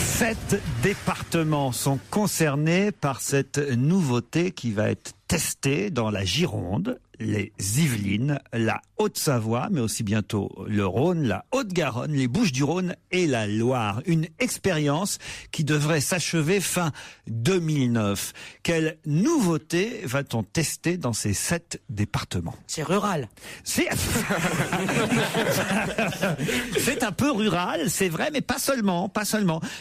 7 départements sont concernés par cette nouveauté qui va être testée dans la Gironde, les Yvelines, la Haute-Savoie, mais aussi bientôt le Rhône, la Haute-Garonne, les Bouches-du-Rhône et la Loire. Une expérience qui devrait s'achever fin 2009. Quelle nouveauté va-t-on tester dans ces 7 départements? C'est rural. C'est un peu rural, c'est vrai, mais pas seulement.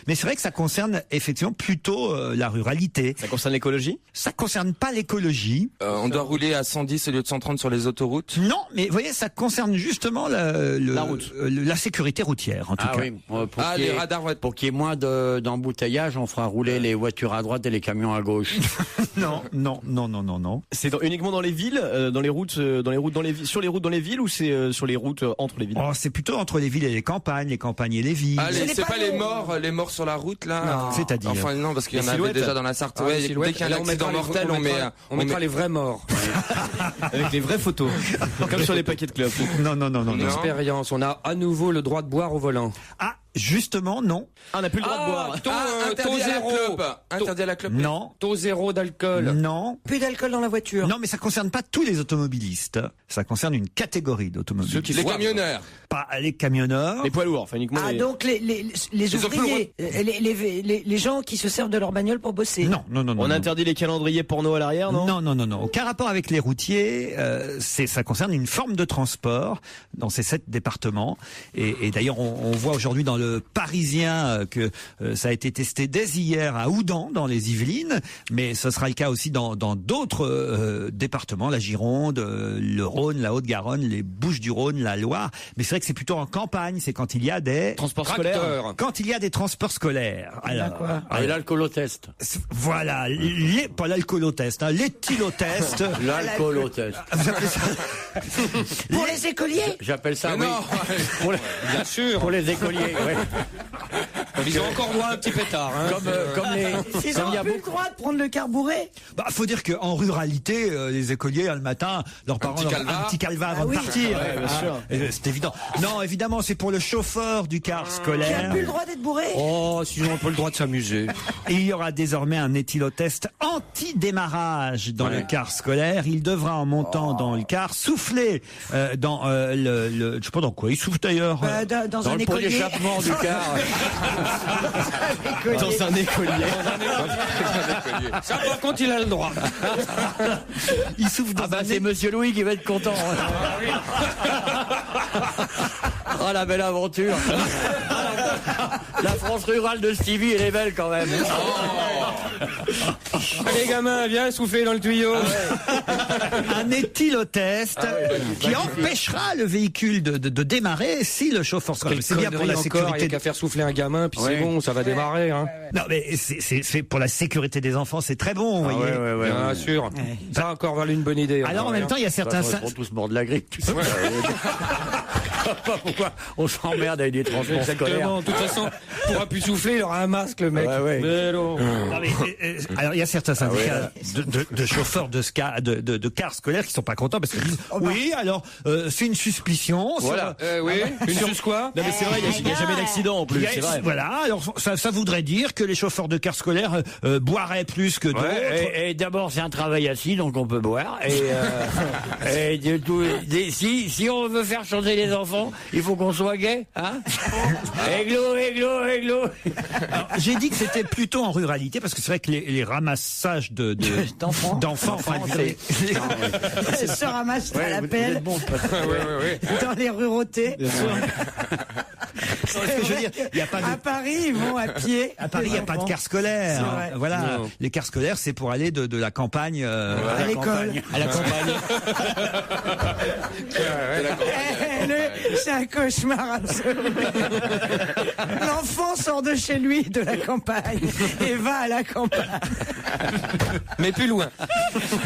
Mais c'est vrai que ça concerne effectivement plutôt la ruralité. Ça concerne l'écologie? Ça concerne pas l'écologie. On doit rouler à 110 au lieu de 130 sur les autoroutes? Non, mais vous voyez, ça concerne justement la route, la sécurité routière en tout cas. Oui, les radars vont être... Pour qu'il y ait moins d'embouteillages, on fera rouler les voitures à droite et les camions à gauche. Non. C'est uniquement dans les villes, sur les routes dans les villes, ou c'est sur les routes entre les villes? Oh, c'est plutôt entre les villes et les campagnes et les villes. Ah, c'est pas les morts sur la route là? Non. C'est-à-dire? Enfin non, parce qu'il y en avait déjà dans la Sarthe. Dès qu'il y a un accident mortel, on mettra les vrais morts. Avec les vraies photos. Comme sur les paquets de clopes. Non. Expérience. On a à nouveau le droit de boire au volant. Ah, justement, non. On n'a plus le droit de boire. Taux zéro. Interdit à la clope. Non. Taux zéro d'alcool. Non. Plus d'alcool dans la voiture. Non, mais ça concerne pas tous les automobilistes. Ça concerne une catégorie d'automobilistes. Les camionneurs. Pas les camionneurs. Les poids lourds, enfin uniquement donc les ouvriers, les gens qui se servent de leur bagnole pour bosser. Non. On interdit les calendriers porno à l'arrière, non? Non. Aucun rapport avec les routiers. Ça concerne une forme de transport dans ces 7 départements. Et d'ailleurs, on voit aujourd'hui dans le Parisien que ça a été testé dès hier à Houdan, dans les Yvelines. Mais ce sera le cas aussi dans d'autres départements, la Gironde, le Rhône, la Haute-Garonne, les Bouches-du-Rhône, la Loire. Mais c'est vrai que c'est plutôt en campagne, c'est quand il y a des transports scolaires. Quand il y a des transports scolaires. Alors, et l'alcoolotest. Voilà, pas l'alcoolotest, l'éthylotest. L'alcoolotest. Vous appelez ça Pour les écoliers? J'appelle ça, oui. Non, bien sûr. Pour les écoliers, oui. Ils ont encore droit à un petit pétard. Ils ont plus le droit de prendre le carburé? Faut dire qu'en ruralité, les écoliers, le matin, leurs parents leur un petit calva avant de partir. Ouais, bien sûr. C'est évident. Non, évidemment, c'est pour le chauffeur du car scolaire. Qui a plus le droit d'être bourré? Oh, si on n'a pas le droit de s'amuser. Et il y aura désormais un éthylotest anti-démarrage dans le car scolaire. Il devra, en montant dans le car, souffler dans je sais pas dans quoi il souffle d'ailleurs. Dans un le pot écolier. d'échappement du car. Dans un écolier. Ça, par contre, il a le droit. Il souffle dans un c'est Monsieur Louis qui va être content. Oh, la belle aventure. La France rurale de Stevie, elle est belle quand même. Allez, gamin, viens souffler dans le tuyau. Un éthylotest qui empêchera le véhicule de démarrer si le chauffeur scolaire. C'est bien pour la sécurité. Il n'y a qu'à faire souffler un gamin, puis c'est bon, ça va démarrer. Hein. Non, mais c'est pour la sécurité des enfants, c'est très bon, vous voyez. Bien sûr. Ça a encore valu une bonne idée. Alors en même temps, il y a certains. Ils seront tous morts de la grippe. Tu sais. Pas pourquoi on s'emmerde avec des transports scolaires. Exactement. De toute façon, il pourra plus souffler, il aura un masque, le mec. Mais non. Alors il y a certains syndicats de chauffeurs de cars scolaires qui sont pas contents parce qu'ils disent oui, alors c'est une suspicion. Voilà. Une sus quoi? Non mais c'est vrai, il n'y a jamais d'accident en plus. C'est vrai. Voilà. Alors ça voudrait dire que les chauffeurs de cars scolaires boiraient plus que d'autres. Et d'abord c'est un travail assis, donc on peut boire. Si on veut faire chanter les enfants, il faut qu'on soit gay, hein? Églo. J'ai dit que c'était plutôt en ruralité parce que c'est vrai que les ramassages d'enfants, se ramassent à la pelle. Dans les rurautés. Ce que je veux dire, il y a pas de... À Paris, ils vont à pied. À Paris, il n'y a pas de car scolaire. C'est vrai. Voilà. Non. Les cars scolaires, c'est pour aller de la campagne à l'école. À la campagne. C'est un cauchemar absolu. L'enfant sort de chez lui, de la campagne, et va à la campagne. Mais plus loin.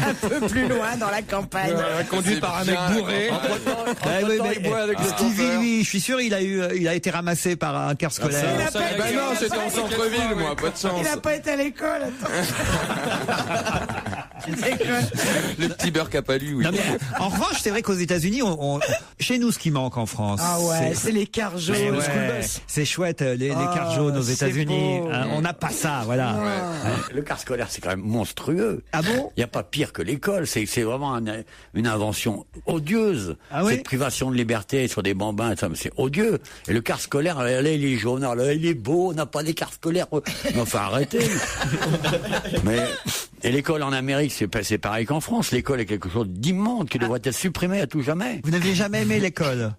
Un peu plus loin dans la campagne. Conduit par un mec bourré. Stevie, lui, je suis sûr, il a été ramassé par un car scolaire. Non, c'était en centre-ville, moi, pas de chance. Il n'a pas été à l'école, Le petit beurre qui a pas lu, oui. Non, mais, en revanche, c'est vrai qu'aux États-Unis, chez nous, ce qui manque en France, ah ouais, c'est les cars jaunes. C'est chouette, les cars jaunes aux États-Unis. On n'a pas ça, voilà. Le car scolaire, c'est quand même monstrueux. Ah bon? Il n'y a pas pire que l'école. C'est vraiment une invention odieuse. Ah oui? Cette privation de liberté sur des bambins, c'est odieux. Et le car scolaire, là, il est jaune, là, il est beau, on n'a pas des cars scolaires. Mais enfin, arrêtez. Et l'école en Amérique, c'est pareil qu'en France. L'école est quelque chose d'immonde qui devrait être supprimé à tout jamais. Vous n'avez jamais aimé l'école?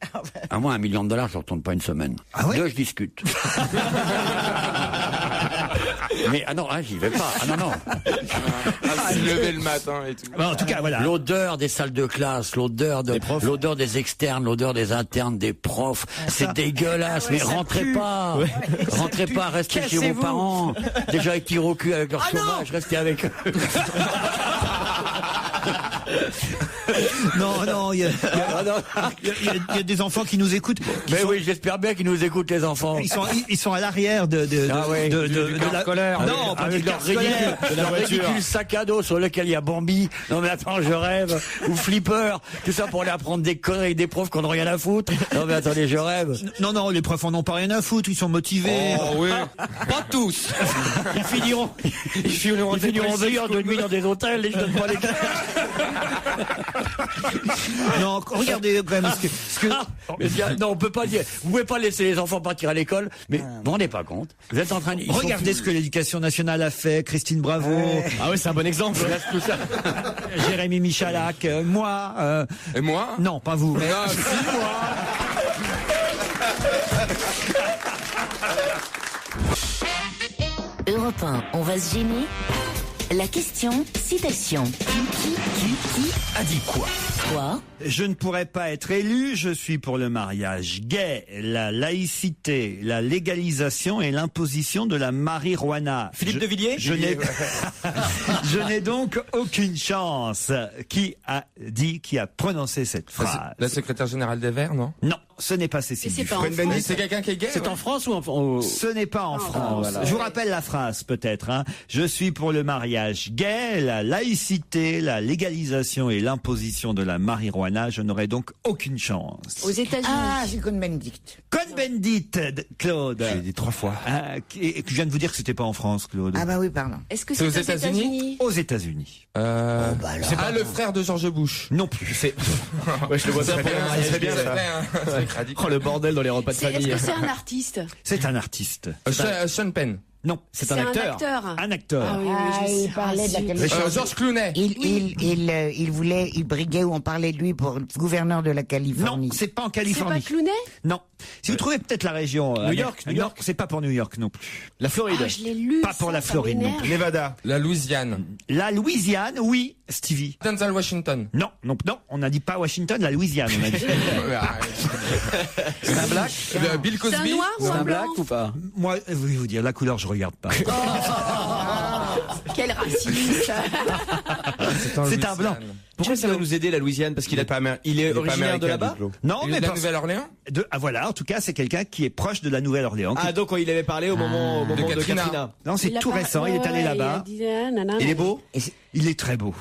À moi, $1 million, je ne retourne pas une semaine. Ah ouais? Deux, je discute. Mais j'y vais pas. Ah non. Se lever le matin et tout. Bon, en tout cas, voilà. L'odeur des salles de classe, l'odeur des externes, l'odeur des internes, des profs, c'est dégueulasse. Mais rentrez pas, rentrez pas, restez chez vos parents. Déjà ils tirent au cul avec leur chômage, restez avec eux. Non, il y a des enfants qui nous écoutent. Oui, j'espère bien qu'ils nous écoutent, les enfants. Ils sont à l'arrière de la scolaire. Non, pas avec de leur scolaire. ridicule sac à dos sur lequel il y a Bambi. Non mais attends, je rêve. Ou Flipper. Tout ça pour aller apprendre des conneries avec des profs qui n'ont rien à foutre. Non mais attendez, je rêve. Non, les profs en ont pas rien à foutre. Ils sont motivés. Oh oui. Pas tous. Ils finiront de nuit dans des hôtels et je donne pas les clés. Non, regardez quand même non, on peut pas dire. Vous pouvez pas laisser les enfants partir à l'école, mais vous vous rendez pas compte. Vous êtes en train de... Regardez ce que l'éducation nationale a fait, Christine Bravo. Ah oui, c'est un bon exemple. Tout ça. Jérémy Michalak, moi. Et moi? Non, pas vous. Mais... Ah, si, moi. Europe 1, on va se gêner. La question, citation. Qui a dit quoi? Quoi? Je ne pourrais pas être élu, je suis pour le mariage gay, la laïcité, la légalisation et l'imposition de la marijuana. Philippe de Villiers? Je n'ai donc aucune chance. Qui a prononcé cette phrase? La secrétaire générale des Verts, non? Non, ce n'est pas Cécile Duflot. C'est quelqu'un qui est gay? C'est en France ou en... Ce n'est pas en France. Voilà. Je vous rappelle la phrase peut-être. Je suis pour le mariage gay, la laïcité, la légalisation et l'imposition de la marijuana. Je n'aurai donc aucune chance. Aux États-Unis. Ah, c'est Cohn-Bendit. Cohn-Bendit, Claude. J'ai dit 3 fois. Et je viens de vous dire que c'était pas en France, Claude. Ah bah oui, pardon. Est-ce que c'est aux États-Unis? Aux États-Unis. C'est pas le frère de George Bush. Non plus. Ouais, je le vois très bien. C'est bien ça. Oh, le bordel dans les repas de famille. Est-ce que c'est un artiste? C'est un artiste. Sean Penn. Non, c'est un acteur. Un acteur. Ah oui, il parlait de la Californie. George Clooney. Il briguait où on parlait de lui pour gouverneur de la Californie. Non, c'est pas en Californie. C'est pas Clooney? Non. Si vous trouvez peut-être la région. New York. Non, c'est pas pour New York non plus. La Floride. Ah, je l'ai lu. Pas pour la Floride non plus. Nevada. La Louisiane. La Louisiane, oui, Stevie. Denzel Washington. Non, on n'a dit pas Washington, la Louisiane, on a dit. C'est un black? Bill Cosby. C'est un noir ou C'est un un blanc? black ou pas? Moi, je vais vous dire, la couleur, je regarde pas. Quel raciste. C'est un blanc. Pourquoi ça va nous aider la Louisiane? Parce qu'il est originaire de là-bas? Non, mais de la Nouvelle-Orléans? Voilà, en tout cas, c'est quelqu'un qui est proche de la Nouvelle-Orléans. Ah, donc il avait parlé au moment de Katrina. Non, c'est tout récent, il est allé là-bas. Il est beau? Il est très beau.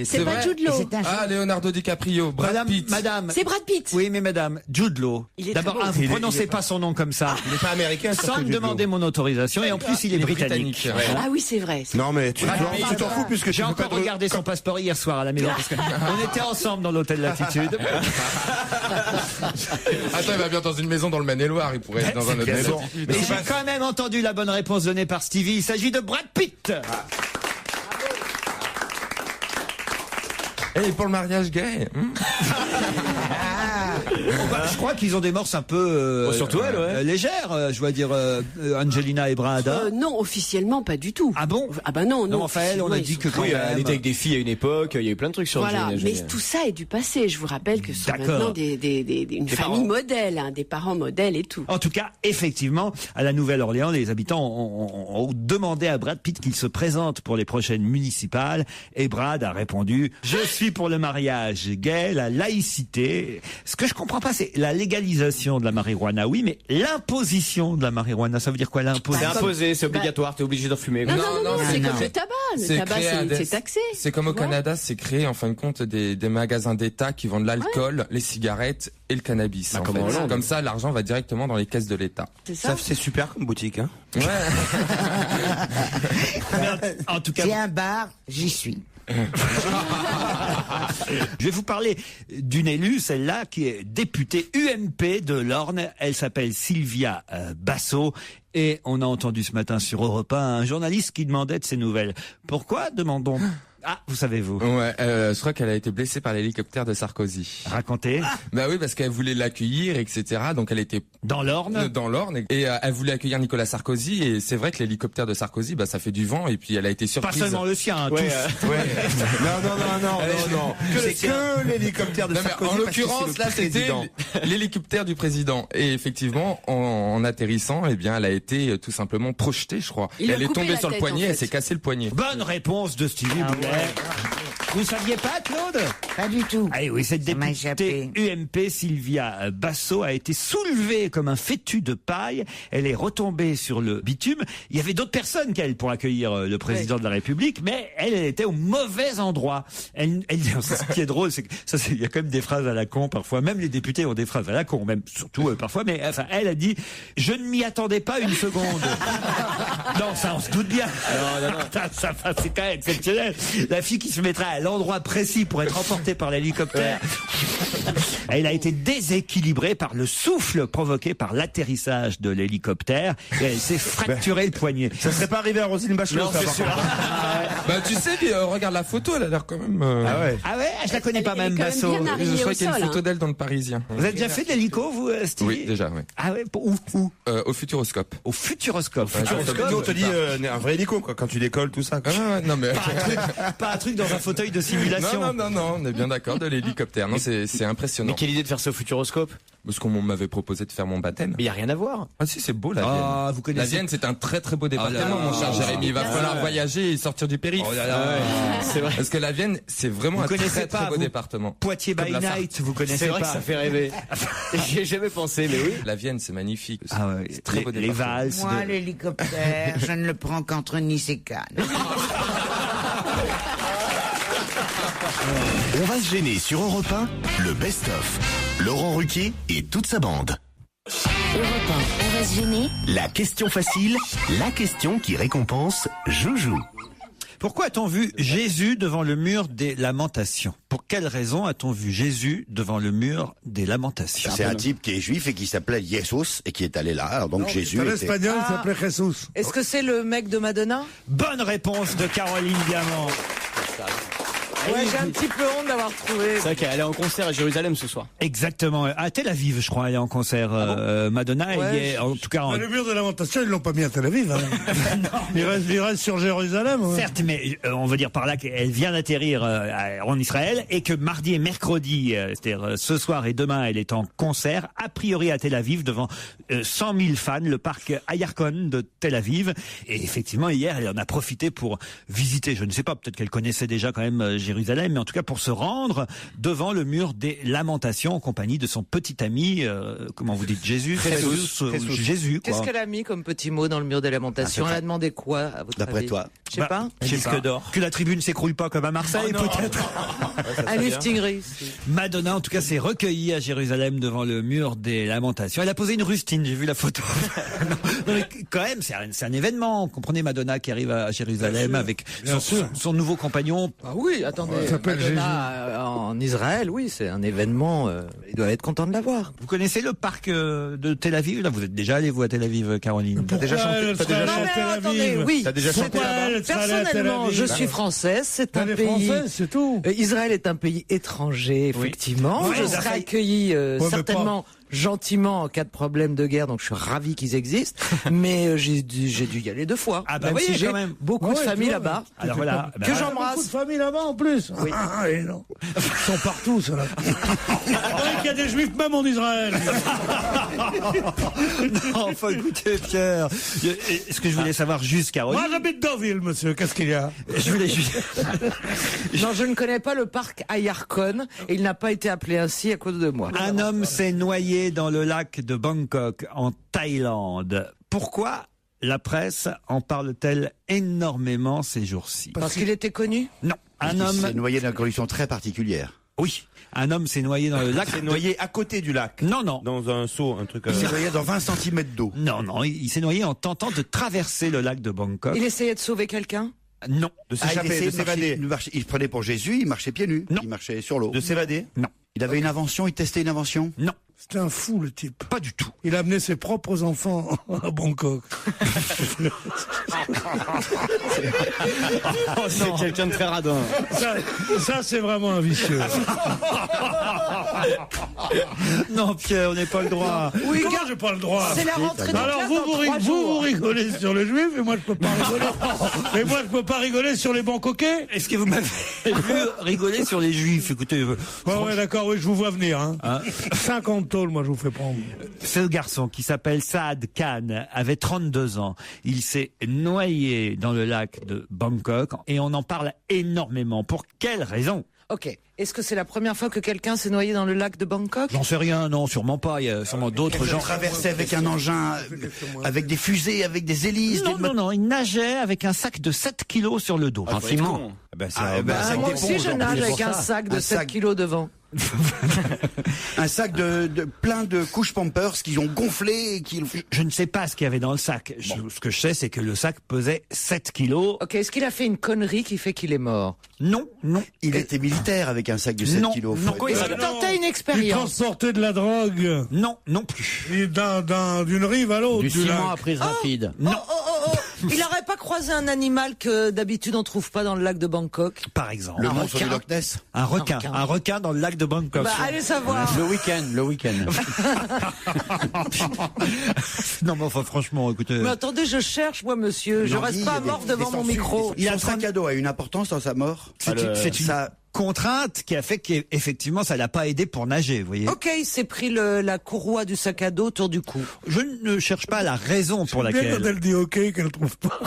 C'est pas Jude Law. Ah, Leonardo DiCaprio, Brad Pitt. Madame. C'est Brad Pitt. Oui, mais madame, Jude Law. D'abord, vous prononcez pas son nom comme ça. Il n'est pas américain, sans me demander mon autorisation, et en plus, il est britannique. Ah oui, c'est vrai. Non, mais tu t'en fous puisque j'ai encore regardé son passeport hier soir à la maison, parce qu'on était ensemble dans l'hôtel Latitude. Attends, il va bien dans une maison dans le Maine-et-Loire, il pourrait être dans un autre maison. Mais j'ai quand même entendu la bonne réponse donnée par Stevie. Il s'agit de Brad Pitt. Et pour le mariage gay. Je crois qu'ils ont des morses un peu surtout elle, légères, je dois dire Angelina et Brada. Non, officiellement pas du tout. Ah bon? Ah bah non. Enfin elle, on a dit que quand oui, même... elle était avec des filles à une époque, il y a eu plein de trucs sur Voilà, Angelina mais Jolie. tout ça est du passé. Je vous rappelle que ce sont maintenant une famille modèle, hein, des parents modèles et tout. En tout cas, effectivement, à la Nouvelle-Orléans, les habitants ont demandé à Brad Pitt qu'il se présente pour les prochaines municipales. Et Brad a répondu « Je suis pour le mariage gay, la laïcité. » Ce que je comprends pas, c'est la légalisation de la marijuana, oui, mais l'imposition de la marijuana, ça veut dire quoi l'imposition? C'est imposé, c'est obligatoire, t'es obligé d'en fumer. Non, c'est comme le tabac. Le tabac, c'est taxé. C'est comme au Canada, c'est créé en fin de compte des magasins d'État qui vendent l'alcool, les cigarettes et le cannabis. En fait. Comme ça, l'argent va directement dans les caisses de l'État. C'est ça. C'est super comme boutique, hein. Ouais. En tout cas, c'est un bar, j'y suis. Je vais vous parler d'une élue, celle-là, qui est députée UMP de l'Orne. Elle s'appelle Sylvia Basso. Et on a entendu ce matin sur Europe 1 un journaliste qui demandait de ses nouvelles. Pourquoi, demandons? Ah, vous savez vous? Ouais, je crois qu'elle a été blessée par l'hélicoptère de Sarkozy. Racontez. Bah oui, parce qu'elle voulait l'accueillir, etc. Donc elle était dans l'Orne. Et elle voulait accueillir Nicolas Sarkozy. Et c'est vrai que l'hélicoptère de Sarkozy, bah ça fait du vent. Et puis elle a été surprise. Pas seulement le sien, hein, ouais, tous. Ouais. Non. C'est que l'hélicoptère de Sarkozy. En l'occurrence, là, c'était l'hélicoptère du président. Et effectivement, en atterrissant, eh bien, elle a été tout simplement projetée, je crois. Elle est tombée sur le poignet. Elle s'est cassé le poignet. Bonne réponse de Stevie Boulet. Vous saviez pas, Claude? Pas du tout. Ah oui, cette députée UMP, Sylvia Basso, a été soulevée comme un fétu de paille. Elle est retombée sur le bitume. Il y avait d'autres personnes qu'elle pour accueillir le président de la République, mais elle était au mauvais endroit. Ce qui est drôle, c'est que il y a quand même des phrases à la con parfois. Même les députés ont des phrases à la con, même surtout parfois. Mais enfin, elle a dit « Je ne m'y attendais pas une seconde ». Non, ça on se doute bien. Non. Ça, c'est quand même exceptionnel. La fille qui se mettrait à l'endroit précis pour être emportée par l'hélicoptère. Elle a été déséquilibrée par le souffle provoqué par l'atterrissage de l'hélicoptère et elle s'est fracturé le poignet. Ça serait pas arrivé à Roselyne Bachelot, non, ça, c'est sûr. Bah tu sais, regarde la photo, elle a l'air quand même. Ah ouais. Je la connais pas même, Basso. Je crois qu'il y a une photo d'elle dans le Parisien. Vous avez déjà fait de l'hélico, vous, Steve? Oui, déjà, oui. Ah ouais, où? Au Futuroscope. Au Futuroscope. Nous, on te dit un vrai hélico, quoi, quand tu décolles, tout ça. Non mais pas un truc dans un fauteuil de simulation. Non, on est bien d'accord, de l'hélicoptère. Non, c'est impressionnant. Mais quelle idée de faire ça au Futuroscope? Parce qu'on m'avait proposé de faire mon baptême. Mais il y a rien à voir. Ah si, c'est beau la Vienne. Ah, vous connaissez. La Vienne, c'est un très très beau département, mon cher Jérémy. Il va falloir voyager et sortir du périph'. Oh là là. C'est vrai. Parce que la Vienne, c'est vraiment un très très beau département. Poitiers by night, vous connaissez pas? C'est vrai que ça fait rêver. J'y ai jamais pensé, mais oui. La Vienne, c'est magnifique. Ah ouais. C'est très beau département. Les valses. Moi, l'hélicoptère, je ne le prends qu'entre Nice et Cannes. On va se gêner sur Europe 1, le best-of. Laurent Ruquier et toute sa bande. Europe 1, on va se gêner. La question facile, la question qui récompense Joujou. Pourquoi a-t-on vu Jésus devant le mur des lamentations? Pour quelle raison a-t-on vu Jésus devant le mur des lamentations? C'est un type qui est juif et qui s'appelait Jesus et qui est allé là. Alors donc Jésus. C'est un espagnol, il s'appelait Jesus. Est-ce que c'est le mec de Madonna? Bonne réponse de Caroline Diamant. Ouais, j'ai un petit peu honte d'avoir trouvé. C'est vrai qu'elle est en concert à Jérusalem ce soir. Exactement. À Tel Aviv, je crois, elle est en concert. Madonna, elle y est, en tout cas. Le mur de lamentation, ils l'ont pas mis à Tel Aviv. Hein. il reste sur Jérusalem. Ouais. Certes, mais on veut dire par là qu'elle vient d'atterrir en Israël et que mardi et mercredi, c'est-à-dire ce soir et demain, elle est en concert, a priori à Tel Aviv, devant 100 000 fans, le parc Ayarkon de Tel Aviv. Et effectivement, hier, elle en a profité pour visiter, je ne sais pas, peut-être qu'elle connaissait déjà quand même Jérusalem, mais en tout cas pour se rendre devant le mur des lamentations en compagnie de son petit ami, comment vous dites, Jésus. Jésus, quoi. Qu'est-ce qu'elle a mis comme petit mot dans le mur des lamentations? Elle a demandé quoi, à votre D'après avis? toi? Je sais pas. Disque d'or. Que la tribune s'écroule pas comme à Marseille, peut-être. Un lifting réussi. Madonna, en tout cas, s'est recueillie à Jérusalem devant le mur des lamentations. Elle a posé une rustine, j'ai vu la photo. non, mais quand même, c'est un événement. Comprenez, Madonna qui arrive à Jérusalem avec son nouveau compagnon. Ah oui, attendez. Madonna en Israël, oui, c'est un événement. Il doit être content de l'avoir. Vous connaissez le parc de Tel Aviv? Là, vous êtes déjà allé, vous, à Tel Aviv, Caroline? T'as déjà chanté? Tel Aviv? Oui. T'as déjà chanté là-bas? d'être allé à Tel Personnellement, Aviv. je suis française, c'est un Elle est pays. française, c'est tout. Israël est un pays étranger, effectivement. Oui. Je Oui, serai mais accueilli mais certainement gentiment en cas de problème de guerre, donc je suis ravi qu'ils existent. Mais j'ai dû y aller 2 fois. Ah bah même oui, si j'ai quand même. beaucoup de Ouais, famille tu vois, là-bas. Alors voilà. Que Beaucoup de j'embrasse. familles là-bas en plus. Oui. Ah, et non. Ils sont partout, ceux-là. Il y a des juifs même en Israël. Non, enfin, écoutez, Pierre. Ce que je voulais savoir juste, Caroline. Moi, j'habite Deauville, monsieur. Qu'est-ce qu'il y a? Je voulais juste. Non, je ne connais pas le parc Ayarkon et il n'a pas été appelé ainsi à cause de moi. Un homme s'est noyé dans le lac de Bangkok, en Thaïlande. Pourquoi la presse en parle-t-elle énormément ces jours-ci? Parce qu'il était connu? Non. Un Il s'est homme. noyé d'une condition très particulière. Oui. Un homme s'est noyé dans le lac. C'est noyé à côté du lac. Non, non. Dans un seau, un truc. Il s'est noyé dans 20 cm d'eau. Non, non. Il s'est noyé en tentant de traverser le lac de Bangkok. Il essayait de sauver quelqu'un? Non. De Il s'échapper, essayait de s'évader. il se prenait pour Jésus, il marchait pieds nus. Non. Il marchait sur l'eau. De s'évader. Non. Il avait une invention, il testait une invention. Non. C'était un fou, le type. Pas du tout. Il a amené ses propres enfants à Bangkok. C'est quelqu'un de très radin. Ça c'est vraiment un vicieux. Non, Pierre, on n'a pas le droit. Oui, comment j'ai pas le droit? C'est la rentrée des Alors classes vous, dans vous, 3 jours. vous rigolez sur les juifs et moi je peux pas rigoler. Mais moi je peux pas rigoler sur les Bangkokais. Est-ce que vous m'avez vu rigoler sur les juifs? Écoutez. Ouais, d'accord, oui, je vous vois venir. Hein. 50 tôles, moi je vous fais prendre. Ce garçon qui s'appelle Saad Khan avait 32 ans. Il s'est noyé dans le lac de Bangkok et on en parle énormément. Pour quelle raison? Ok. Est-ce que c'est la première fois que quelqu'un s'est noyé dans le lac de Bangkok? J'en sais rien, non, sûrement pas. Il y a sûrement d'autres gens. Il traversait avec un engin, avec des fusées, avec des hélices. Non, il nageait avec un sac de 7 kilos sur le dos. Un ciment. Moi aussi, je nage avec un sac de 7 kilos devant. Un sac de plein de couches Pampers qui ont gonflé et qui... Je ne sais pas ce qu'il y avait dans le sac. Ce que je sais, c'est que le sac pesait 7 kilos. Ok, est-ce qu'il a fait une connerie qui fait qu'il est mort? Non. Il était militaire avec un sac de 7 kilos. Est-ce qu'il tentait une Il expérience? transportait de la drogue. Non plus. D'une rive à l'autre. Du ciment lac. à prise rapide. Non. Il n'aurait pas croisé un animal que d'habitude on trouve pas dans le lac de Bangkok? Par exemple. Le monstre du Loch Ness. Un requin dans le lac de Bangkok. Bah, allez savoir. Le week-end. Non, mais enfin, franchement, écoutez. Mais attendez, je cherche, moi, monsieur. Je reste pas mort devant mon micro. Il a un sac à dos a une importance dans sa mort. C'est une contrainte qui a fait qu'effectivement, ça l'a pas aidé pour nager, vous voyez. Ok, il s'est pris la courroie du sac à dos autour du cou. Je ne cherche pas la raison pour Bien laquelle. quand elle dit ok, qu'elle trouve pas.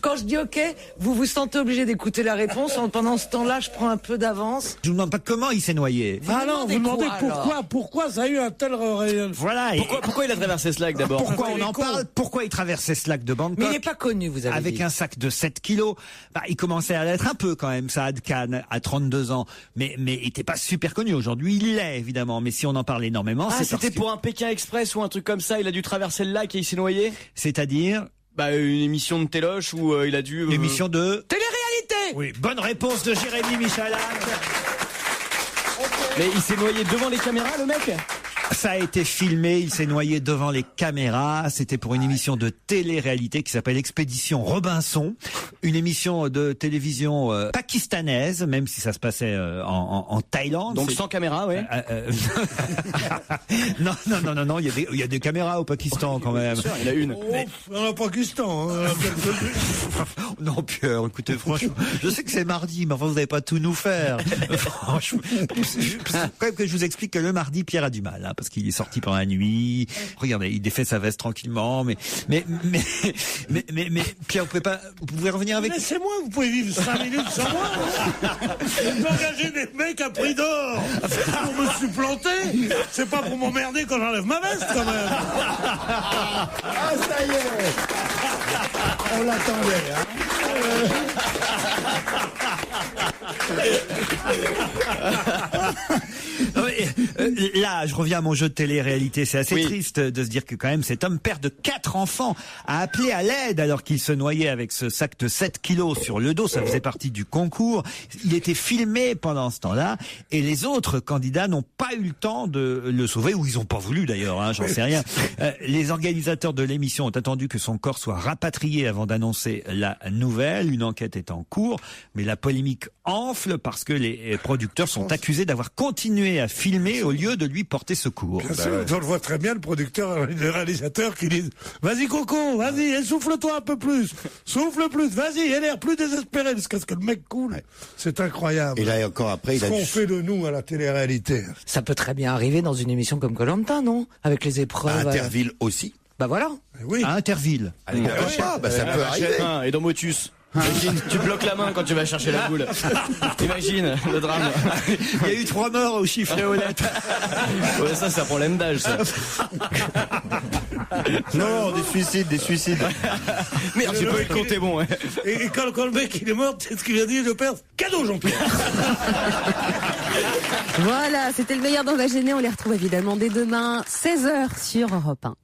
Quand je dis ok, vous vous sentez obligé d'écouter la réponse. Pendant ce temps-là, je prends un peu d'avance. Je vous demande pas comment il s'est noyé. Ah non, vous demandez quoi, pourquoi ça a eu un tel réel. Voilà. Pourquoi il a traversé ce lac d'abord? Pourquoi on en parle? Pourquoi il traversait ce lac de Bangkok? Mais il n'est pas connu, vous avez Avec dit. un sac de 7 kilos. Bah, il commençait à l'être un peu quand même, Saad Khan, à 32 ans. Mais il était pas super connu. Aujourd'hui, il l'est, évidemment. Mais si on en parle énormément, c'est c'était pour un Pékin Express ou un truc comme ça. Il a dû traverser le lac et il s'est noyé. C'est-à-dire? Bah, une émission de Téloche où il a dû... Une émission de... Télé-réalité. Oui, bonne réponse de Jérémy Michalak. Mais il s'est noyé devant les caméras, le mec? Ça a été filmé, il s'est noyé devant les caméras. C'était pour une émission de télé-réalité qui s'appelle Expédition Robinson. Une émission de télévision pakistanaise, même si ça se passait en Thaïlande. Donc sans caméra, ouais. Non, il y a des caméras au Pakistan quand même. Bien sûr, il y en a une. Dans le Pakistan. Non, Pierre, écoutez, franchement, je sais que c'est mardi, mais enfin, vous n'allez pas tout nous faire. Franchement, quand même que je vous explique que le mardi, Pierre a du mal, hein, parce qu'il est sorti pendant la nuit. Regardez, il défait sa veste tranquillement, mais Pierre, vous pouvez revenir avec... Laissez-moi, vous pouvez vivre 5 minutes sans moi. Vous engagez des mecs à prix d'or pour me supplanter. C'est pas pour m'emmerder quand j'enlève ma veste, quand même. Ah, ça y est. On l'attendait, hein. Là, je reviens à mon jeu de télé-réalité. C'est assez triste de se dire que quand même cet homme, père de 4 enfants, a appelé à l'aide alors qu'il se noyait avec ce sac de 7 kilos sur le dos. Ça faisait partie du concours. Il était filmé pendant ce temps-là et les autres candidats n'ont pas eu le temps de le sauver, ou ils n'ont pas voulu d'ailleurs, hein, j'en sais rien. Les organisateurs de l'émission ont attendu que son corps soit rapatrié avant d'annoncer la nouvelle. Une enquête est en cours, mais la polémique enfle parce que les producteurs sont accusés d'avoir continué à filmer au lieu de lui porter secours. Bien sûr, on le voit très bien, le producteur et le réalisateur qui disent « Vas-y Coco, vas-y, essouffle-toi un peu plus, souffle plus, vas-y, aie l'air plus désespéré jusqu'à ce que le mec coule. » C'est incroyable. Et là encore après, ce qu'on fait de nous à la télé-réalité. Ça peut très bien arriver dans une émission comme Koh-Lanta, non? Avec les épreuves. À Interville aussi. Bah voilà. Oui. À Interville. Ça peut arriver. Et dans Motus. Imagine, tu bloques la main quand tu vas chercher la boule. Imagine le drame. Il y a eu 3 morts au chiffre honnête. Ouais, ça problème d'âge, ça. Non, des suicides. Merde, j'ai pas eu le compte, est bon. Ouais. Et quand le mec il est mort, c'est ce qu'il a dit, le père. Cadeau, Jean-Pierre. Voilà, c'était le meilleur dans la gênée. On les retrouve évidemment dès demain, 16h sur Europe 1.